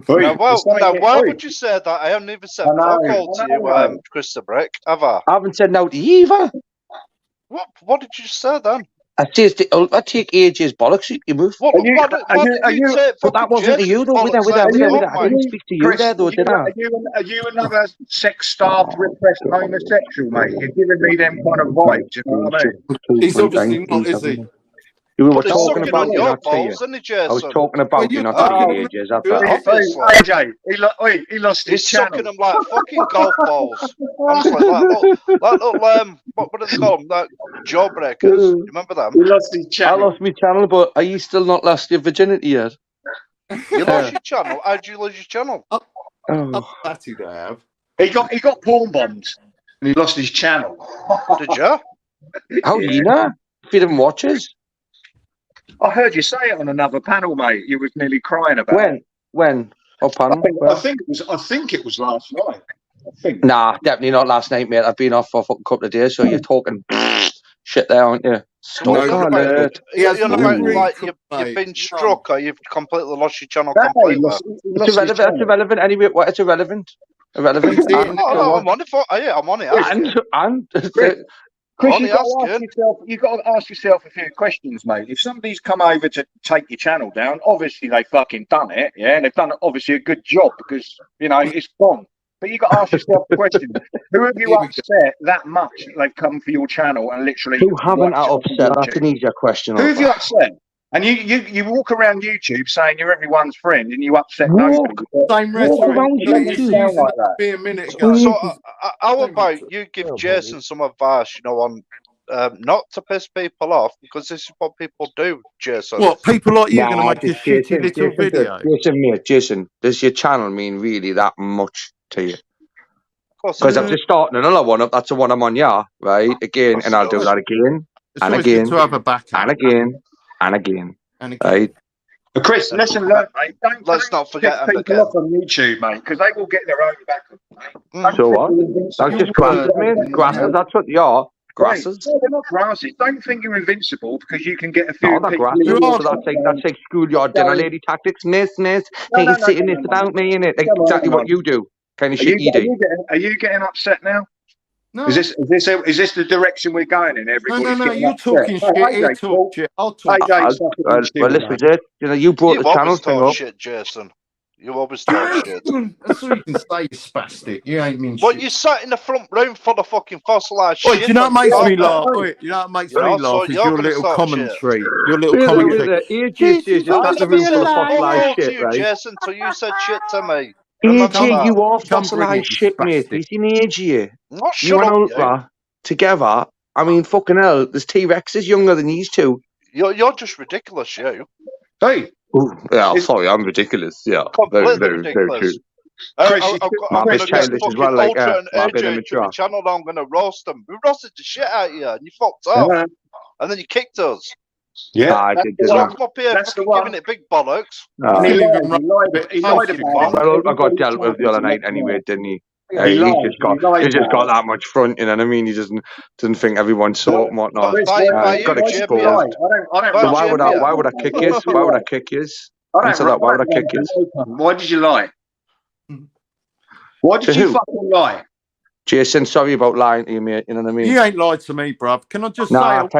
Why would you say that? I haven't even said fuck all to you, Christopher Brick, have I? I haven't said no to you either. What did you say then? I take ages, bollocks at you, move. What did you say? But that wasn't to you, though. With that. I didn't speak to you Chris, there, though, did I? Are you another sex-starved, repressed homosexual, mate? You're giving me them kind of vibes, you know what I mean? He's obviously not, is he? We were talking about you, not to you. I was talking about you, not to you, ages. Obviously. AJ, he lost his He's channel. sucking them like fucking golf balls. Honestly, like little what do they call them? Like jawbreakers. You remember them? He lost his channel. I lost my channel, but are you still not lost your virginity yet? You lost your channel? How'd you lose your channel? That you have. He got porn bombed and he lost his channel. Did you? How do you know? If you didn't watch us. I heard you say it on another panel, mate. You was nearly crying about it. When? What panel? I think it was last night. I think. Nah, definitely not last night, mate. I've been off for a fucking couple of days, so you're talking shit there, aren't you? You're about, you've been struck or you've completely lost your channel completely. It's irrelevant anyway. What? It's irrelevant. I'm on it. I'm on it. And Chris, you've got to ask yourself a few questions, mate. If somebody's come over to take your channel down, obviously they fucking done it, yeah, and they've done obviously a good job because it's gone. But you've got to ask yourself a question: who have you upset that much that they've come for your channel and literally? Who haven't I upset? That's an easier question. Who have you upset? And you walk around YouTube saying you're everyone's friend, and you upset nobody. Same rhetoric. Like that. Be a minute ago. So, how about you give Jason some advice, on not to piss people off, because this is what people do, Jason. What, people like you are going to make a shitty little video? Jason, does your channel mean really that much to you? Because I'm just starting another one up. That's the one I'm on, right? Again, and I'll do that again, and again, to have a backup. and again, and again, right? But Chris, lesson learned, mate. Let's not forget people off on YouTube, mate, because they will get their own backup. So what? That's just grasses, mate. Grasses, that's what you are. Grasses. No, they're not grasses. Don't think you're invincible because you can get a few. No, they're grasses. So that's like schoolyard dinner lady tactics. Miss, ain't sitting this about me, innit? Exactly what you do. Kind of shit you do. Are you getting upset now? No. Is this the direction we're going in? Everybody's No. getting You're upset. talking shit. You talk shit. I'll talk. Well, this was it. You brought the channel thing up. Shit, Jason. You always talk shit. That's all you can say, you spastic. You ain't mean shit. But you sat in the front room full of fucking fossilized shit. shit. You know what makes me laugh? You know what makes me laugh is your little commentary. Your little commentary. That's a room full of fossilized shit, right? Jason, so you said shit to me. AJ, you are fossilized shit, mate. He's in age here. You and Ultra together. I mean, fucking hell. There's T-Rexes younger than these two. You're just ridiculous, you. Hey. Ooh, yeah, sorry, I'm ridiculous. Yeah, very true. I'm going to childish as well, like I've been immature. Channel, I'm going to roast them. We roasted the shit out of you, and you fucked off, and then you kicked us. Yeah, I did. I'm up here giving it big bollocks. He lied about I got dealt with the other night anyway, didn't he? He's just got that much front, you know what I mean? He doesn't think everyone saw it and whatnot. Got exposed. Why would I kick you? Why would I kick you? Answer that. Why would I kick you? Why did you lie? Why did you fucking lie? Jason, sorry about lying to you, mate. You know what I mean? You ain't lied to me, bruv. Can I just say? I was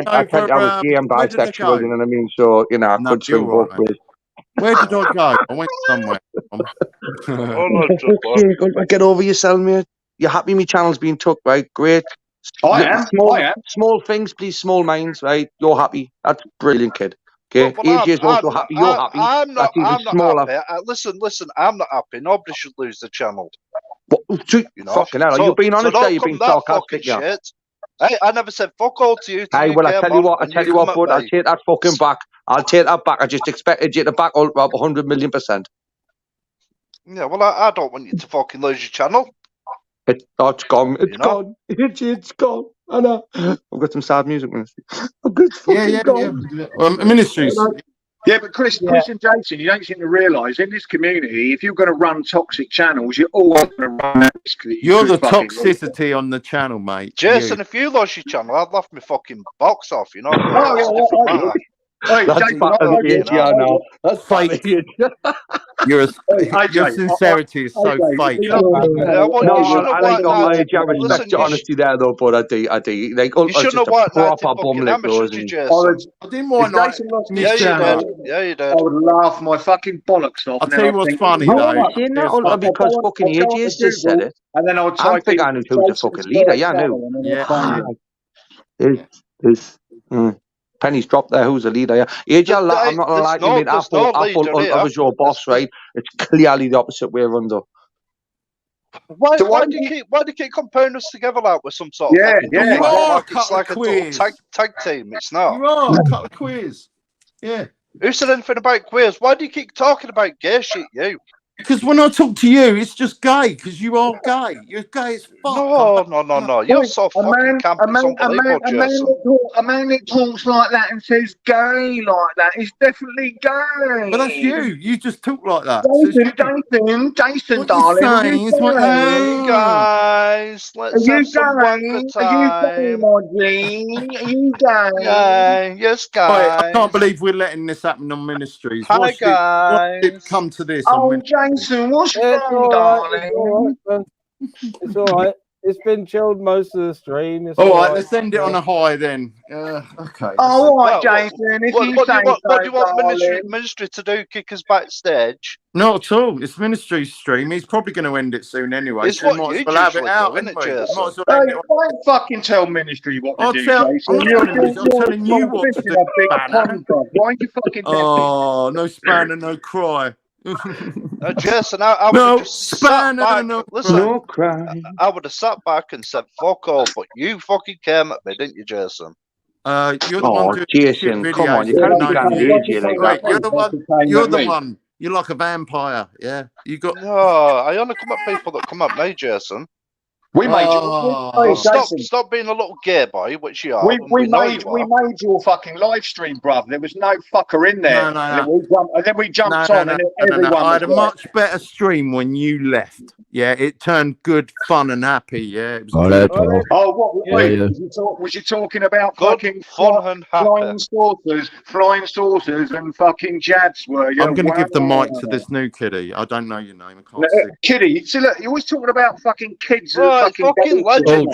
gay and bisexual, you know what I mean? So, I could swing both ways. Where did I go? I went somewhere. Get over yourself, mate. You're happy my channel's been took, right? Great. I am. Small things, please. Small minds, right? You're happy. That's brilliant, kid. Okay, Well, AJ's also happy. You're happy. I'm not. That's even I'm not smaller. happy. Listen. I'm not happy. Nobody should lose the channel. You know, fucking hell, are you being honest? There, you've been sarcastic, yeah. Shit. Hey, I never said fuck all to you. Hey, well, I tell you what, bud, I'll take that fucking back. I'll take that back. I just expected you to back up 100 million %. Yeah, well, I don't want you to fucking lose your channel. It's gone. It's gone. It's gone. I know. I've got some sad music, Ministry. I've got fucking gone. Ministries. Yeah, but Chris and Jason, you don't seem to realise in this community, if you're going to run toxic channels, you're always going to run that risk. You're the toxicity on the channel, mate. Jason, if you lost your channel, I'd laugh my fucking box off, you know? That's fake. Your sincerity is so fake. I respect your honesty there, though, but I do. Like, you shouldn't have wiped proper bum lick, should you, Jason? I didn't want to. Yeah, you did. I would laugh my fucking bollocks off. I'll tell you what's funny, though. Because fucking AJ's just said it. And then I'll type in who's the fucking leader. Yeah, I knew. Yeah. Penny's dropped there. Who's the leader? Yeah, AJ, I'm not gonna lie to you, mate. I thought I was your boss, right? It's clearly the opposite way around, though. Why do you keep comparing us together like we're some sort of it's like a tag team? It's not. You are cut a quiz. Yeah. Who said anything about queers? Why do you keep talking about gay shit, you? Because when I talk to you, it's just gay. Because you are gay. You're gay as fuck. No. You're so fucking camp. It's unbelievable, Jason. A man that talks like that and says gay like that is definitely gay. But that's you. You just talk like that. Jason, darling. Hey guys, let's have some wanker time. Are you gay? Yeah, yes, guys. I can't believe we're letting this happen on Ministries. Hi, guys. Why did it come to this? Jason, what's wrong, darling? It's all right. It's been chilled most of the stream. All right, let's end it on a high then. Okay. All right, Jason. If you say what do you want ministry to do? Kick us backstage? Not at all. It's Ministry's stream. He's probably going to end it soon anyway. It's what you usually do, isn't it, Jason? Don't fucking tell Ministry what to do, Jason. I'm telling you what to do. Why you fucking? Oh, no spanner, no cry. Jason, I would have just sat back. Listen, no crying. I would have sat back and said fuck off, but you fucking came at me, didn't you, Jason? You're the one doing Jason, videos. come on, you can't stand like that. You're the one. You're like a vampire. Yeah, you got. No, I only come at people that come at me, Jason. We made you. Stop being a little gay boy, which you are. We made your fucking live stream, bruv. There was no fucker in there. No. And then we jumped on, and everyone. I had a much better stream when you left. Yeah, it turned good, fun, and happy. Yeah, it was good. Was you talking about good, fucking fun and flying saucers, and fucking jabs? Were you? I'm going to give the mic to this new kiddie. I don't know your name. I can't see. Kiddie. See, look, you're always talking about fucking kids. Fucking legend.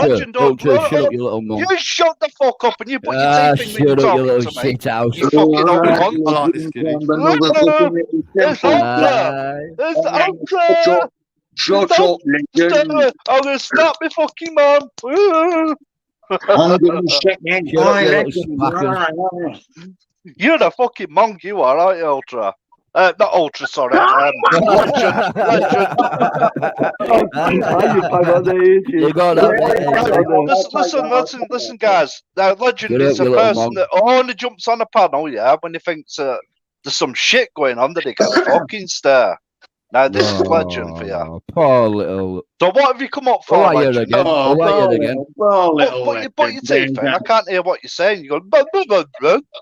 Shut up, you little mum. You shut the fuck up and you put your teeth in me shut up, you little to shit house. You fucking old cunt. I like this kiddie. It's Ultra. Shut up, legend. I'm going to stop my fucking mum. I'm going to shut my You're the fucking monk, you are, aren't you, Ultra? Not Ultra, sorry. Legend. Listen, guys. Now, Legend is a person that only jumps on a panel, when he thinks there's some shit going on that he can fucking stare. Now, this is Legend for you. Poor little. So, what have you come up for? But your teeth in. I can't hear what you're saying. You go.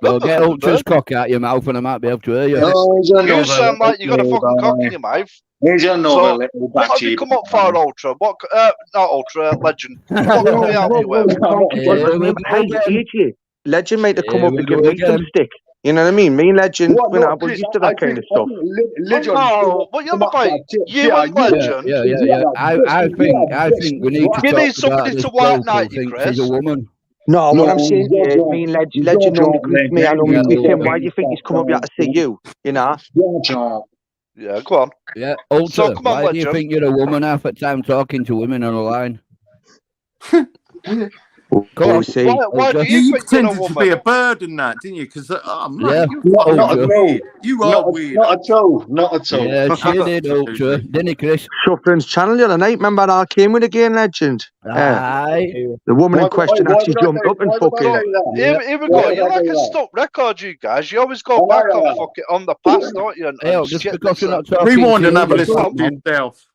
Well, get Ultra's cock out your mouth, and I might be able to hear you. You sound like you got a fucking cock in your mouth. Here's another little what have you come up for, Ultra? What? Not Ultra, Legend. What can we help you with? Hey, AJ, Legend made to come up and give me some stick. You know what I mean? Me and Legend, we're used to that kind of stuff. Legend. What you're about? You and Legend. Yeah. I think we need to you talk need somebody to white knight you, Chris. She's a woman. No, what I'm saying is, me and Legend only greet me, I only greet him. Why do you think he's come up here to see you? You know? Yeah, go on. Yeah, Ultra, So, come on, why do you Legend. think you're a woman half the time talking to women on the line? See, why do you you think you're a pretended to be a woman? bird and that, didn't you? Because mate, Yeah. you're not fucking at all. weird. You are weird. Not at all. Not at all. Yeah, she did, Ultra. Didn't he, Chris? Shuffling's channel the other night. Remember that I came with a game legend? Aye. The woman in Why question would actually I jumped do- up and why would I fucking. do that? Here we Why go. would You're I like do a that? stuck record, you guys. You always go I back know. on fucking on the past, don't you? And Just shit because you're that's, not talking Rewind to and you, have a that's listen not, to man. yourself.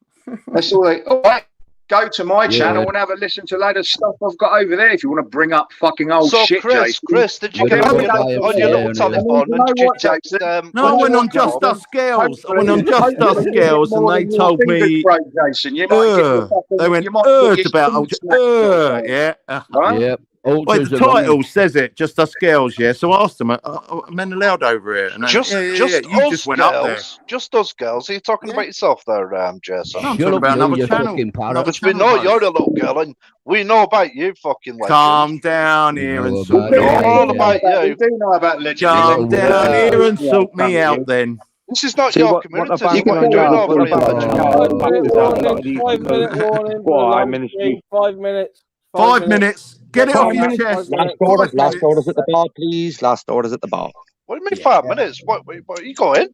That's all they. All right, go to my Yeah. channel and have a listen to a load of stuff I've got over there. If you want to bring up fucking old So, shit, Chris, Jason. did you I get don't on know your, why I'm on your little saying it. telephone You and know did you what, text Jason? No, I went on Just Us Girls. I went on Just Us Girls, and they told me, Jason. You might get your fucking, they went you might get your about skin Ultra. snapped or something, Yeah. right? Yeah. Well, Ultra's the a wrong title says it, Just Us Girls, yeah. So I asked them, are men allowed over here? And they, just yeah. You us just went up there. girls, just us girls. Are you talking about yourself there, Jason? No, I'm Shut talking up, about you, another you channel. fucking parrot. Another Because we channel. know host. you're a little girl, and we know about you, fucking legend. Calm down You here know and about sort We me know yeah, all out. about We you. do know about legend. Calm down here and Yeah, sort me thank out you. then. This is not See your what the community. bank What are you on doing you. over What the here? bank Legend? on 5 minute you. warning. 5 minute warning. Go on, Live ministry. stream, 5 minutes. 5 minutes. Get it off your chest. Last 5 orders. 5 Last minutes. orders at the bar, please. Last orders at the bar. What do you mean 5 minutes? What are you going?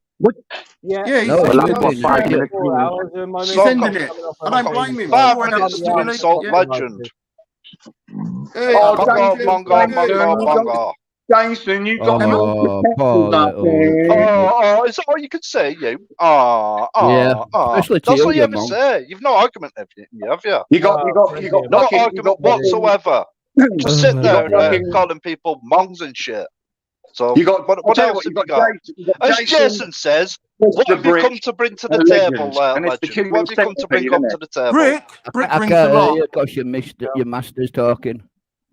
Yeah. Yeah, he's No, sending it's it. been 5 yeah. minutes. 4 hours. He's sending it. I don't blame him. 5 4 minutes to hours. insult Yeah. legend. Hey, Oh, Bongo, Jason, bongo, Jason, bongo, you bongo. Jason, you got me all Oh, protected poor up little. there. Oh, is that all you can say, you? Yeah, especially to That's you, all you you ever monk. say. You've no argument, have you? Have you? You got No fucking, argument whatsoever. Just sit there fucking- calling people mongs and shit. So, You got. what I'll tell you else what, have you got? Jason, you got As Jason says, what have you come to bring to the and table, Legend, and it's the legend? What have you come to bring human up to the table? Brick I brings can't a hear lot. you because your master's talking.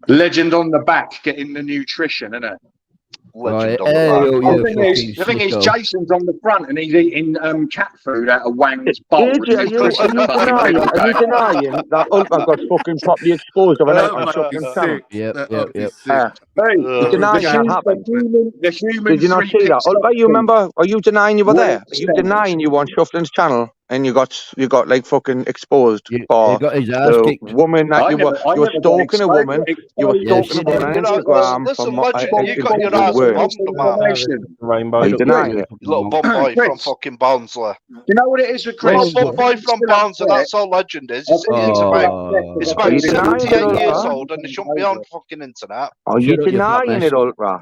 Legend on the back, getting the nutrition, isn't it? Right. Legend on the Hey, back. oh, The you thing fucking the thing is, sicko. Jason's on the front and he's eating cat food out of Wang's bowl. Are you denying that Ultra got fucking properly exposed overnight on That Shuffling makes me channel? sick. Yep, That yep, makes me yep. sick. Hey, You're denying that happened. the human Did you not see that? Ultra, you remember? Are you denying you were there? Are you denying you were on Shuffling's channel and you got like fucking exposed You for got his ass the kicked. woman that you were stalking a woman? You were Yes, stalking you a woman did. on Instagram Listen, from legend, you got your ass word. bombed, man. Are you denying it? Little bum boy from fucking Barnsley. You know what it is with Chris? Little bum boy from Barnsley, that's all legend is. It's about 78 years old and it shouldn't be on fucking internet. Are you denying it, Ultra?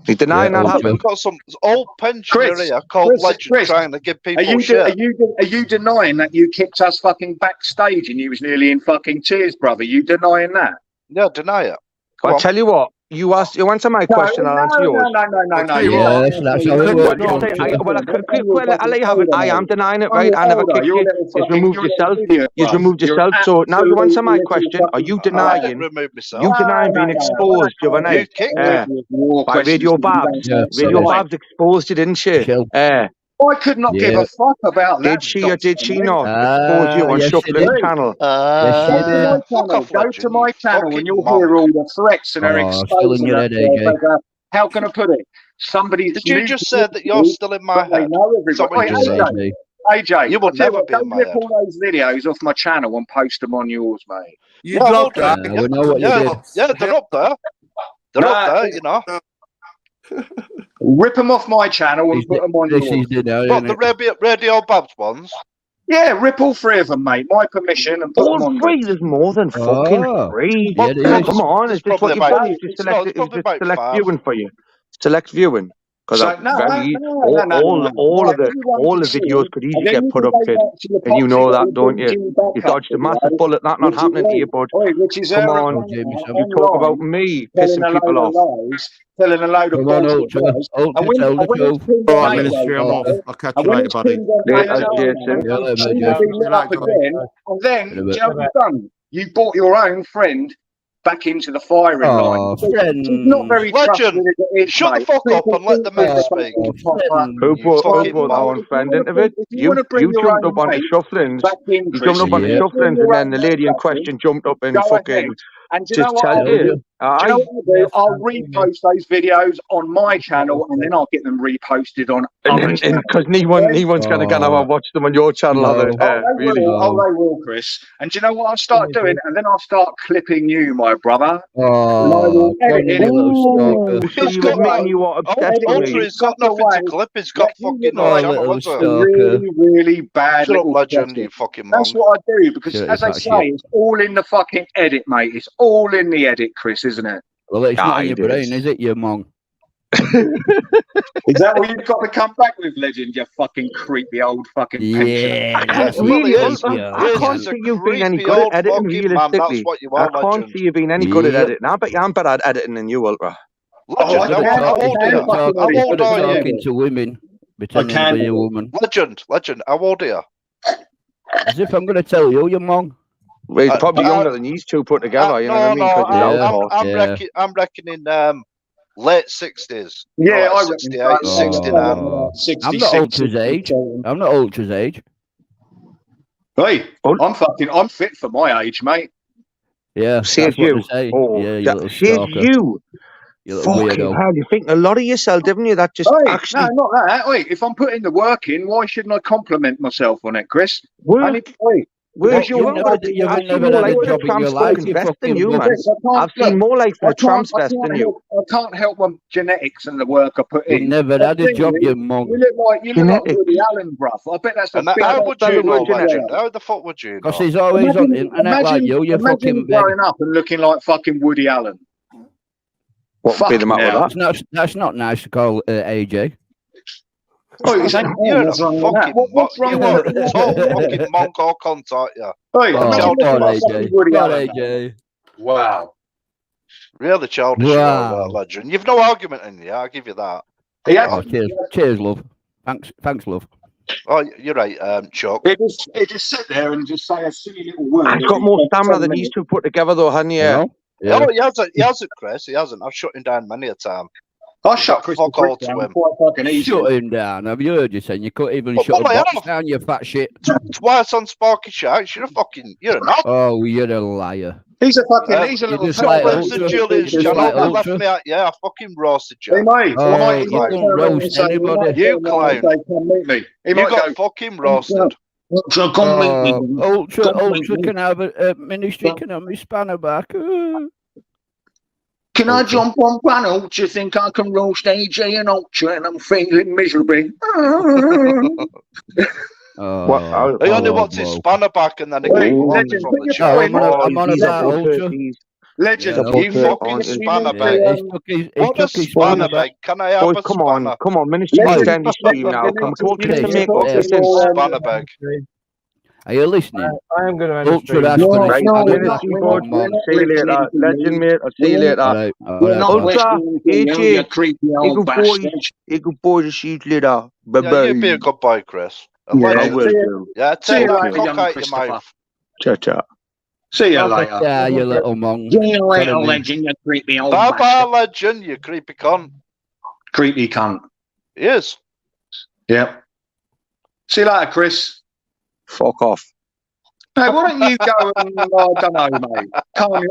Are you denying that happened? We've got some old pensioner here called Legend trying to give people shit. Are you denying that you kicked us fucking backstage and you was nearly in fucking tears, brother? You denying that? Yeah, deny it. I tell you what. You answer my question, I'll answer yours. No. Yes, that's how it works. I'll let you have it. I am denying it, right? I never kicked you. You've removed yourself. You've removed yourself. So now you answer my question. Are you denying? You denying being exposed the other night? By Radio Babs. Radio Babs exposed you, didn't she? I could not give a fuck about that. Did she or did she not expose you on Shuffling's channel? Go to my channel and you'll hear all the threats and her exposing that. How can I put it? Somebody. Did you just say that you're still in my head? AJ, you will never be in my head. Pull those videos off my channel and post them on yours, mate. You'd love that. We know what you did. Yeah, they're up there. They're up there, you know. Rip them off my channel and put them on yours. What, the Radio Babs ones? Yeah, rip all three of them, mate. My permission and put them on. All three? There's more than fucking three. Come on, is this what you've done? Is this select viewing for you? Select viewing. Because all the videos could easily get put up, kid. And you know that, don't you? You dodged a massive bullet, that not happening to you, bud. Come on, you talk about me pissing people off. Telling a load of bullshit. All right, ministry, I'm off. I'll catch you later, buddy. And then, do you know what you've done? You brought your own friend back into the firing line. She's not very Legend. Shut the fuck up and let the man speak. Who brought our own friend into it? You jumped up onto Shuffling's. You jumped up onto Shuffling's, and then the lady in question jumped up and fucking just tell you. Do you know what I'll do? I'll repost those videos on my channel, and then I'll get them reposted on other channels. Because no one's going to go now and watch them on your channel. Oh, Are they? they will. Oh, they will, Chris. And do you know what I'll start doing? And then I'll start clipping you, my brother. And I will edit it. So you admitting you are obsessed with me? He's got nothing to clip. He's got fucking no channel, has it? Really, really bad. Shut up, little legend, bastard. you fucking That's monk. what I do, because Shit, as I it's say, that shit. it's all in the fucking edit, mate. It's all in the edit, Chris, isn't it? Well, it's not in your brain, is it, you mong? Is that what you've got to come back with, legend? You fucking creepy old fucking Yeah, that's Really, creepy, I can't see you being any good at editing realistically. I can't see you being any good at editing. I bet I'm better at editing than you, Ultra. Talking to women, pretending to be a woman. Legend, how old are you? As if I'm going to tell you, you mong. Well, he's probably younger than you two put together, you know what I mean? 'Cause he's alcohol. I'm reckoning late 60s. Yeah, like I 68, 69. I'm not Ultra's age. I'm not Ultra's age. Hey, I'm fit for my age, mate. Yeah, See that's if you. what they say. Oh, Yeah, you that, little see if stalker. you. You little Fucking weirdo. hell, you think a lot of yourself, didn't you? That just Hey, actually. no, not that. Wait, if I'm putting the work in, why shouldn't I compliment myself on it, Chris? Work? Because You've never had a job in your life, you vest than fucking you, man. bum. I've seen more life in a tram's vest than you. I can't help my genetics and the work I put in. You've never had a job, you mong. You look like Woody Allen, bruv. I bet that's a big. How would you know, legend? How the fuck would you know? Because he's always on the internet like you fucking beg. growing up and looking like fucking Woody Allen. What would be the matter with that? That's not nice to call AJ. Oh, you're saying You're a what's wrong with fucking that? What's wrong you with are that? a total fucking monk or cunt, aren't you? Hey, Oh, imagine God, looking like AJ. fucking Woody God, Allen. AJ. Wow. Really childish, Wow. legend. You've no argument in you, I'll give you that. Oh, cheers, love. Thanks, love. Oh, you're right, Chuck. It just sit there and just say a silly little word. I've got more stamina than these two put together, though, hadn't you? Yeah. No, he hasn't, Chris. He hasn't. I've shut him down many a time. I shut Chris fuck all to him. quite fucking easy. Shut him down. Have you heard you saying you couldn't even Well, shut a well, I box have. down, you fat shit? Twice on Sparky Sharks. You're a knob. Oh, you're a liar. He's a fucking, he's a you little just like twat. Ultra. Julian's Just channel. like That left Ultra. me out. Yeah, I fucking roasted you. Hey, mate. Oh, he you might don't turn around and roast say, anybody. You clown. come meet me. He You might got go, fucking roasted. Ultra, come meet me. Ultra Come meet me. can have a ministry, can have me spanner back. Can I jump on panel? Do you think I can roast AJ and Ultra and I'm feeling miserable? He only wants his spanner back and then he can go on Legend, from put the your chat. I'm on about Ultra. Legend, Yeah, you fucking spanner bag. What a spanner bag. Can I have Boys, a come spanner? on, come on, Ministry Legend, down the stream now. Come on, get some makeup. Yeah. Get some Spanner bag. Are you listening? I am going to end the Ultra, stream. that's going to Right, Ministry board. See you later. Legend, mate. I'll see you later. Ultra, AJ, Eagle boys, see you later. Bye Yeah, bye. you be a good boy, Chris. Yeah, I will do. Yeah, See take you that later, cock young out your Christopher. mouth. Ciao, ciao. See you later. Yeah, you little mong. See you later, Follow me. Legend, you creepy old Bye bye, bastard. legend, you creepy cunt. Creepy cunt. He is. Yep. See you later, Chris. Fuck off. Hey, why don't you go and, I don't know,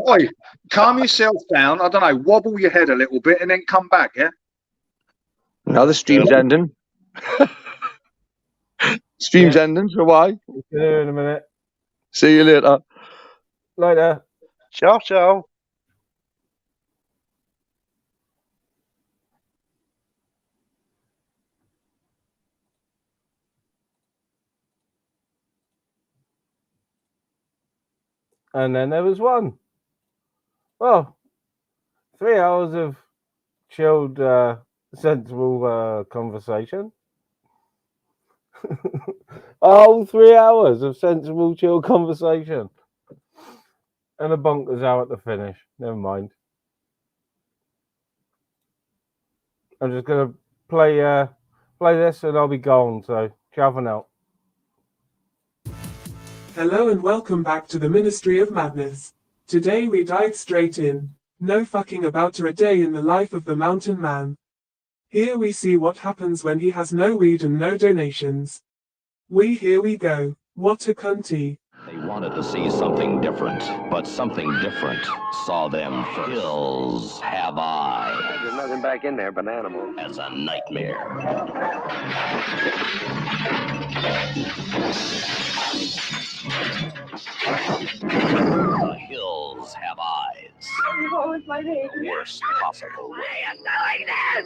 mate, calm yourself down, I don't know, wobble your head a little bit and then come back, yeah? Now the stream's ending. Stream's ending, so why? See you in a minute. See you later. Later. Ciao, ciao. And then there was one. Well, 3 hours of chilled, sensible conversation. Oh, 3 hours of sensible, chill conversation. And a bonkers out at the finish. Never mind. I'm just going to play this and I'll be gone. So, ciao for now. Hello and welcome back to the Ministry of Madness. Today we dive straight in. No fucking about a day in the life of the mountain man. Here we see what happens when he has no weed and no donations. Here we go. What a cunty. They wanted to see something different, but something different saw them first. Hills have eyes. There's nothing back in there but animals. As a nightmare. The hills have eyes. The worst possible way. I am doing this!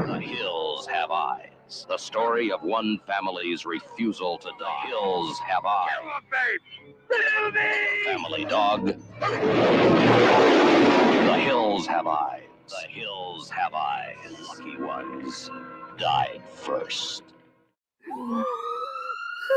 The hills have eyes. The story of one family's refusal to die. The hills have eyes. The family dog. The hills have eyes. The hills have eyes. Lucky ones died first.